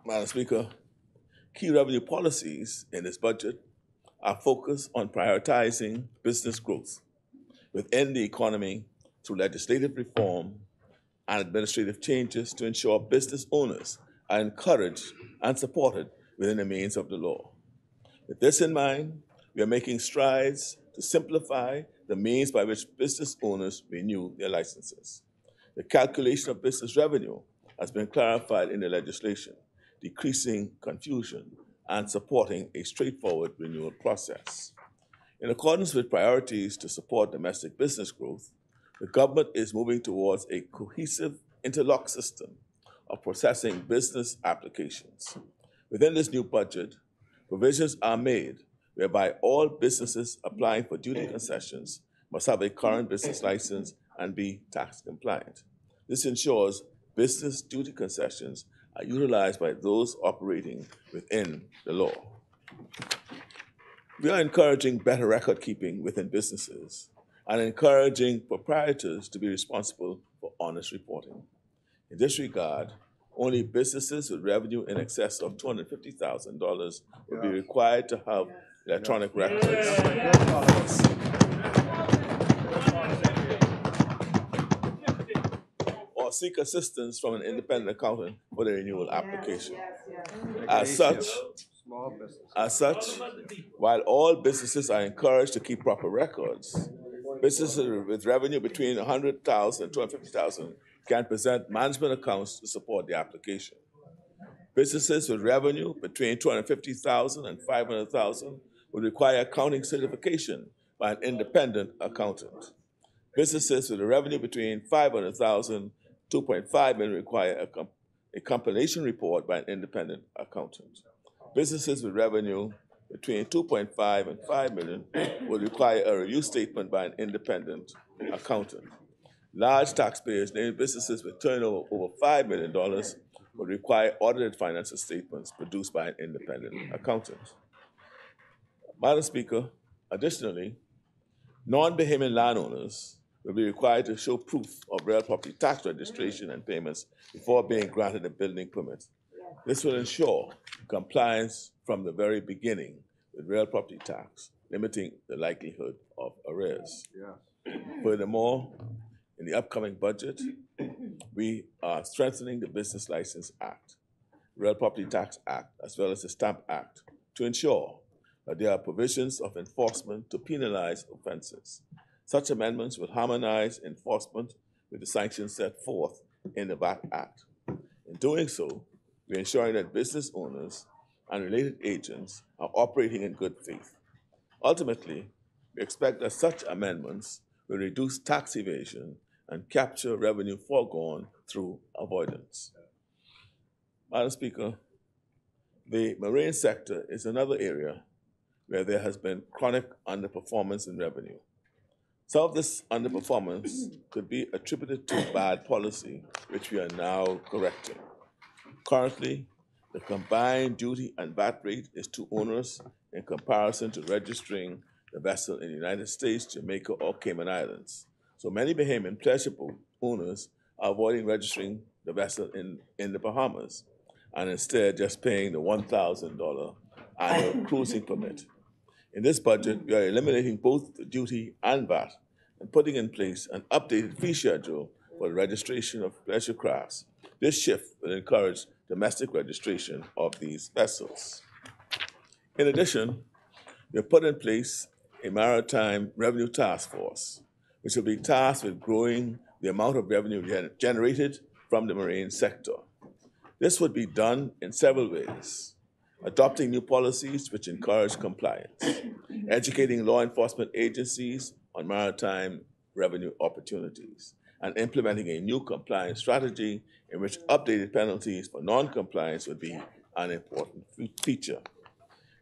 Madam Speaker, key revenue policies in this budget are focused on prioritizing business growth within the economy through legislative reform and administrative changes to ensure business owners are encouraged and supported within the means of the law. With this in mind, we are making strides to simplify the means by which business owners renew their licenses. The calculation of business revenue has been clarified in the legislation, decreasing confusion and supporting a straightforward renewal process. In accordance with priorities to support domestic business growth, the government is moving towards a cohesive interlock system of processing business applications. Within this new budget, provisions are made whereby all businesses applying for duty concessions must have a current business license and be tax compliant. This ensures business duty concessions are utilized by those operating within the law. We are encouraging better record keeping within businesses and encouraging proprietors to be responsible for honest reporting. In this regard, only businesses with revenue in excess of $250,000 will be required to have electronic records or seek assistance from an independent accountant for the renewal application. As such, while all businesses are encouraged to keep proper records, businesses with revenue between $100,000 and $250,000 can present management accounts to support the application. Businesses with revenue between $250,000 and $500,000 would require accounting certification by an independent accountant. Businesses with a revenue between $500,000 and $2.5 million require a compilation report by an independent accountant. Businesses with revenue between $2.5 and $5 million will require a review statement by an independent accountant. Large taxpayers, namely businesses with turnover over $5 million, will require audited financial statements produced by an independent accountant. Madam Speaker, additionally, non-Bahamian landowners will be required to show proof of real property tax registration and payments before being granted a building permit. This will ensure compliance from the very beginning with real property tax, limiting the likelihood of arrears. Furthermore, in the upcoming budget, we are strengthening the Business License Act, Real Property Tax Act, as well as the Stamp Act to ensure that there are provisions of enforcement to penalize offenses. Such amendments will harmonize enforcement with the sanctions set forth in the VAT Act. In doing so, we're ensuring that business owners and related agents are operating in good faith. Ultimately, we expect that such amendments will reduce tax evasion and capture revenue foregone through avoidance. Madam Speaker, the marine sector is another area where there has been chronic underperformance in revenue. Some of this underperformance could be attributed to bad policy, which we are now correcting. Currently, the combined duty and VAT rate is too onerous in comparison to registering the vessel in the United States, Jamaica, or Cayman Islands. So many Bahamian pleasure boat owners are avoiding registering the vessel in the Bahamas and instead just paying the $1,000 annual cruising permit. In this budget, we are eliminating both the duty and VAT and putting in place an updated fee schedule for the registration of pleasure crafts. This shift will encourage domestic registration of these vessels. In addition, we have put in place a maritime revenue task force, which will be tasked with growing the amount of revenue generated from the marine sector. This would be done in several ways: adopting new policies which encourage compliance, educating law enforcement agencies on maritime revenue opportunities, and implementing a new compliance strategy in which updated penalties for non-compliance would be an important feature.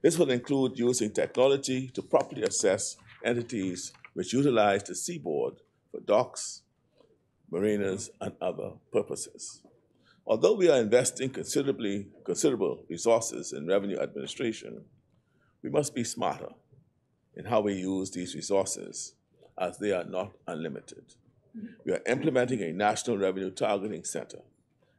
This will include using technology to properly assess entities which utilize the seaboard for docks, marinas, and other purposes. Although we are investing considerable resources in revenue administration, we must be smarter in how we use these resources, as they are not unlimited. We are implementing a National Revenue Targeting Center.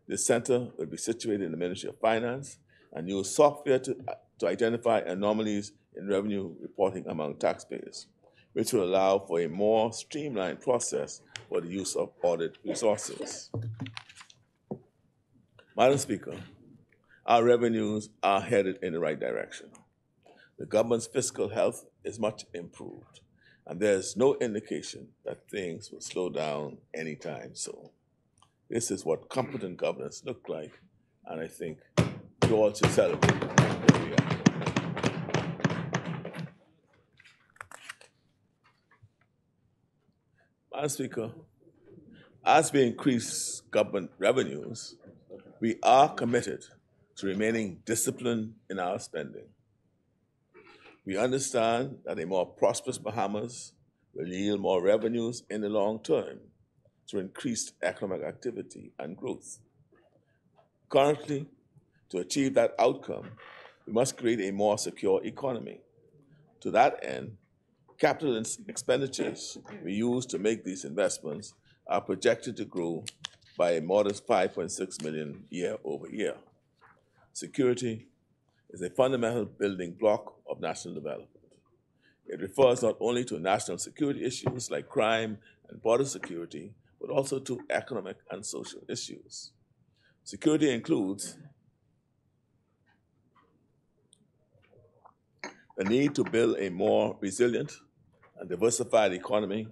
This center will be situated in the Ministry of Finance and use software to identify anomalies in revenue reporting among taxpayers, which will allow for a more streamlined process for the use of audit resources. Madam Speaker, our revenues are headed in the right direction. The government's fiscal health is much improved, and there's no indication that things will slow down anytime soon. This is what competent governance look like, and I think you all should celebrate where we are. Madam Speaker, as we increase government revenues, we are committed to remaining disciplined in our spending. We understand that a more prosperous Bahamas will yield more revenues in the long term through increased economic activity and growth. Currently, to achieve that outcome, we must create a more secure economy. To that end, capital expenditures we use to make these investments are projected to grow by a modest 5.6 million year over year. Security is a fundamental building block of national development. It refers not only to national security issues like crime and border security, but also to economic and social issues. Security includes the need to build a more resilient and diversified economy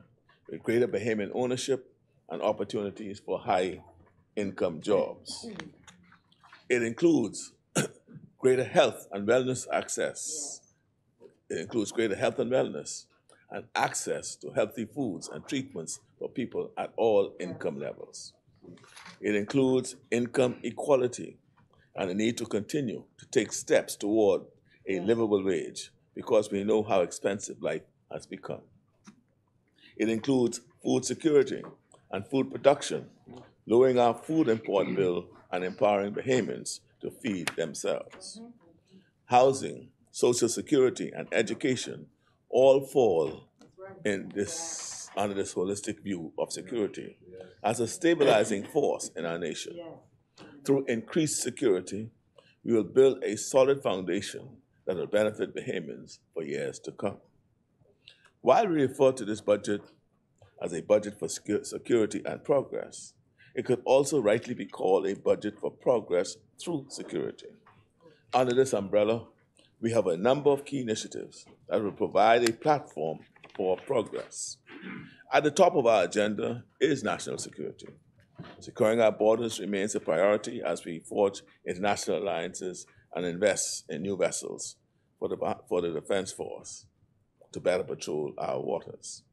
with greater Bahamian ownership and opportunities for high-income jobs. It includes greater health and wellness access. It includes greater health and wellness and access to healthy foods and treatments for people at all income levels. It includes income equality and the need to continue to take steps toward a livable wage because we know how expensive life has become. It includes food security and food production, lowering our food import bill and empowering Bahamians to feed themselves. Housing, social security, and education all fall in under this holistic view of security as a stabilizing force in our nation. Through increased security, we will build a solid foundation that will benefit Bahamians for years to come. While we refer to this budget as a budget for security and progress, it could also rightly be called a budget for progress through security. Under this umbrella, we have a number of key initiatives that will provide a platform for progress. At the top of our agenda is national security. Securing our borders remains a priority as we forge international alliances and invest in new vessels for the Defense Force to better patrol our waters.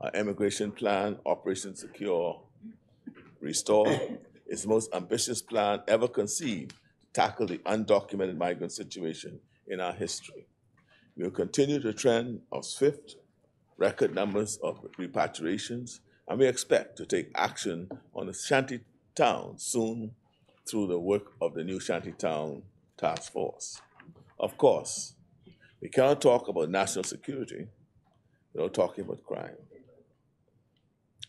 Our immigration plan, Operation Secure Restore, is the most ambitious plan ever conceived to tackle the undocumented migrant situation in our history. We will continue the trend of swift, record numbers of repatriations, and we expect to take action on the shanty town soon through the work of the new Shanty Town Task Force. Of course, we cannot talk about national security without talking about crime.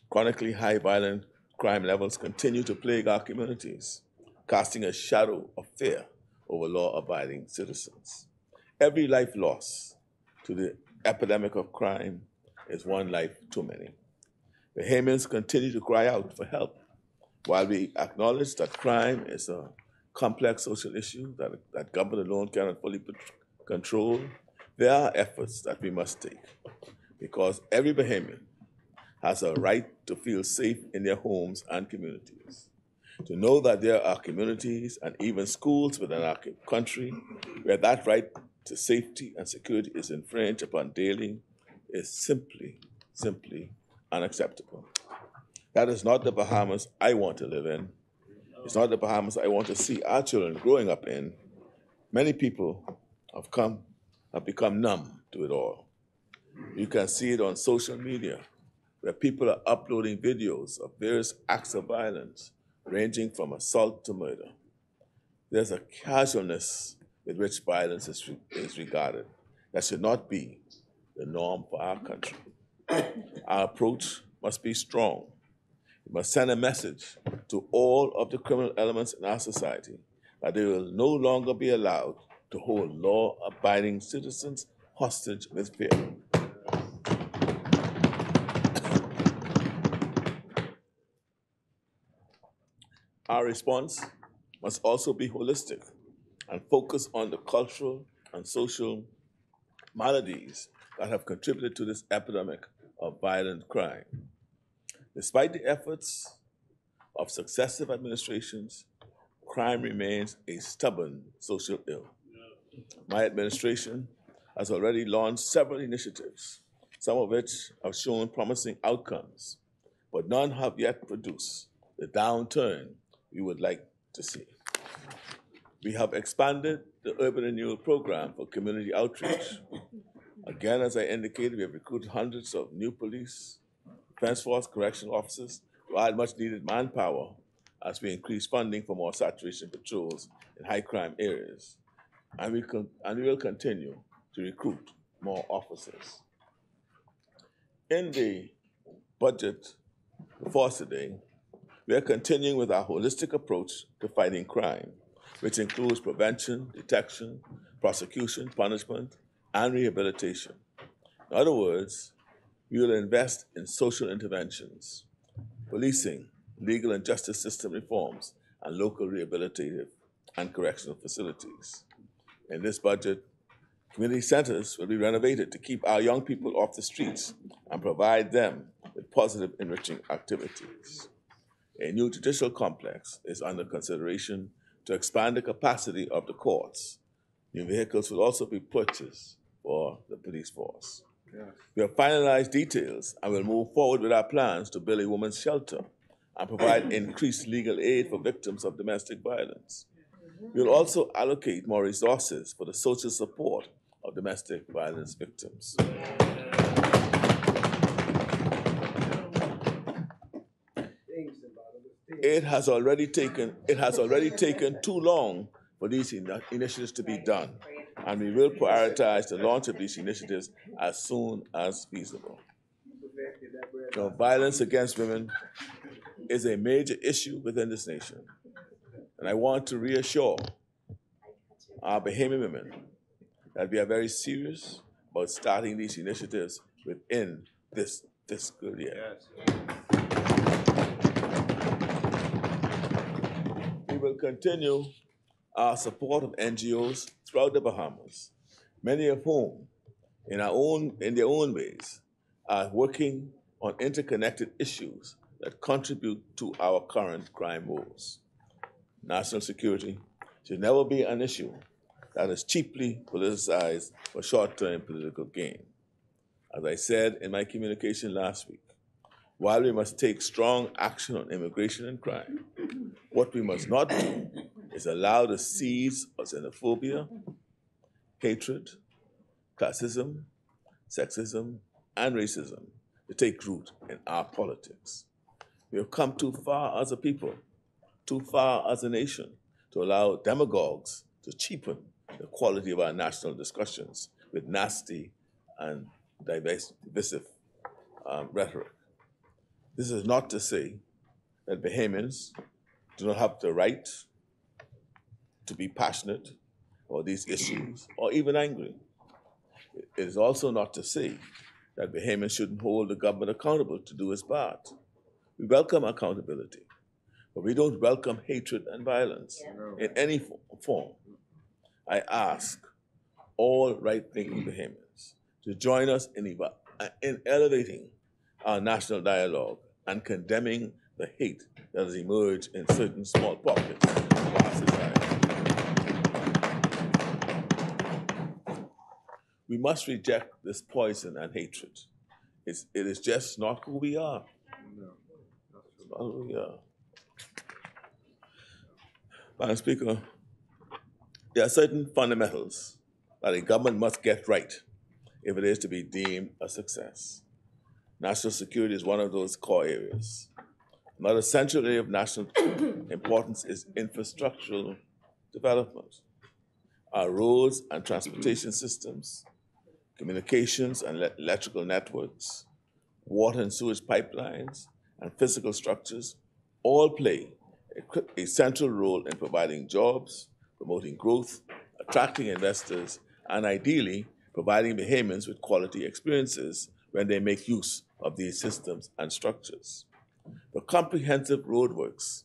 Chronically high violent crime levels continue to plague our communities, casting a shadow of fear over law-abiding citizens. Every life lost to the epidemic of crime is one life too many. Bahamians continue to cry out for help. While we acknowledge that crime is a complex social issue that government alone cannot fully control, there are efforts that we must take because every Bahamian has a right to feel safe in their homes and communities, to know that there are communities and even schools within our country where that right to safety and security is infringed upon daily is simply unacceptable. That is not the Bahamas I want to live in. It's not the Bahamas I want to see our children growing up in. Many people have become numb to it all. You can see it on social media, where people are uploading videos of various acts of violence, ranging from assault to murder. There's a casualness with which violence is regarded that should not be the norm for our country. Our approach must be strong. We must send a message to all of the criminal elements in our society that they will no longer be allowed to hold law-abiding citizens hostage with fear. Our response must also be holistic and focus on the cultural and social maladies that have contributed to this epidemic of violent crime. Despite the efforts of successive administrations, crime remains a stubborn social ill. My administration has already launched several initiatives, some of which have shown promising outcomes, but none have yet produced the downturn we would like to see. We have expanded the Urban Renewal Program for community outreach. Again, as I indicated, we have recruited hundreds of new police, defense force, correctional officers to add much needed manpower as we increase funding for more saturation patrols in high crime areas. And we will continue to recruit more officers. In the budget before us today, we are continuing with our holistic approach to fighting crime, which includes prevention, detection, prosecution, punishment, and rehabilitation. In other words, we will invest in social interventions, policing, legal and justice system reforms, and local rehabilitative and correctional facilities. In this budget, community centers will be renovated to keep our young people off the streets and provide them with positive enriching activities. A new judicial complex is under consideration to expand the capacity of the courts. New vehicles will also be purchased for the police force. Yes. We have finalized details and will move forward with our plans to build a women's shelter and provide increased legal aid for victims of domestic violence. We will also allocate more resources for the social support of domestic violence victims. It has already taken too long for these initiatives to be done, and we will prioritize the launch of these initiatives as soon as feasible. So violence against women is a major issue within this nation, and I want to reassure our Bahamian women that we are very serious about starting these initiatives within this fiscal year. Yes. We will continue our support of NGOs throughout the Bahamas, many of whom, in their own ways, are working on interconnected issues that contribute to our current crime woes. National security should never be an issue that is cheaply politicized for short-term political gain. As I said in my communication last week, while we must take strong action on immigration and crime, what we must not do is allow the seeds of xenophobia, hatred, classism, sexism, and racism to take root in our politics. We have come too far as a people, too far as a nation, to allow demagogues to cheapen the quality of our national discussions with nasty and divisive rhetoric. This is not to say that Bahamians do not have the right to be passionate about these issues or even angry. It is also not to say that Bahamians shouldn't hold the government accountable to do its part. We welcome accountability, but we don't welcome hatred and violence in any form. I ask all right-thinking Bahamians to join us in elevating our national dialogue and condemning the hate that has emerged in certain small pockets of our society. We must reject this poison and hatred. It is just not who we are. Hallelujah. Madam Speaker, there are certain fundamentals that a government must get right if it is to be deemed a success. National security is one of those core areas. Another central area of national importance is infrastructural development. Our roads and transportation systems, communications and electrical networks, water and sewage pipelines, and physical structures all play a central role in providing jobs, promoting growth, attracting investors, and ideally providing Bahamians with quality experiences when they make use of these systems and structures. The comprehensive roadworks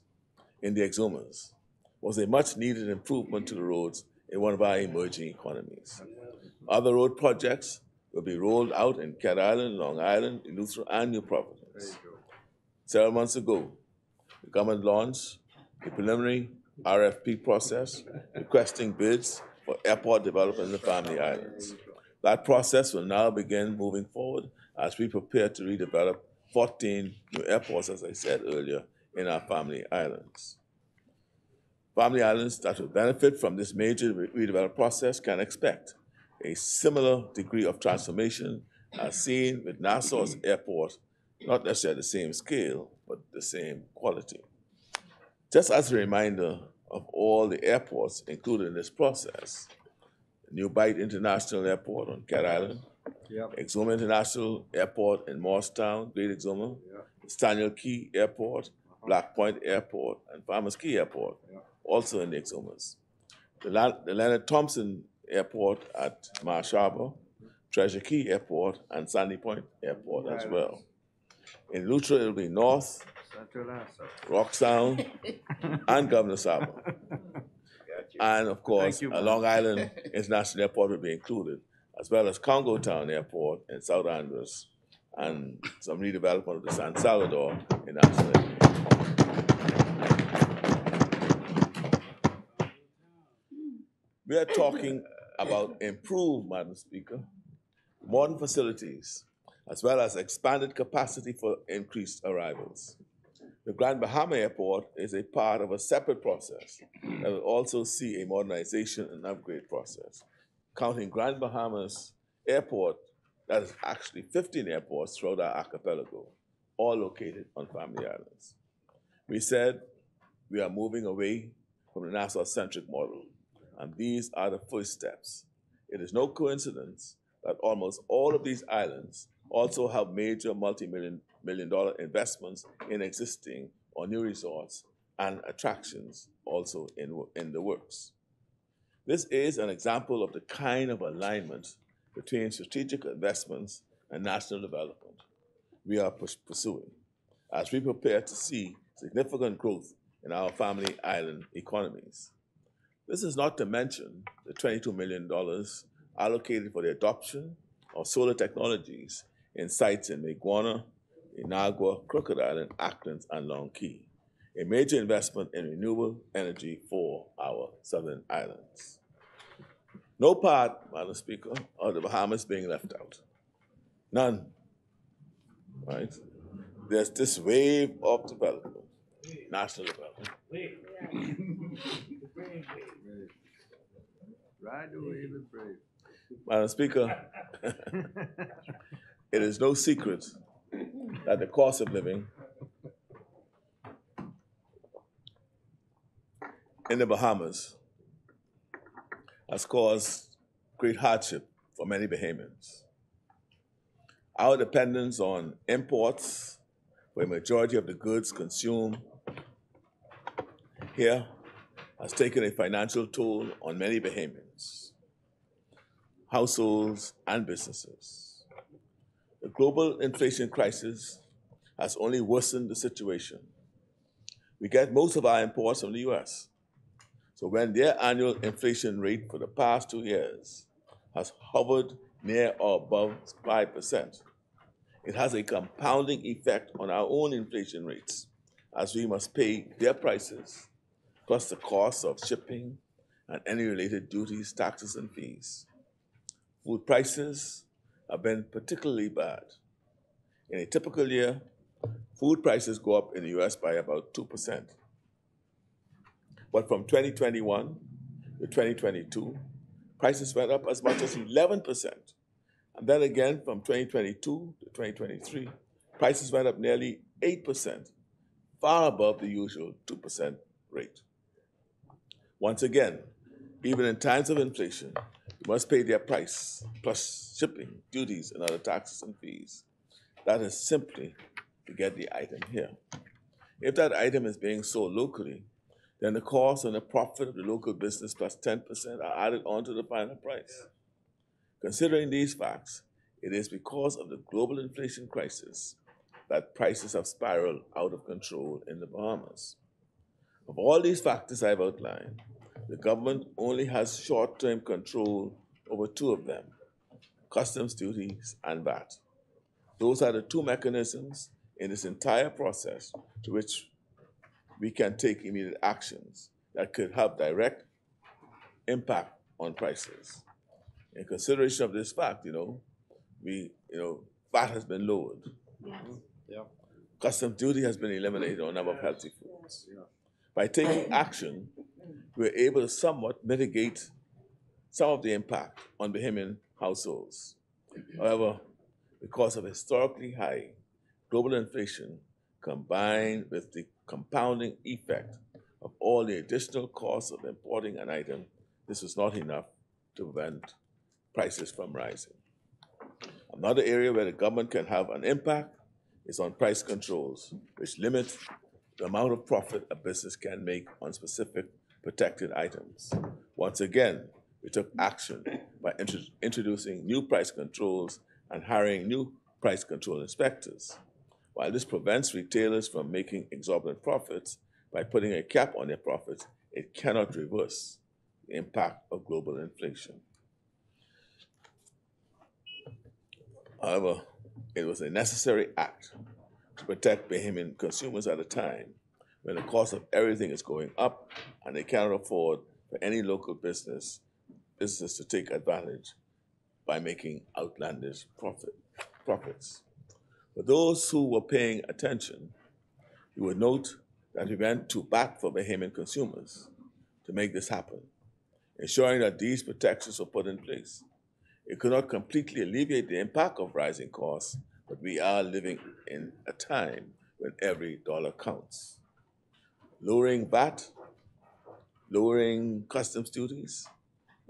in the Exumas was a much needed improvement to the roads in one of our emerging economies. Other road projects will be rolled out in Cat Island, Long Island, Eleuthera, and New Providence. Several months ago, the government launched a preliminary RFP process requesting bids for airport development in the Family Islands. That process will now begin moving forward as we prepare to redevelop 14 new airports, as I said earlier, in our Family Islands. Family Islands that will benefit from this major redevelopment process can expect a similar degree of transformation as seen with Nassau's airport, not necessarily the same scale, but the same quality. Just as a reminder of all the airports included in this process, the New Bight International Airport on Cat Island, Exuma International Airport in Morristown, Great Exuma, Staniel Key Airport, Black Point Airport, and Farmers Key Airport, also in the Exumas. The Leonard Thompson Airport at Marsh Harbor, Treasure Key Airport, and Sandy Point Airport as well. In Eleuthera, it will be North, Rock Sound, and Governor Saba. And of course, Long Island International Airport will be included, as well as Congo Town Airport in South Andros, and some redevelopment of the San Salvador in National. We are talking about improved, Madam Speaker, modern facilities, as well as expanded capacity for increased arrivals. The Grand Bahama Airport is a part of a separate process that will also see a modernization and upgrade process, counting Grand Bahamas Airport, that is actually 15 airports throughout our archipelago, all located on Family Islands. We said we are moving away from the Nassau-centric model, and these are the first steps. It is no coincidence that almost all of these islands also have major multi-million dollar investments in existing or new resorts and attractions also in the works. This is an example of the kind of alignment between strategic investments and national development we are pursuing as we prepare to see significant growth in our Family Island economies. This is not to mention the $22 million allocated for the adoption of solar technologies in sites in Maguana, Inagua, Crooked Island, Acklands, and Long Key, a major investment in renewable energy for our southern islands. No part, Madam Speaker, of the Bahamas being left out. None, right? There's this wave of development, national development. Ride the wave and brave. Madam Speaker, it is no secret that the cost of living in the Bahamas has caused great hardship for many Bahamians. Our dependence on imports for a majority of the goods consumed here has taken a financial toll on many Bahamians, households, and businesses. The global inflation crisis has only worsened the situation. We get most of our imports from the US. So when their annual inflation rate for the past 2 years has hovered near or above 5%, it has a compounding effect on our own inflation rates, as we must pay their prices, plus the cost of shipping and any related duties, taxes, and fees. Food prices have been particularly bad. In a typical year, food prices go up in the US by about 2%. But from 2021 to 2022, prices went up as much as 11%. And then again, from 2022 to 2023, prices went up nearly 8%, far above the usual 2% rate. Once again, even in times of inflation, you must pay their price, plus shipping, duties, and other taxes and fees. That is simply to get the item here. If that item is being sold locally, then the cost and the profit of the local business plus 10% are added onto the final price. Considering these facts, it is because of the global inflation crisis that prices have spiraled out of control in the Bahamas. Of all these factors I've outlined, the government only has short-term control over two of them, customs duties and VAT. Those are the two mechanisms in this entire process to which we can take immediate actions that could have direct impact on prices. In consideration of this fact, VAT has been lowered. Yes. Yeah. Customs duty has been eliminated on a number of healthy foods. By taking action, we're able to somewhat mitigate some of the impact on Bahamian households. However, because of historically high global inflation combined with the compounding effect of all the additional costs of importing an item, this was not enough to prevent prices from rising. Another area where the government can have an impact is on price controls, which limit the amount of profit a business can make on specific protected items. Once again, we took action by introducing new price controls and hiring new price control inspectors. While this prevents retailers from making exorbitant profits by putting a cap on their profits, it cannot reverse the impact of global inflation. However, it was a necessary act to protect Bahamian consumers at a time when the cost of everything is going up and they cannot afford for any local business to take advantage by making outlandish profits. For those who were paying attention, you would note that we went to bat for Bahamian consumers to make this happen, ensuring that these protections were put in place. It could not completely alleviate the impact of rising costs, but we are living in a time when every dollar counts. Lowering VAT, lowering customs duties,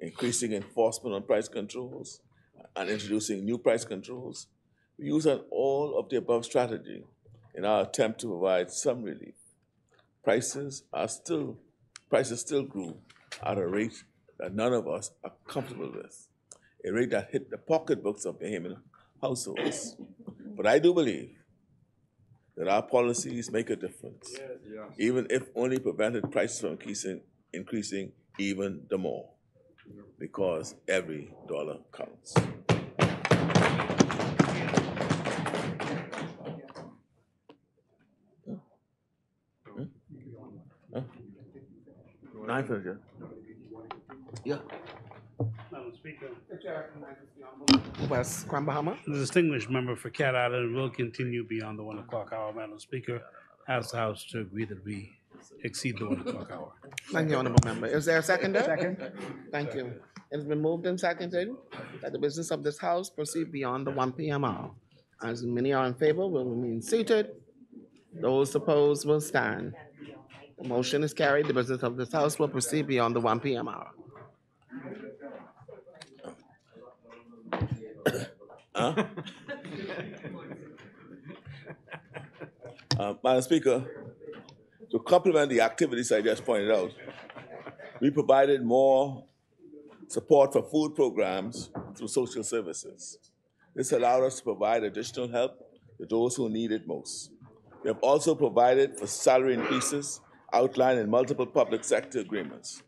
increasing enforcement on price controls, and introducing new price controls, we use an all of the above strategy in our attempt to provide some relief. Prices still grew at a rate that none of us are comfortable with, a rate that hit the pocketbooks of Bahamian households. But I do believe that our policies make a difference, even if only prevented prices from increasing even the more, because every dollar counts. Nine for you. Yeah. Madam Speaker, West Grand Bahama. the distinguished member for Cat Island will continue beyond the 1 o'clock hour. Madam Speaker, ask the House to agree that we exceed the 1 o'clock hour. Thank you, Honorable Member. Is there a seconder? Second. Thank you. It has been moved and seconded that the business of this House proceed beyond the 1 p.m. hour. As many are in favor, will remain seated. Those opposed will stand. The motion is carried. The business of this House will proceed beyond the 1 p.m. hour. Madam Speaker, to complement the activities I just pointed out, we provided more support for food programs through social services. This allowed us to provide additional help to those who need it most. We have also provided for salary increases outlined in multiple public sector agreements,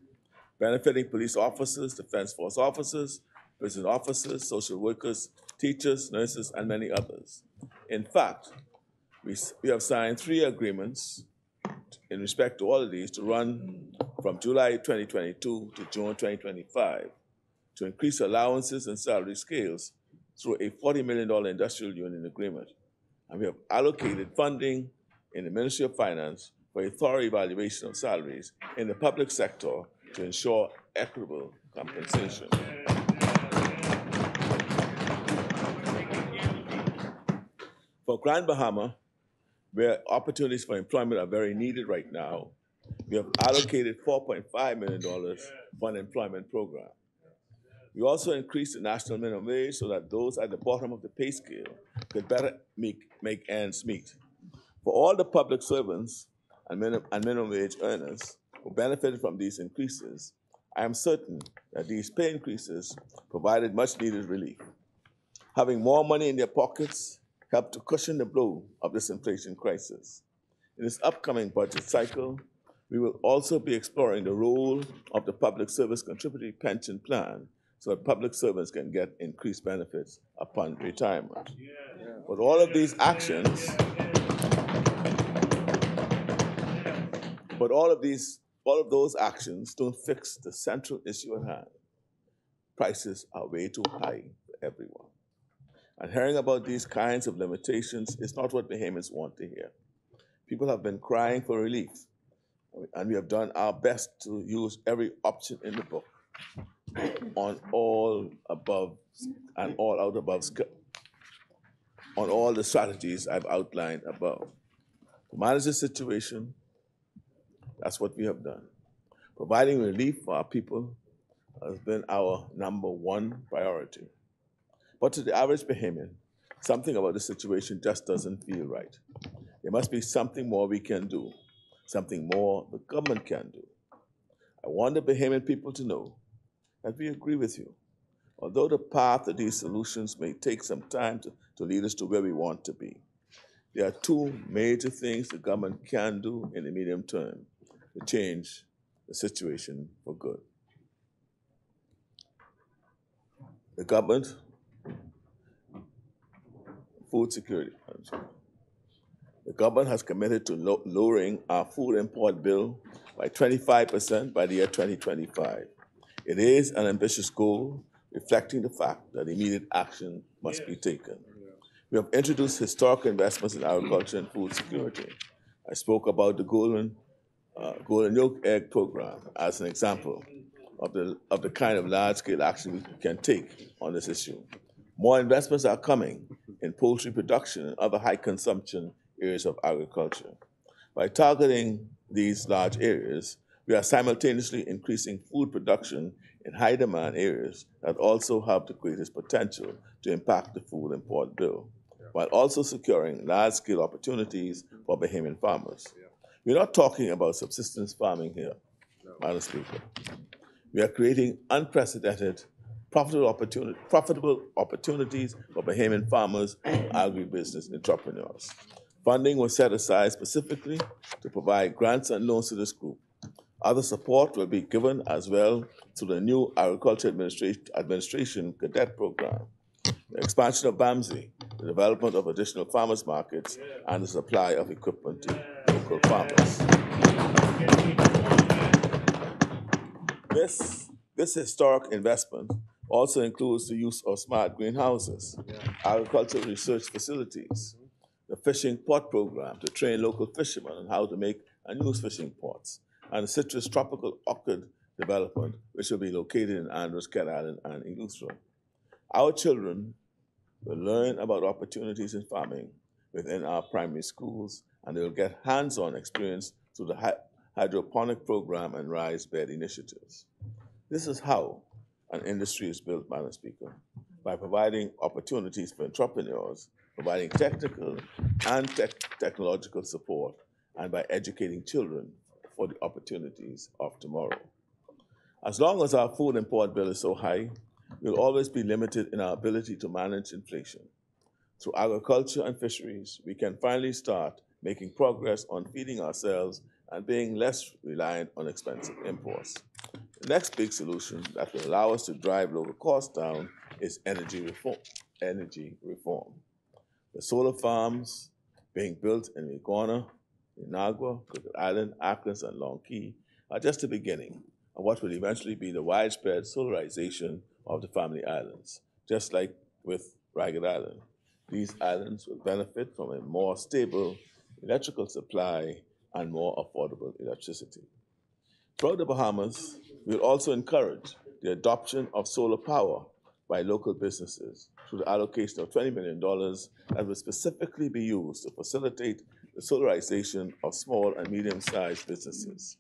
benefiting police officers, defense force officers, prison officers, social workers, teachers, nurses, and many others. In fact, we have signed 3 agreements in respect to all of these to run from July 2022 to June 2025 to increase allowances and salary scales through a $40 million industrial union agreement. And we have allocated funding in the Ministry of Finance for a thorough evaluation of salaries in the public sector to ensure equitable compensation. For Grand Bahama, where opportunities for employment are very needed right now, we have allocated $4.5 million for an employment program. We also increased the national minimum wage so that those at the bottom of the pay scale could better make ends meet. For all the public servants and minimum wage earners who benefited from these increases, I am certain that these pay increases provided much needed relief. Having more money in their pockets helped to cushion the blow of this inflation crisis. In this upcoming budget cycle, we will also be exploring the role of the Public Service Contributory Pension Plan so that public servants can get increased benefits upon retirement. But all of these actions, all of those actions don't fix the central issue at hand. Prices are way too high for everyone. And hearing about these kinds of limitations is not what Bahamians want to hear. People have been crying for relief, and we have done our best to use every option in the book on all above and all out above, on all the strategies I've outlined above. To manage the situation, that's what we have done. Providing relief for our people has been our number one priority. But to the average Bahamian, something about the situation just doesn't feel right. There must be something more we can do, something more the government can do. I want the Bahamian people to know that we agree with you. Although the path to these solutions may take some time to lead us to where we want to be, there are two major things the government can do in the medium term to change the situation for good. The government, food security. The government has committed to lowering our food import bill by 25% by the year 2025. It is an ambitious goal, reflecting the fact that immediate action must be taken. We have introduced historic investments in agriculture and food security. I spoke about the Golden Yolk Egg Program as an example of the kind of large-scale action we can take on this issue. More investments are coming in poultry production and other high-consumption areas of agriculture. By targeting these large areas, we are simultaneously increasing food production in high-demand areas that also have the greatest potential to impact the food import bill, while also securing large-scale opportunities for Bahamian farmers. We're not talking about subsistence farming here, Madam Speaker. We are creating unprecedented, profitable opportunities for Bahamian farmers and agribusiness entrepreneurs. Funding was set aside specifically to provide grants and loans to this group. Other support will be given as well through the new Agriculture Administration Cadet Program, the expansion of BAMSI, the development of additional farmers markets, and the supply of equipment to local farmers. This historic investment also includes the use of smart greenhouses, agricultural research facilities, the fishing port program to train local fishermen on how to make and use fishing ports, and the citrus tropical orchid development, which will be located in Andros, Cat Island, and Ingustra. Our children will learn about opportunities in farming within our primary schools, and they will get hands-on experience through the hydroponic program and rice bed initiatives. This is how an industry is built, Madam Speaker, by providing opportunities for entrepreneurs, providing technical and technological support, and by educating children for the opportunities of tomorrow. As long as our food import bill is so high, we'll always be limited in our ability to manage inflation. Through agriculture and fisheries, we can finally start making progress on feeding ourselves and being less reliant on expensive imports. The next big solution that will allow us to drive local costs down is energy reform. The solar farms being built in Iguana, Inagua, Crooked Island, Atkins, and Long Key are just the beginning of what will eventually be the widespread solarization of the Family Islands, just like with Ragged Island. These islands will benefit from a more stable electrical supply and more affordable electricity. Throughout the Bahamas, we will also encourage the adoption of solar power by local businesses through the allocation of $20 million that will specifically be used to facilitate the solarization of small and medium-sized businesses.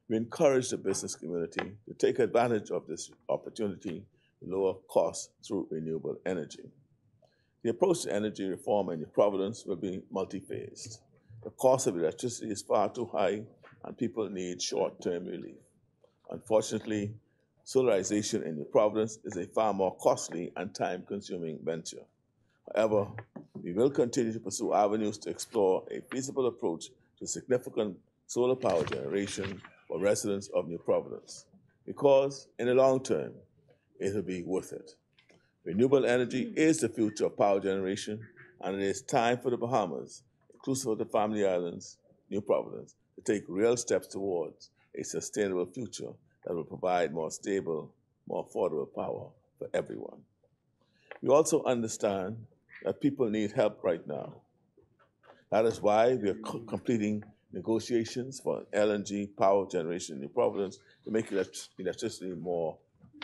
We encourage the business community to take advantage of this opportunity to lower costs through renewable energy. The approach to energy reform in New Providence will be multi-phased. The cost of electricity is far too high, and people need short-term relief. Unfortunately, solarization in New Providence is a far more costly and time-consuming venture. However, we will continue to pursue avenues to explore a feasible approach to significant solar power generation for residents of New Providence, because in the long term, it will be worth it. Renewable energy is the future of power generation, and it is time for the Bahamas, inclusive of the Family Islands, New Providence, to take real steps towards a sustainable future that will provide more stable, more affordable power for everyone. We also understand that people need help right now. That is why we are completing negotiations for LNG power generation in New Providence to make electricity more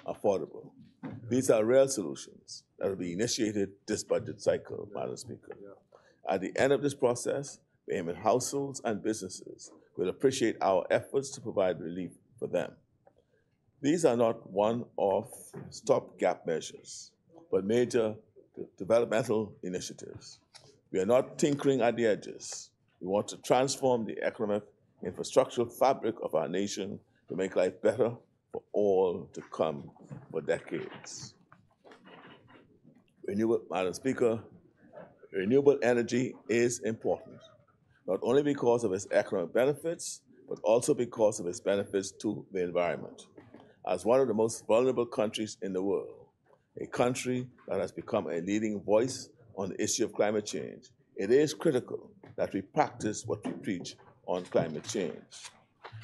affordable. These are real solutions that will be initiated this budget cycle, Madam Speaker. At the end of this process, Bahamian households and businesses will appreciate our efforts to provide relief for them. These are not one-off stopgap measures, but major developmental initiatives. We are not tinkering at the edges. We want to transform the economic infrastructural fabric of our nation to make life better for all to come for decades. Madam Speaker, renewable energy is important, not only because of its economic benefits, but also because of its benefits to the environment. As one of the most vulnerable countries in the world, a country that has become a leading voice on the issue of climate change, it is critical that we practice what we preach on climate change.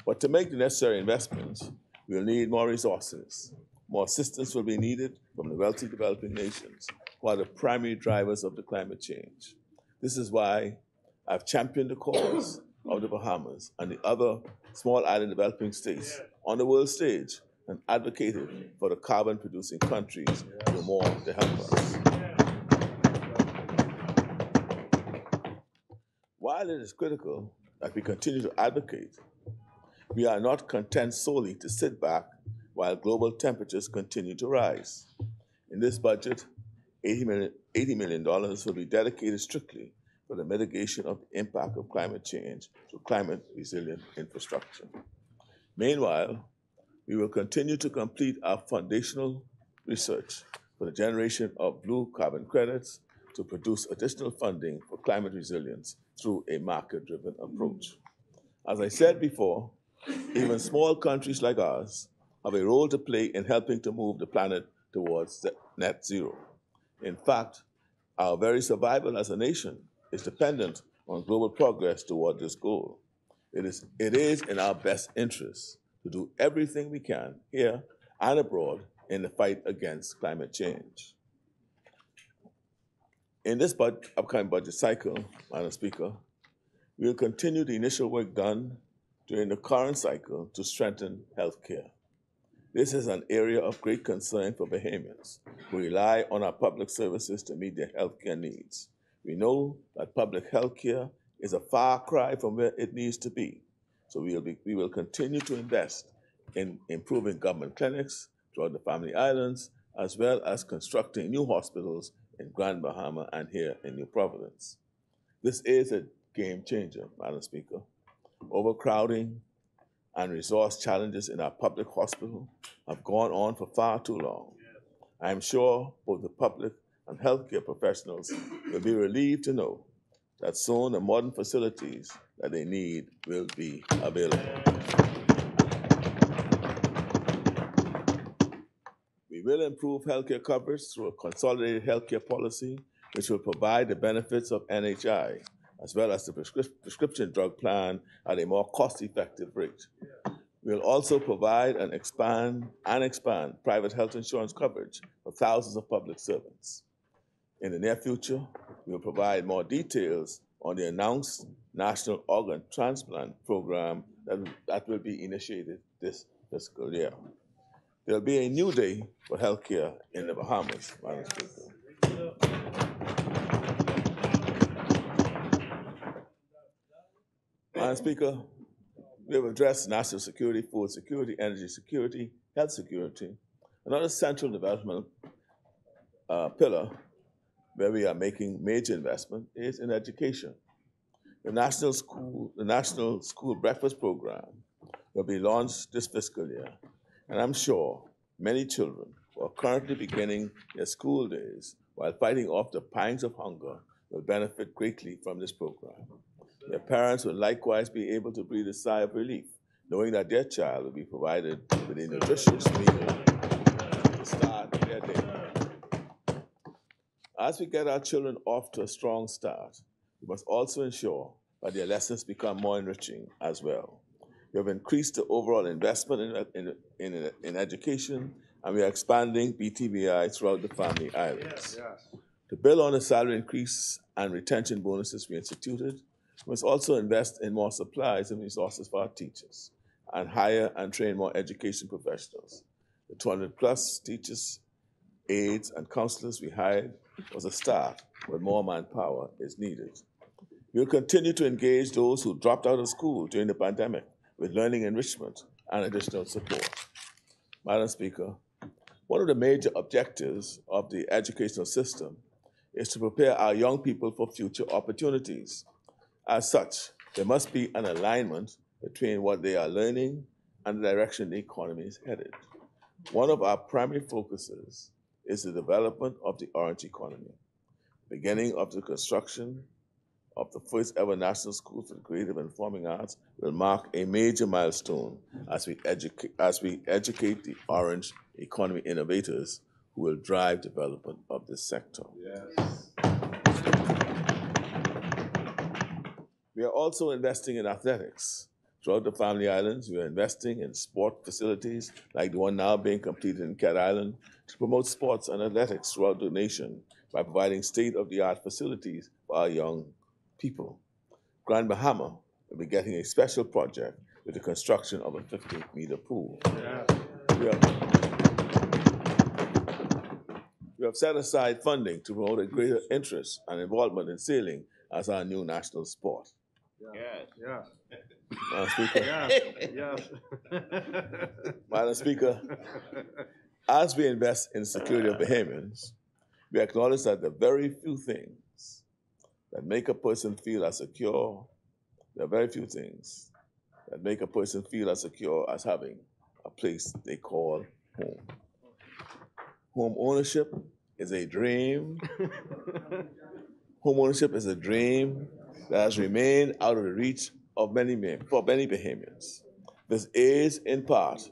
But to make the necessary investments, we will need more resources. More assistance will be needed from the wealthy developing nations, who are the primary drivers of the climate change. This is why I've championed the cause of the Bahamas and the other small island developing states on the world stage and advocated for the carbon-producing countries to do more to help us. While it is critical that we continue to advocate, we are not content solely to sit back while global temperatures continue to rise. In this budget, $80 million will be dedicated strictly for the mitigation of the impact of climate change through climate-resilient infrastructure. Meanwhile, we will continue to complete our foundational research for the generation of blue carbon credits to produce additional funding for climate resilience through a market-driven approach. As I said before, even small countries like ours have a role to play in helping to move the planet towards net zero. In fact, our very survival as a nation is dependent on global progress toward this goal. It is in our best interest to do everything we can here and abroad in the fight against climate change. In this upcoming budget cycle, Madam Speaker, we will continue the initial work done during the current cycle to strengthen healthcare. This is an area of great concern for Bahamians who rely on our public services to meet their healthcare needs. We know that public healthcare is a far cry from where it needs to be, so we will continue to invest in improving government clinics throughout the Family Islands, as well as constructing new hospitals in Grand Bahama and here in New Providence. This is a game changer, Madam Speaker. Overcrowding and resource challenges in our public hospital have gone on for far too long. I am sure both the public and healthcare professionals will be relieved to know that soon the modern facilities that they need will be available. We will improve healthcare coverage through a consolidated healthcare policy, which will provide the benefits of NHI, as well as the prescription drug plan at a more cost-effective rate. We'll also provide and expand private health insurance coverage for thousands of public servants. In the near future, we will provide more details on the announced National Organ Transplant Program that will be initiated this fiscal year. There will be a new day for healthcare in the Bahamas, Madam Speaker. Madam Speaker, we have addressed national security, food security, energy security, health security. Another central development pillar where we are making major investment is in education. The National School Breakfast Program will be launched this fiscal year, and I'm sure many children who are currently beginning their school days while fighting off the pangs of hunger will benefit greatly from this program. Their parents will likewise be able to breathe a sigh of relief, knowing that their child will be provided with a nutritious meal to start their day. As we get our children off to a strong start, we must also ensure that their lessons become more enriching as well. We have increased the overall investment in education, and we are expanding BTBI throughout the Family Islands. Yes. To build on the salary increase and retention bonuses we instituted, we must also invest in more supplies and resources for our teachers and hire and train more education professionals. The 200-plus teachers, aides, and counselors we hired was a start, but more manpower is needed. We will continue to engage those who dropped out of school during the pandemic with learning enrichment and additional support. Madam Speaker, one of the major objectives of the educational system is to prepare our young people for future opportunities. As such, there must be an alignment between what they are learning and the direction the economy is headed. One of our primary focuses is the development of the orange economy. Beginning of the construction of the first ever national school for the creative and performing arts will mark a major milestone as we educate the orange economy innovators who will drive development of this sector. Yes. We are also investing in athletics. Throughout the Family Islands, we are investing in sport facilities like the one now being completed in Cat Island to promote sports and athletics throughout the nation by providing state-of-the-art facilities for our young people. Grand Bahama will be getting a special project with the construction of a 50-meter pool. Yeah. We have set aside funding to promote a greater interest and involvement in sailing as our new national sport. Yes. Yes. Madam Speaker. Yes. Madam Speaker, as we invest in the security of Bahamians, we acknowledge that the very few things that make a person feel as secure, there are very few things that make a person feel as secure as having a place they call home. Home ownership is a dream. Home ownership is a dream that has remained out of the reach of many Bahamians. This is, in part,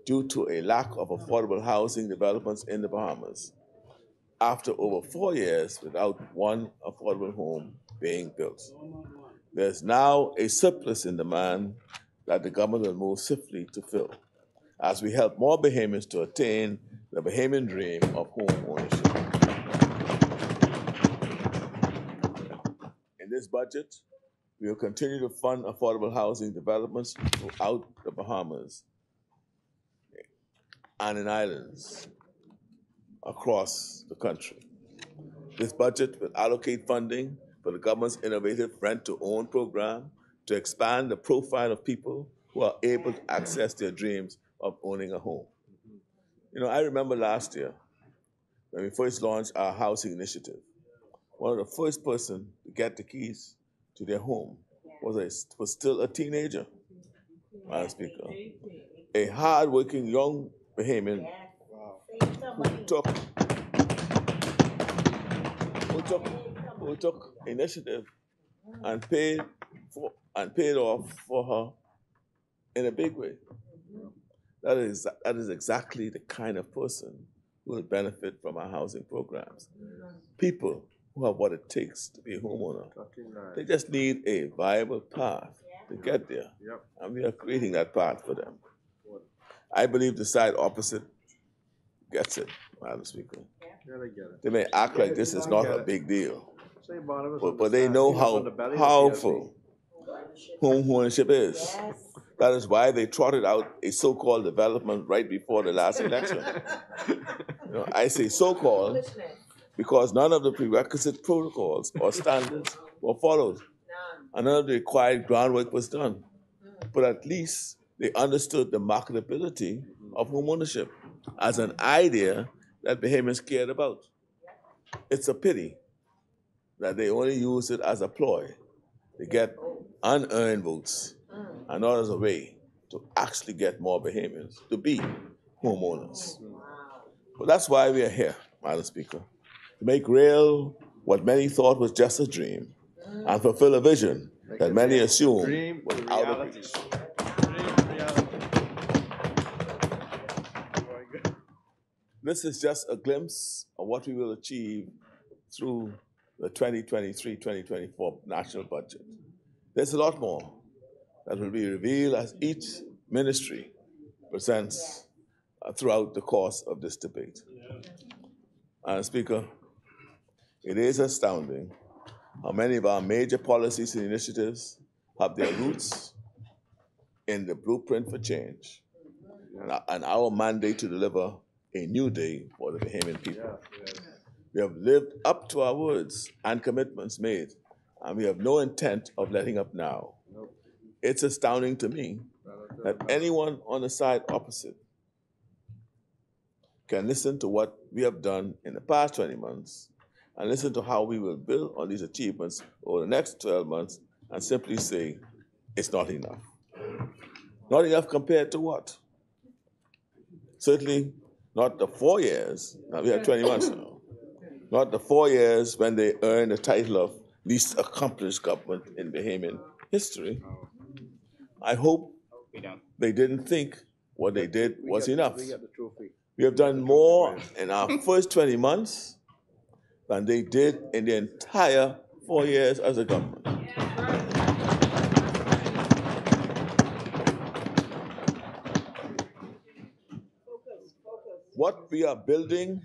due to a lack of affordable housing developments in the Bahamas, after over 4 years without one affordable home being built. There's now a surplus in demand that the government will move swiftly to fill, as we help more Bahamians to attain the Bahamian dream of home ownership. In this budget, we will continue to fund affordable housing developments throughout the Bahamas and in islands across the country. This budget will allocate funding for the government's innovative rent-to-own program to expand the profile of people who are able to access their dreams of owning a home. You know, I remember last year when we first launched our housing initiative, one of the first person to get the keys to their home was still a teenager, Madam Speaker. A hard-working young Bahamian who took initiative and paid off for her in a big way. That is exactly the kind of person who will benefit from our housing programs. People who have what it takes to be a homeowner. They just need a viable path to get there. And we are creating that path for them. I believe the side opposite gets it, Madam Speaker. They may act like this is not a big deal. but they know how powerful home ownership is. That is why they trotted out a so-called development right before the last election. I say so-called because none of the prerequisite protocols or standards were followed, and none of the required groundwork was done. But at least they understood the marketability of home ownership as an idea that Bahamians cared about. It's a pity that they only use it as a ploy to get unearned votes and not as a way to actually get more Bahamians to be homeowners. But that's why we are here, Madam Speaker, to make real what many thought was just a dream and fulfill a vision that many assumed was out of reach. This is just a glimpse of what we will achieve through the 2023-2024 national budget. There's a lot more that will be revealed as each ministry presents throughout the course of this debate. Speaker, it is astounding how many of our major policies and initiatives have their roots in the blueprint for change and our mandate to deliver a new day for the Bahamian people. We have lived up to our words and commitments made, and we have no intent of letting up now. It's astounding to me that anyone on the side opposite can listen to what we have done in the past 20 months and listen to how we will build on these achievements over the next 12 months and simply say, it's not enough. Not enough compared to what? Certainly not the 4 years, now we have 20 months now, not the 4 years when they earned the title of least accomplished government in Bahamian history. I hope they didn't think what they did was enough. We have done more in our first 20 months than they did in the entire 4 years as a government. What we are building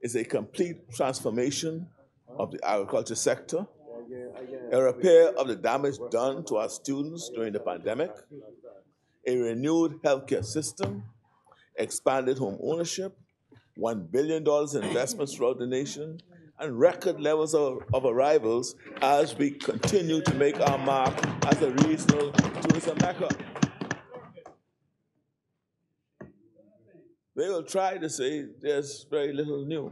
is a complete transformation of the agriculture sector, a repair of the damage done to our students during the pandemic, a renewed healthcare system, expanded home ownership, $1 billion in investments throughout the nation, and record levels of arrivals as we continue to make our mark as a regional tourism mecca. They will try to say there's very little new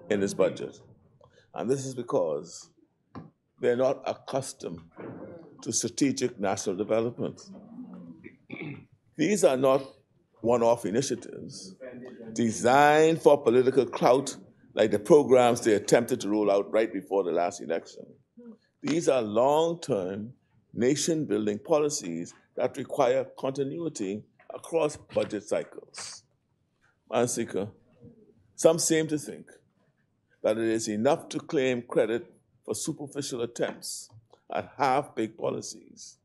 in this budget. And this is because they're not accustomed to strategic national development. These are not one-off initiatives designed for political clout like the programs they attempted to roll out right before the last election. These are long-term nation-building policies that require continuity across budget cycles. Madam Speaker, some seem to think that it is enough to claim credit for superficial attempts at half-baked policies,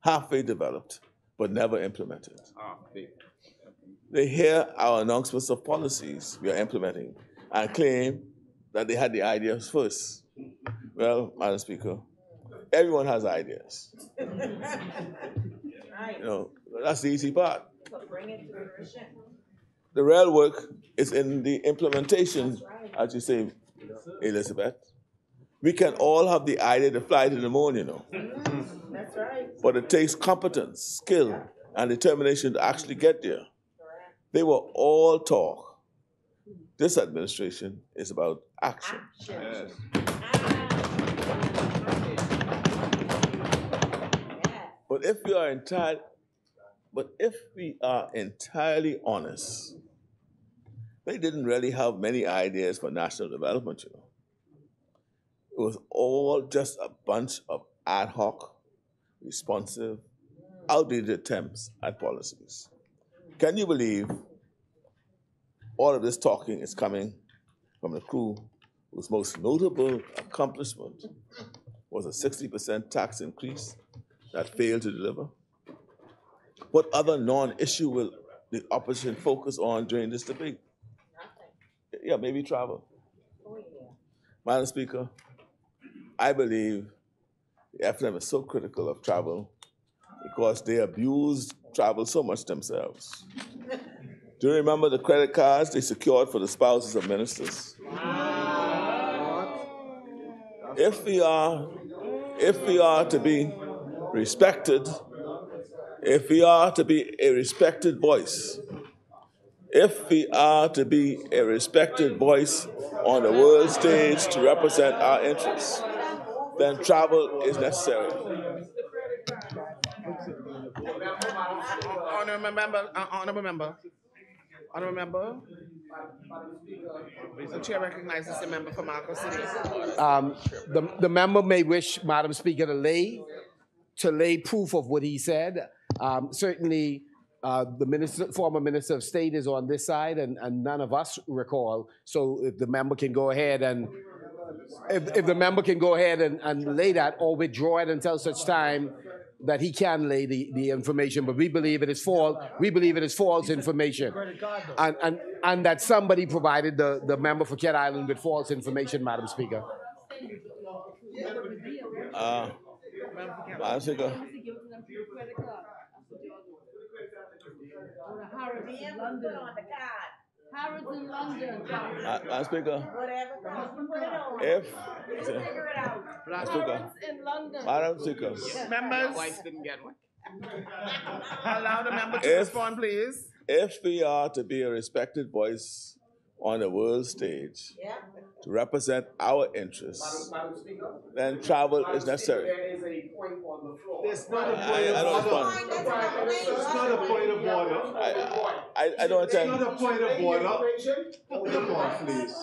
halfway developed, but never implemented. They hear our announcements of policies we are implementing and claim that they had the ideas first. Well, Madam Speaker, everyone has ideas. That's the easy part. The real work is in the implementation, as you say, Elizabeth. We can all have the idea to fly to the moon, That's right. but it takes competence, skill, and determination to actually get there. They were all talk. This administration is about action. Yes. But if we are entirely honest, they didn't really have many ideas for national development, It was all just a bunch of ad hoc, responsive, outdated attempts at policies. Can you believe all of this talking is coming from the crew whose most notable accomplishment was a 60% tax increase that failed to deliver? What other non-issue will the opposition focus on during this debate? Yeah, maybe travel. Madam Speaker, I believe the FNM is so critical of travel because they abuse travel so much themselves. Do you remember the credit cards they secured for the spouses of ministers? If we are to be respected, if we are to be a respected voice, if we are to be a respected voice on the world stage to represent our interests, then travel is necessary. Honorable member. The chair recognizes the member from Marco City. The member may wish, Madam Speaker, to lay proof of what he said. Certainly, the former Minister of State is on this side, and none of us recall. So if the member can go ahead and lay that or withdraw it until such time that he can lay the information, but we believe it is false. We believe it is false information, and that somebody provided the member for Cat Island with false information, Madam Speaker. Madam Speaker. Harrods in London. Madam Speaker. Madam Speaker. Members, allow the member to respond, please. If we are to be a respected voice on the world stage to represent our interests, then travel is necessary. There is a point on the floor. It's not a point of order. It's not a point of order. I don't attend. It's not a point of order. Come on, please.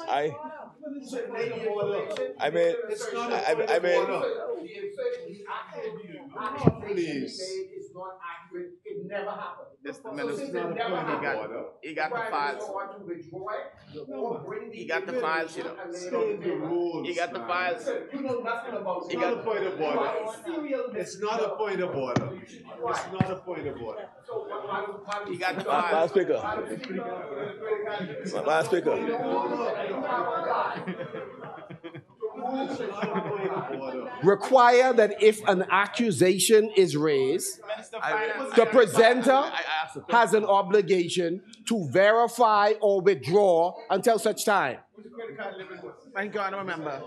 Please. It's not accurate. It never happened. Mr. Minister, he got the files. He got the files, you know. He got the files. He got a point of order. It's not a point of order. It's not a point of order. He got the Madam files. Speaker. Madam Speaker. Require that if an accusation is raised, the presenter has an obligation to verify or withdraw until such time. Thank you, Honourable Member.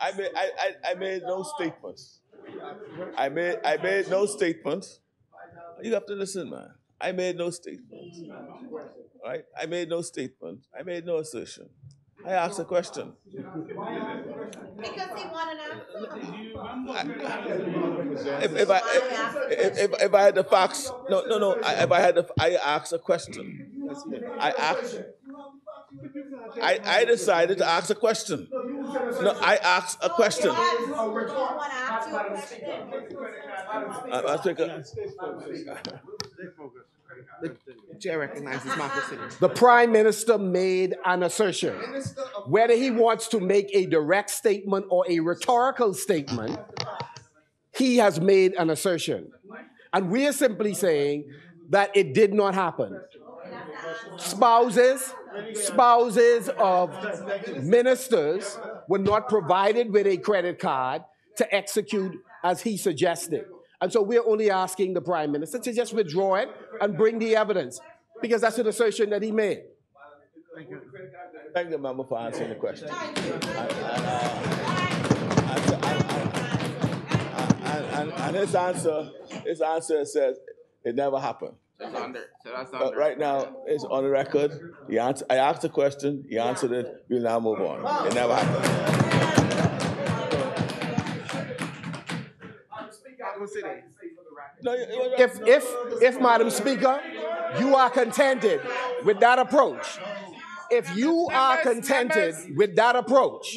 I made no statements. I made no statements. You have to listen, man. I made no statements. Right? I made no statement. I made no assertion. I asked a question. Because he wanted an If I had the facts, no. If I asked a question. I decided to ask a question. No, I asked a question. The chair recognizes Marco City. The Prime Minister made an assertion. Whether he wants to make a direct statement or a rhetorical statement, he has made an assertion. And we are simply saying that it did not happen. Spouses of ministers were not provided with a credit card to execute as he suggested. And so we're only asking the Prime Minister to just withdraw it and bring the evidence, because that's an assertion that he made. Thank the member for answering the question. And his answer says it never happened. But right now, it's on the record. I asked the question, he answered it, we'll now move on. It never happened. If Madam Speaker, you are contented with that approach, if you are contented with that approach,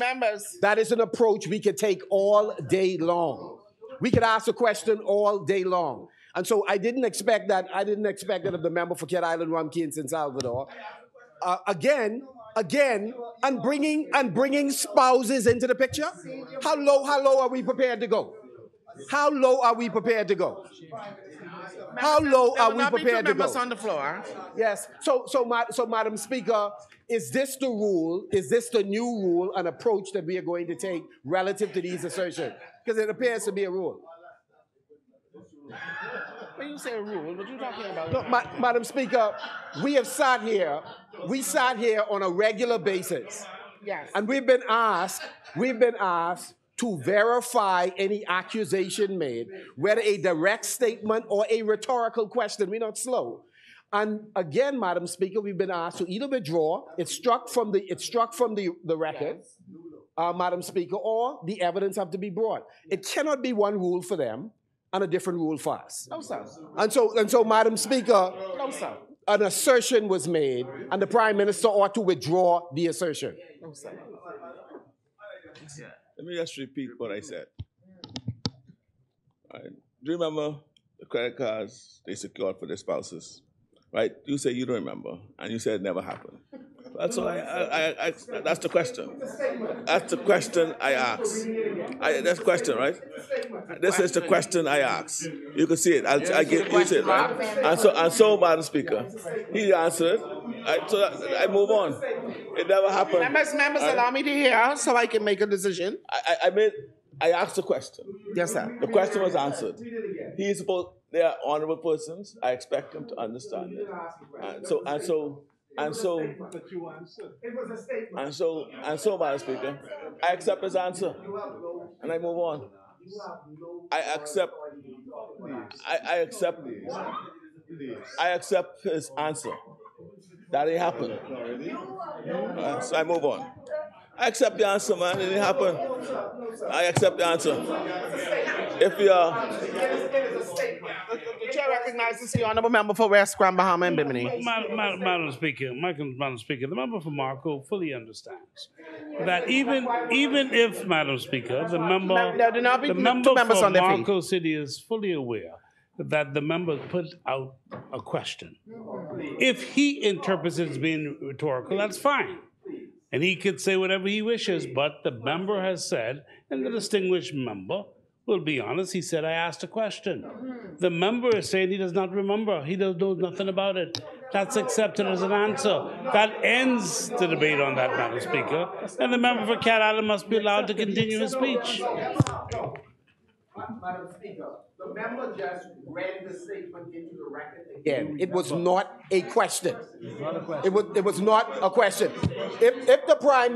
that is an approach we could take all day long. We could ask a question all day long. And so I didn't expect that of the member for Cat Island, Rumkey, and San Salvador. Again, and bringing spouses into the picture. How low are we prepared to go? How low are we prepared to go? How low are we There will not be two prepared to members go? on the floor. Yes. So, Madam Speaker, is this the rule? Is this the new rule, an approach that we are going to take relative to these assertions? Because it appears to be a rule. When you say a rule, what are you talking about? No, Madam Speaker, we sat here on a regular basis. Yes. And we've been asked to verify any accusation made, whether a direct statement or a rhetorical question. We're not slow. And again, Madam Speaker, we've been asked to either withdraw, it's struck from the record, Madam Speaker, or the evidence have to be brought. It cannot be one rule for them and a different rule for us. No, sir. And so, Madam Speaker, No, sir. an assertion was made, and the Prime Minister ought to withdraw the assertion. No, sir. Let me just repeat what I said. All right. Do you remember the credit cards they secured for their spouses? Right? You say you don't remember, and you said it never happened. That's all that's the question. That's the question I asked. That's the question, right? This is the question I asked. You can see it. I give you see it, right? And so, Madam Speaker, he answered. I move on. It never happened. Members, allow me to hear so I can make a decision. I asked the question. Yes, sir. The question was answered. He is supposed. They are honorable persons. I expect him to understand it. And so, Madam Speaker, I accept his answer, and I move on. I accept his answer. That didn't happen. So I move on. I accept the answer, man. It didn't happen. I accept the answer. If we are... The chair recognizes the honourable member for West Grand Bahama and Bimini. Madam Speaker, the member for Marco fully understands that even if, Madam Speaker, the member for Marco City is fully aware that the member put out a question. If he interprets it as being rhetorical, that's fine. And he could say whatever he wishes, but the member has said, and the distinguished member will be honest, he said, I asked a question. The member is saying he does not remember. He knows nothing about it. That's accepted as an answer. That ends the debate on that, Madam Speaker. And the member for Cat Island must be allowed to continue his speech. Madam Speaker, the member just read the statement into the record again. It was not a question. It was not a question. If the Prime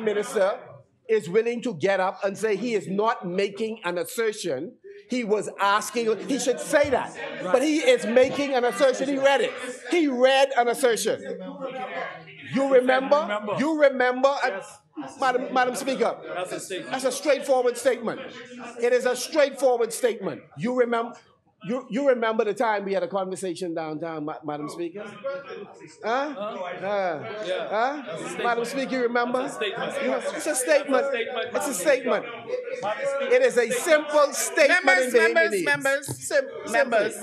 Minister is willing to get up and say he is not making an assertion, he was asking, he should say that. But he is making an assertion. He read it. He read an assertion. You remember? Madam Speaker, that's a straightforward statement. It is a straightforward statement. You remember the time we had a conversation downtown, Madam Speaker? Madam Speaker, you remember? It's a statement. It's a statement. It is a simple statement. Members.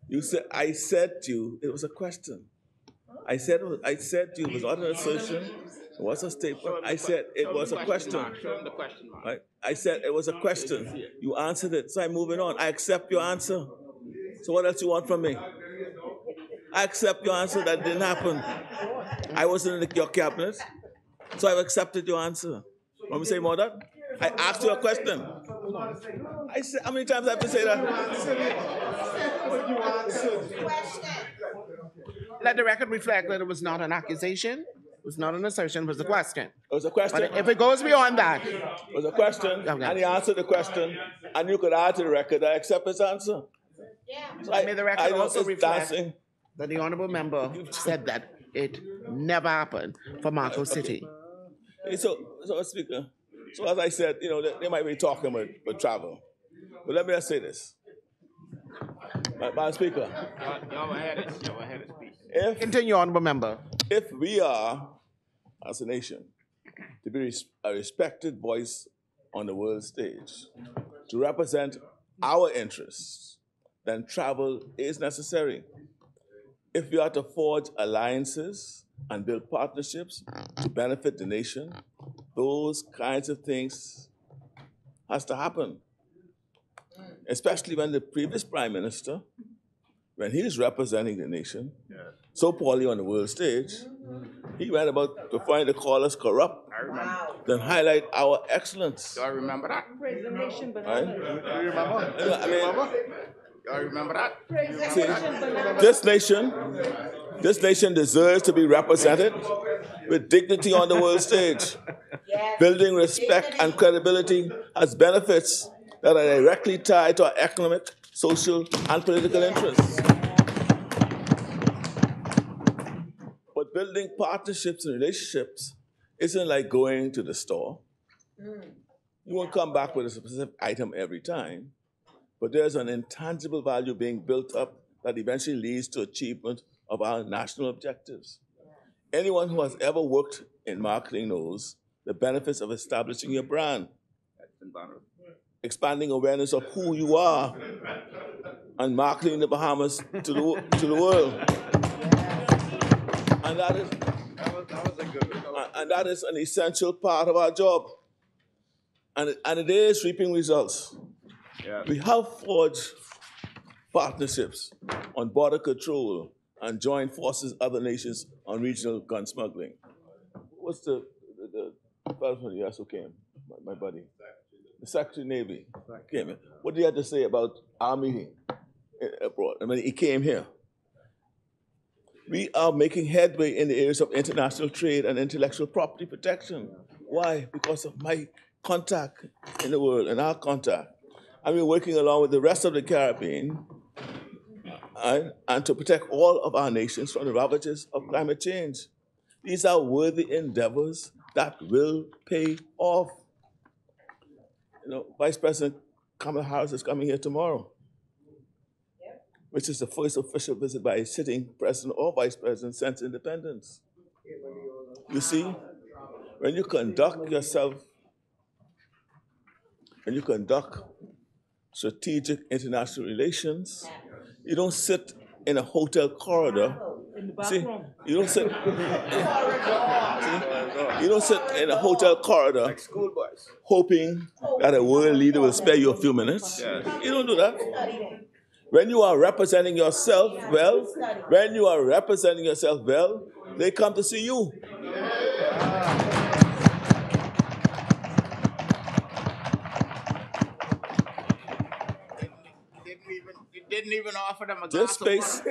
You said, I said to you, it was a question. I said to you, it was not an assertion. It was a statement. I said it was a question. Right? I said it was a question. You answered it, so I'm moving on. I accept your answer. So what else you want from me? I accept your answer. That didn't happen. I wasn't in your cabinet, so I've accepted your answer. Want me to say more than that? I asked you a question. I said, how many times I have to say that? Let the record reflect that it was not an accusation, it was not an assertion, it was a question. It was a question. But if it goes beyond that... It was a question, and he answered the question, and you could add to the record, I accept his answer. Yeah. So may the record also reflect that the honourable member said that it never happened for Marco City. So Speaker, so as I said, they might be talking about travel. But let me just say this. Madam Speaker. Y'all ahead of speech. Continue, honourable member. If we are, as a nation, to be a respected voice on the world stage, to represent our interests, then travel is necessary. If we are to forge alliances and build partnerships to benefit the nation, those kinds of things has to happen. Especially when the previous prime minister, when he was representing the nation, so poorly on the world stage, he went about preferring to call us corrupt than highlight our excellence. Do I remember that? Praise the nation, but Right? Do you remember? Do I remember that? praise the See, nation, but this nation deserves to be represented with dignity on the world stage. Building respect and credibility has benefits that are directly tied to our economic, social, and political interests. But building partnerships and relationships isn't like going to the store. You won't come back with a specific item every time, but there's an intangible value being built up that eventually leads to achievement of our national objectives. Anyone who has ever worked in marketing knows the benefits of establishing your brand, expanding awareness of who you are, and marketing the Bahamas to the world. And that is an essential part of our job. And it is reaping results. Yeah. We have forged partnerships on border control and joined forces with other nations on regional gun smuggling. What's the fellow from the US who came? My buddy. The Secretary of Navy came in. What did he have to say about our meeting abroad? I mean, he came here. We are making headway in the areas of international trade and intellectual property protection. Why? Because of my contact in the world and our contact. I've been working along with the rest of the Caribbean and to protect all of our nations from the ravages of climate change. These are worthy endeavors that will pay off. You know, Vice President Kamala Harris is coming here tomorrow, which is the first official visit by a sitting president or vice president since independence. You see, when you conduct strategic international relations, you don't sit in a hotel corridor. See, you don't sit in a hotel corridor Like schoolboys. hoping that a world leader will spare you a few minutes. You don't do that. When you are representing yourself well, they come to see you. You didn't even offer them a This glass of water.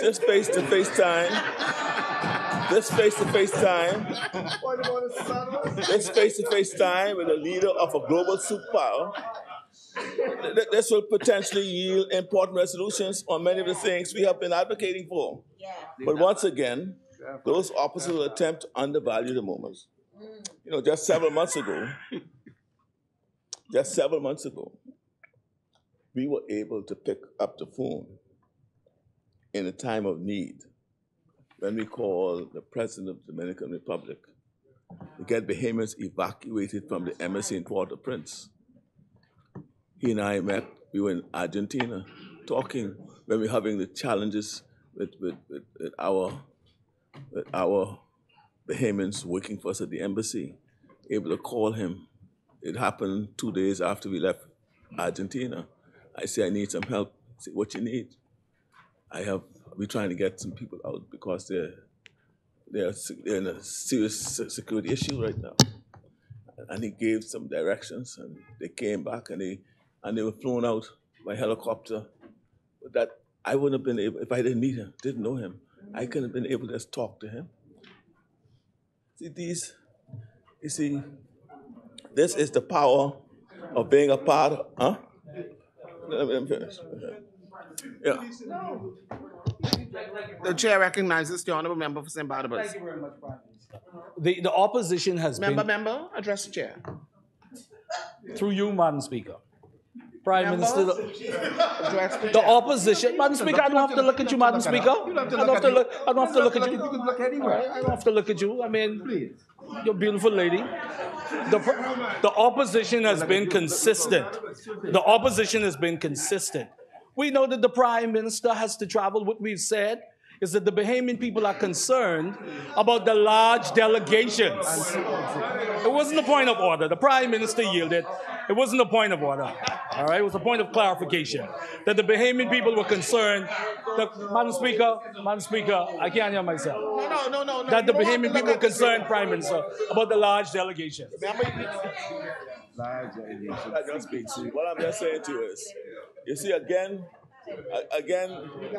face-to-face time with a leader of a global superpower, this will potentially yield important resolutions on many of the things we have been advocating for. But once again, those opposites will attempt to undervalue the moment. You know, just several months ago, we were able to pick up the phone in a time of need when we called the President of the Dominican Republic to get Bahamians evacuated from the embassy in Port-au-Prince. He and I met, we were in Argentina talking when we were having the challenges with our Bahamians working for us at the embassy, able to call him. It happened 2 days after we left Argentina. I say, I need some help. I say, what you need? We're trying to get some people out because they're in a serious security issue right now. And he gave some directions, and they came back, and they were flown out by helicopter. But that I wouldn't have been able, if I didn't meet him, didn't know him, I couldn't have been able to just talk to him. This is the power of being a part of, huh? Let me finish. Yeah. The chair recognizes the honorable member for St. Barnabas. Thank you very much, Prime Minister. The opposition has been... Member, address the chair. Through you, Madam Speaker. Prime Minister, Address the the chair. opposition... Madam Speaker, I don't have to look at you, Madam Speaker. I don't have to look at you. You can look anywhere. I don't have to look at you. I mean, you're a beautiful lady. The opposition has been consistent. The opposition has been consistent. We know that the Prime Minister has to travel. What we've said is that the Bahamian people are concerned about the large delegations. It wasn't a point of order. The Prime Minister yielded. It wasn't a point of order. All right, it was a point of clarification that the Bahamian people were concerned. Madam Speaker, I can't hear myself. No. That the Bahamian people were concerned, Prime Minister, about the large delegation. What I'm just saying to you is, you see, again,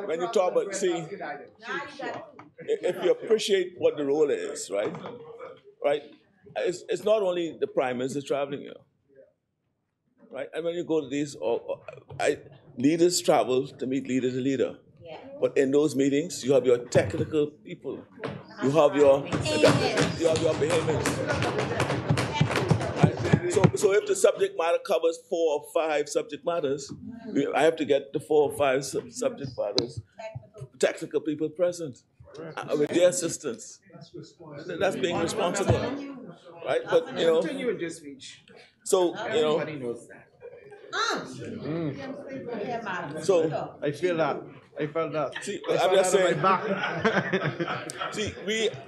when you talk about, see, if you appreciate what the role is, right? It's not only the Prime Minister traveling here, right? And when you go to these, leaders travel to meet leader to leader. But in those meetings, you have your technical people. You have your Bahamians. So if the subject matter covers 4 or 5 subject matters, I have to get the 4 or 5 subject matters, technical people present with their assistance. That's being responsible, right? But Continue with your speech. so Everybody knows that. So I feel that. I felt that. See, I'm just saying. See,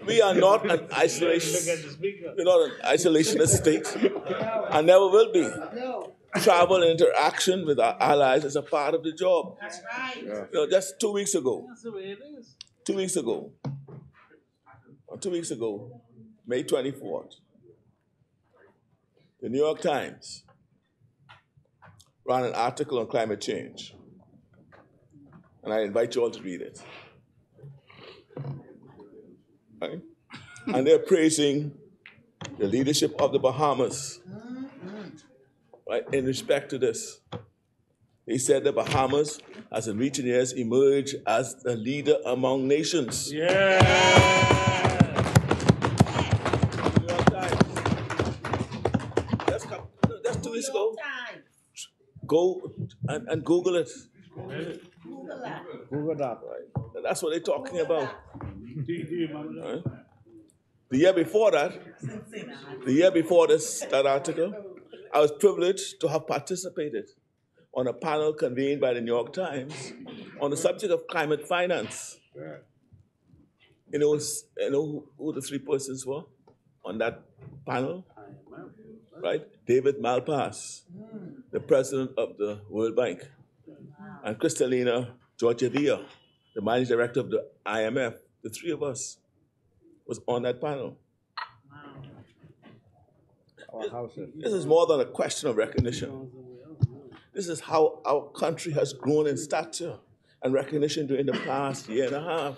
we are not an isolation. We're not an isolationist state, and never will be. Travel and interaction with our allies is a part of the job. That's right. Just 2 weeks ago. 2 weeks ago. Or 2 weeks ago, May 24th, the New York Times ran an article on climate change. And I invite you all to read it. Right? And they're praising the leadership of the Bahamas, right, in respect to this. They said the Bahamas, as in recent years, emerged as the leader among nations. Yeah. New York Times. That's 2 weeks ago. Go and Google it. Google that. Right. That's what they're talking about. Right. The year before that, that article, I was privileged to have participated on a panel convened by the New York Times on the subject of climate finance. You know who the 3 persons were on that panel? Right? David Malpass, the president of the World Bank, and Kristalina Georgieva, the managing director of the IMF. The 3 of us was on that panel. This is more than a question of recognition. This is how our country has grown in stature and recognition during the past year and a half.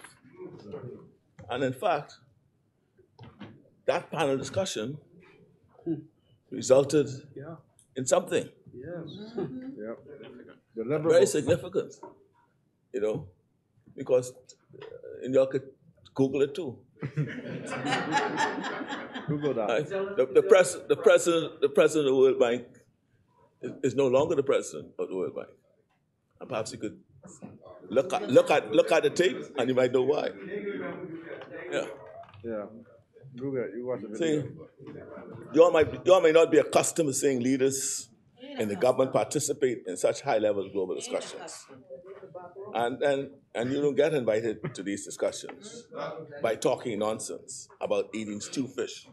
And in fact, that panel discussion resulted in something very significant, because you could Google it too. Google that. Right? The president of the World Bank is no longer the president of the World Bank, and perhaps you could look at the tape, and you might know why. Yeah. Google it. You watch the video. See, you all may not be accustomed to seeing leaders in the government participate in such high-level global discussions. And you don't get invited to these discussions by talking nonsense about eating stew fish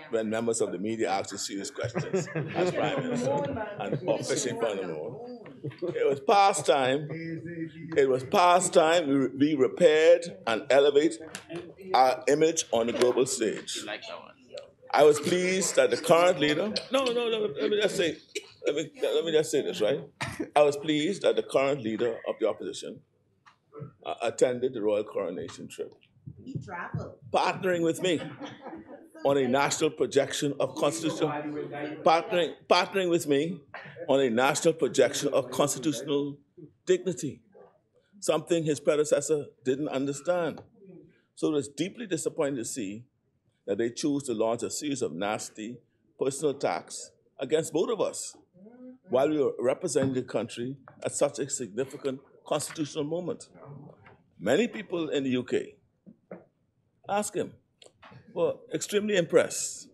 when members of the media ask you serious questions as Prime Minister or fishing for the moon. It was past time we repaired and elevate our image on the global stage. I was pleased that the current leader, let me just say this, right? I was pleased that the current leader of the opposition attended the royal coronation trip, partnering with me on a national projection of constitutional, partnering with me on a national projection of constitutional dignity, something his predecessor didn't understand. So it was deeply disappointing to see that they choose to launch a series of nasty personal attacks against both of us while we were representing the country at such a significant constitutional moment. Many people in the UK, ask him, were extremely impressed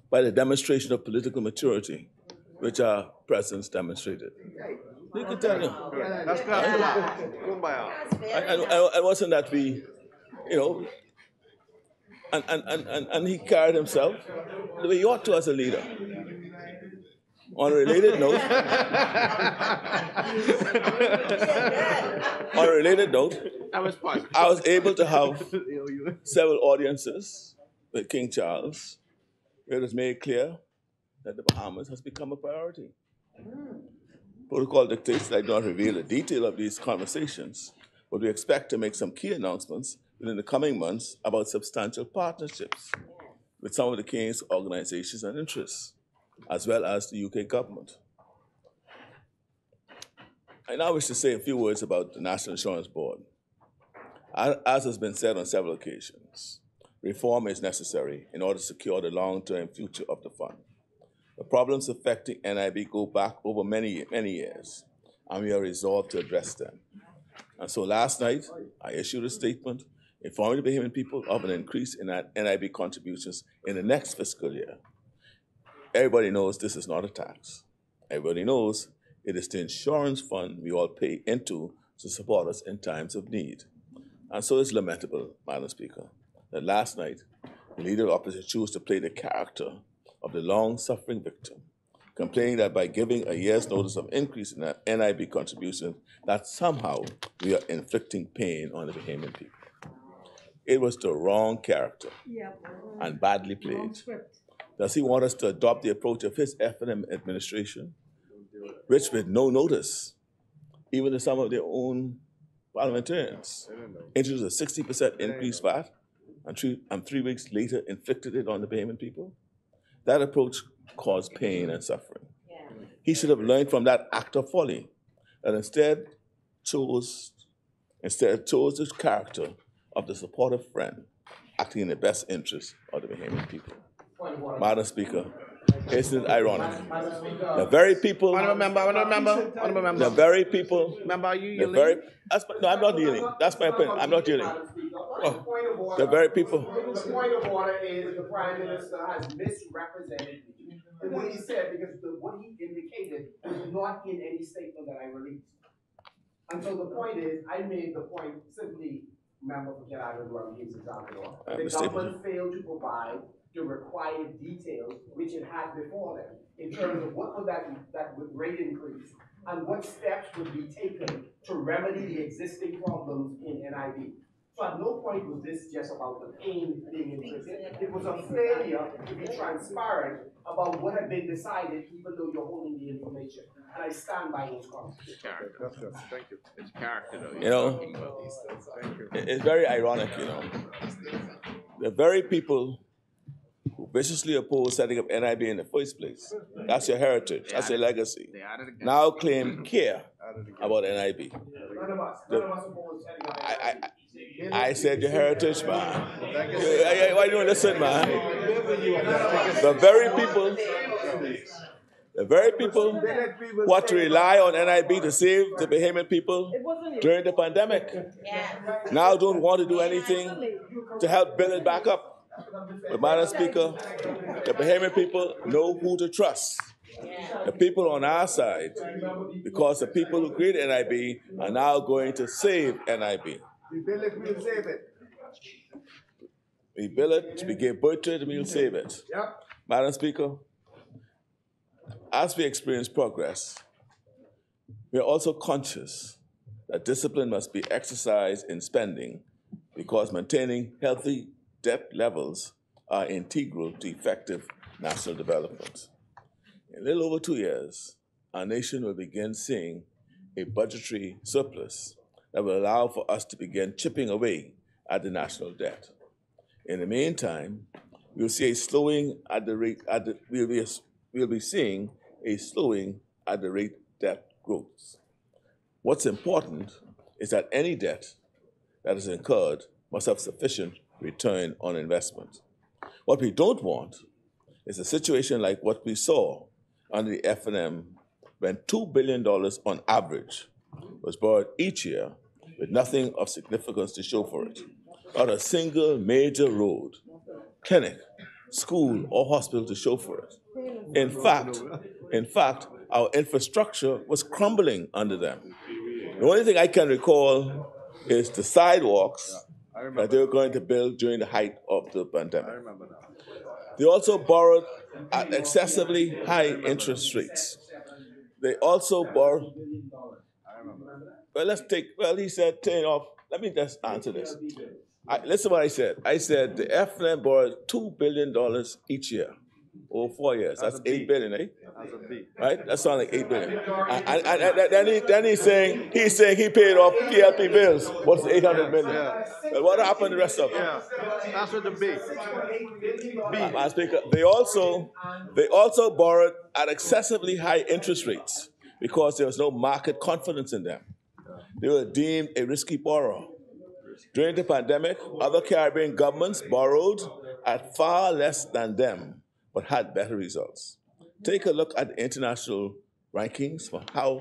by the demonstration of political maturity which our presidents demonstrated. They can tell you. That's and wasn't that we, and he carried himself the way he ought to as a leader. On a related note, I was able to have several audiences with King Charles, where it was made clear that the Bahamas has become a priority. Protocol dictates that I don't reveal the detail of these conversations, but we expect to make some key announcements within the coming months about substantial partnerships with some of the King's organizations and interests, as well as the UK government. I now wish to say a few words about the National Insurance Board. As has been said on several occasions, reform is necessary in order to secure the long-term future of the fund. The problems affecting NIB go back over many, many years, and we are resolved to address them. And so last night, I issued a statement informing the Bahamian people of an increase in NIB contributions in the next fiscal year. Everybody knows this is not a tax. Everybody knows it is the insurance fund we all pay into to support us in times of need. And so it's lamentable, Madam Speaker, that last night the Leader of the Opposition chose to play the character of the long-suffering victim, complaining that by giving a year's notice of increase in NIB contributions, that somehow we are inflicting pain on the Bahamian people. It was the wrong character and badly played. Does he want us to adopt the approach of his F&M administration, which with no notice, even to some of their own parliamentarians, introduced a 60% increase VAT and 3 weeks later inflicted it on the Bahamian people? That approach caused pain and suffering. He should have learned from that act of folly, and instead chose the character of the supportive friend, acting in the best interest of the Bahamian people. Madam Speaker, isn't it ironic? The very people. The very people. No, I'm not dealing. That's my opinion. I'm not dealing. The very people. The point of order is the Prime Minister has misrepresented me. And what he said, because what he indicated was not in any statement that I released. And so the point is, I made the point simply, Member for Canada, who I'm using example, the government failed to provide the required details which it had before them in terms of what would that rate increase and what steps would be taken to remedy the existing problems in NIB. So at no point was this just about the pain being inflicted. It was a failure to be transparent about what had been decided, even though you're holding the information. And I stand by those comments. Thank you. It's character, though. You know, it's very ironic, you know. The very people who viciously oppose setting up NIB in the first place, that's your heritage, that's your legacy, now claim care about NIB. I said your heritage, man. Why don't you listen, man? The very people who had to rely on NIB to save the Bahamian people during the pandemic now don't want to do anything to help build it back up. But Madam Speaker, the Bahamian people know who to trust. The people on our side, because the people who created NIB are now going to save NIB. We build it, we'll save it. We build it, we give birth to it, and we'll save it. Yep. Madam Speaker, as we experience progress, we are also conscious that discipline must be exercised in spending because maintaining healthy debt levels are integral to effective national development. In a little over 2 years, our nation will begin seeing a budgetary surplus that will allow for us to begin chipping away at the national debt. In the meantime, we'll see a slowing at the rate we'll be seeing a slowing at the rate debt grows. What's important is that any debt that is incurred must have sufficient return on investment. What we don't want is a situation like what we saw under the F&M when $2 billion on average was borrowed each year with nothing of significance to show for it. Not a single major road, clinic, school, or hospital to show for it. In fact, our infrastructure was crumbling under them. The only thing I can recall is the sidewalks that they were going to build during the height of the pandemic. They also borrowed at excessively high interest rates. They also borrow. Well, he said, let me just answer this. Listen to what I said. I said the FLN borrowed $2 billion each year over 4 years. That's $8 billion, eh? Right? That sounds like $8 billion. And then he's saying he paid off PLP bills. What's $800 million? Well, what happened to the rest of it? Yeah, that's what the B. Madam Speaker, they also borrowed at excessively high interest rates because there was no market confidence in them. They were deemed a risky borrower. During the pandemic, other Caribbean governments borrowed at far less than them, but had better results. Take a look at the international rankings for how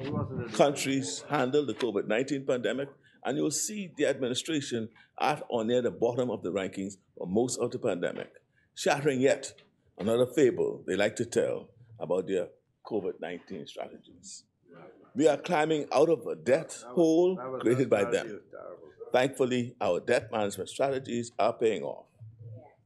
countries handled the COVID-19 pandemic, and you'll see the administration at or near the bottom of the rankings for most of the pandemic, shattering yet another fable they like to tell about their COVID-19 strategies. We are climbing out of a debt hole created by them. Thankfully, our debt management strategies are paying off.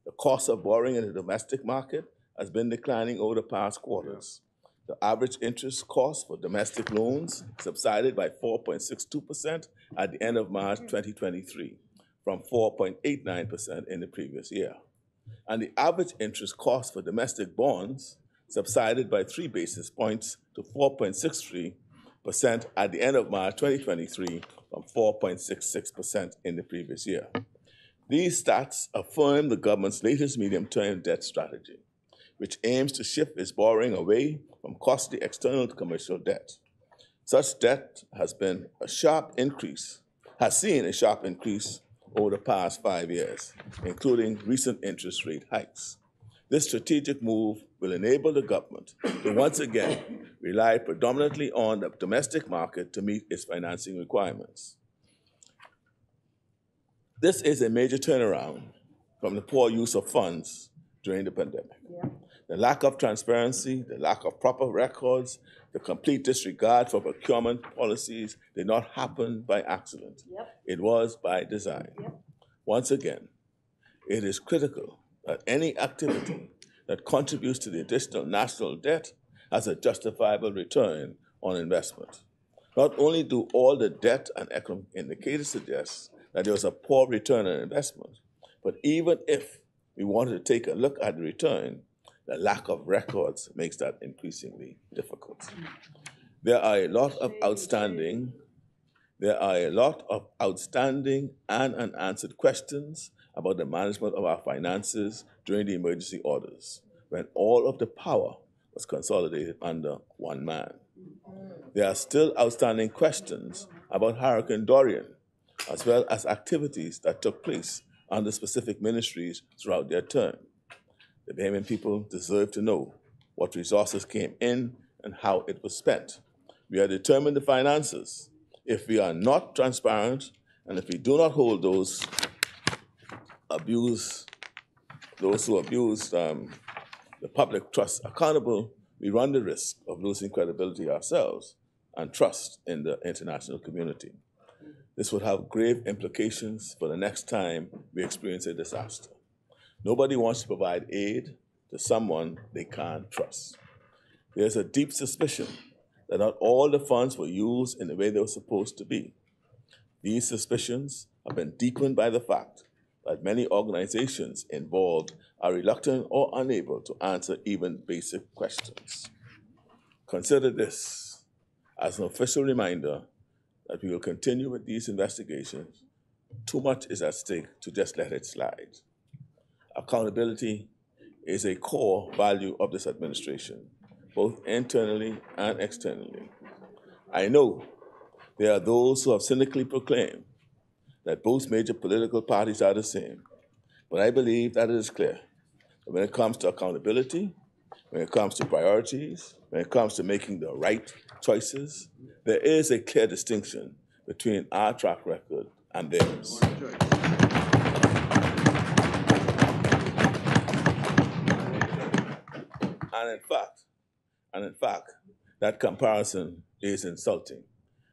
The cost of borrowing in the domestic market has been declining over the past quarters. The average interest cost for domestic loans subsided by 4.62% at the end of March 2023, from 4.89% in the previous year. And the average interest cost for domestic bonds subsided by 3 basis points to 4.63% at the end of March 2023 from 4.66% in the previous year. These stats affirm the government's latest medium-term debt strategy, which aims to shift its borrowing away from costly external commercial debt. Such debt has seen a sharp increase over the past 5 years, including recent interest rate hikes. This strategic move will enable the government to once again rely predominantly on the domestic market to meet its financing requirements. This is a major turnaround from the poor use of funds during the pandemic. Yeah. The lack of transparency, the lack of proper records, the complete disregard for procurement policies did not happen by accident. Yep. It was by design. Yep. Once again, it is critical that any activity that contributes to the additional national debt has a justifiable return on investment. Not only do all the debt and economic indicators suggest that there was a poor return on investment, but even if we wanted to take a look at the return, the lack of records makes that increasingly difficult. There are a lot of outstanding and unanswered questions about the management of our finances during the emergency orders, when all of the power was consolidated under one man. There are still outstanding questions about Hurricane Dorian, as well as activities that took place under specific ministries throughout their term. The Bahamian people deserve to know what resources came in and how it was spent. We are determined to finances. If we are not transparent, and if we do not hold those who abuse the public trust accountable, we run the risk of losing credibility ourselves and trust in the international community. This would have grave implications for the next time we experience a disaster. Nobody wants to provide aid to someone they can't trust. There's a deep suspicion that not all the funds were used in the way they were supposed to be. These suspicions have been deepened by the fact that many organizations involved are reluctant or unable to answer even basic questions. Consider this as an official reminder that we will continue with these investigations. Too much is at stake to just let it slide. Accountability is a core value of this administration, both internally and externally. I know there are those who have cynically proclaimed that both major political parties are the same, but I believe that it is clear that when it comes to accountability, when it comes to priorities, when it comes to making the right choices, there is a clear distinction between our track record and theirs. And in fact, that comparison is insulting,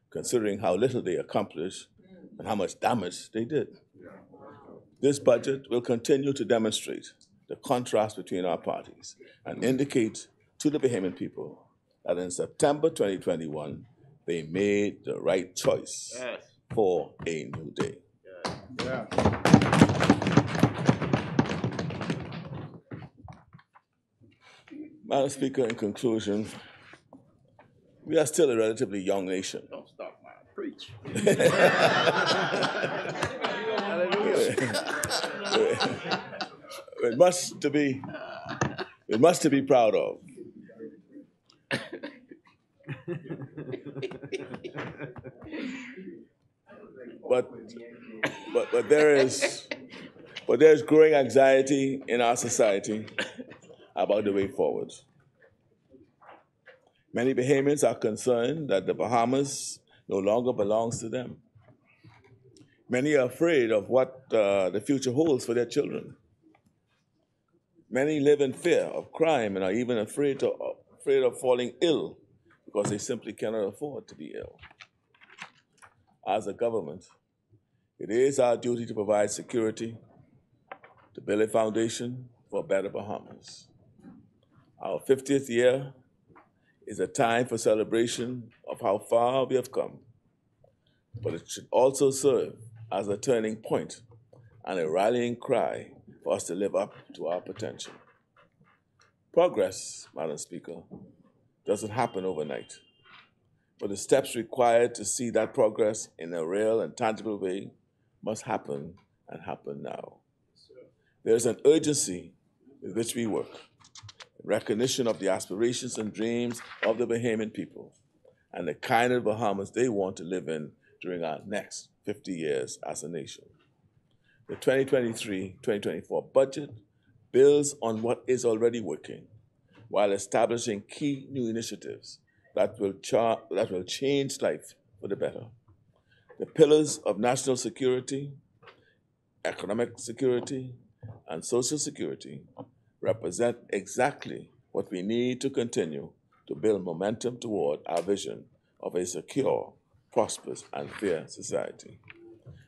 considering how little they accomplished and how much damage they did. This budget will continue to demonstrate the contrast between our parties and indicate to the Bahamian people that in September 2021, they made the right choice for a new day. Madam Speaker, in conclusion, we are still a relatively young nation. Don't stop, man. Preach. With much to be proud of. But there's growing anxiety in our society about the way forward. Many Bahamians are concerned that the Bahamas no longer belongs to them. Many are afraid of what the future holds for their children. Many live in fear of crime and are even afraid of falling ill because they simply cannot afford to be ill. As a government, it is our duty to provide security, to build a foundation for a better Bahamas. Our 50th year is a time for celebration of how far we have come, but it should also serve as a turning point and a rallying cry for us to live up to our potential. Progress, Madam Speaker, doesn't happen overnight, but the steps required to see that progress in a real and tangible way must happen and happen now. There's an urgency with which we work, in recognition of the aspirations and dreams of the Bahamian people and the kind of Bahamas they want to live in during our next 50 years as a nation. The 2023-2024 budget builds on what is already working while establishing key new initiatives that will change life for the better. The pillars of national security, economic security, and social security represent exactly what we need to continue to build momentum toward our vision of a secure, prosperous, and fair society.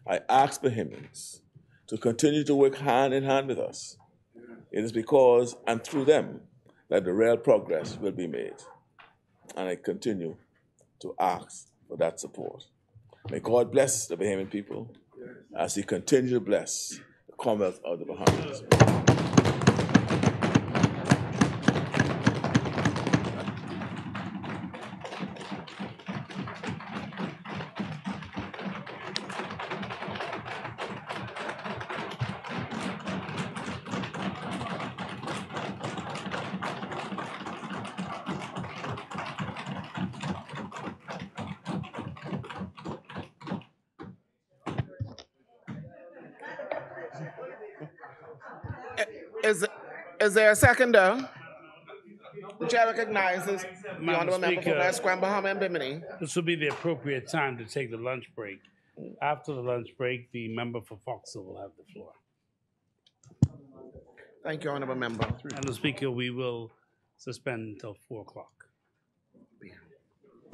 I ask Bahamians to continue to work hand in hand with us. It is because and through them that the real progress will be made. And I continue to ask for that support. May God bless the Bahamian people as He continues to bless the Commonwealth of the Bahamas. Is there a seconder? The chair recognizes the Honourable Member for Speaker, West Grand Bahama and Bimini. This would be the appropriate time to take the lunch break. After the lunch break, the member for Foxville will have the floor. Thank you, Honourable Member. Madam Speaker, we will suspend until 4 o'clock.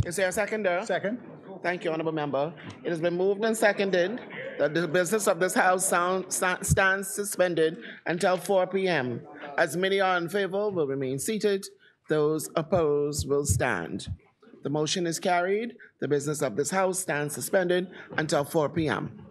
Is there a seconder? Second. Thank you, Honourable Member. It has been moved and seconded that the business of this House stands suspended until 4 p.m. As many are in favor will remain seated. Those opposed will stand. The motion is carried. The business of this House stands suspended until 4 p.m.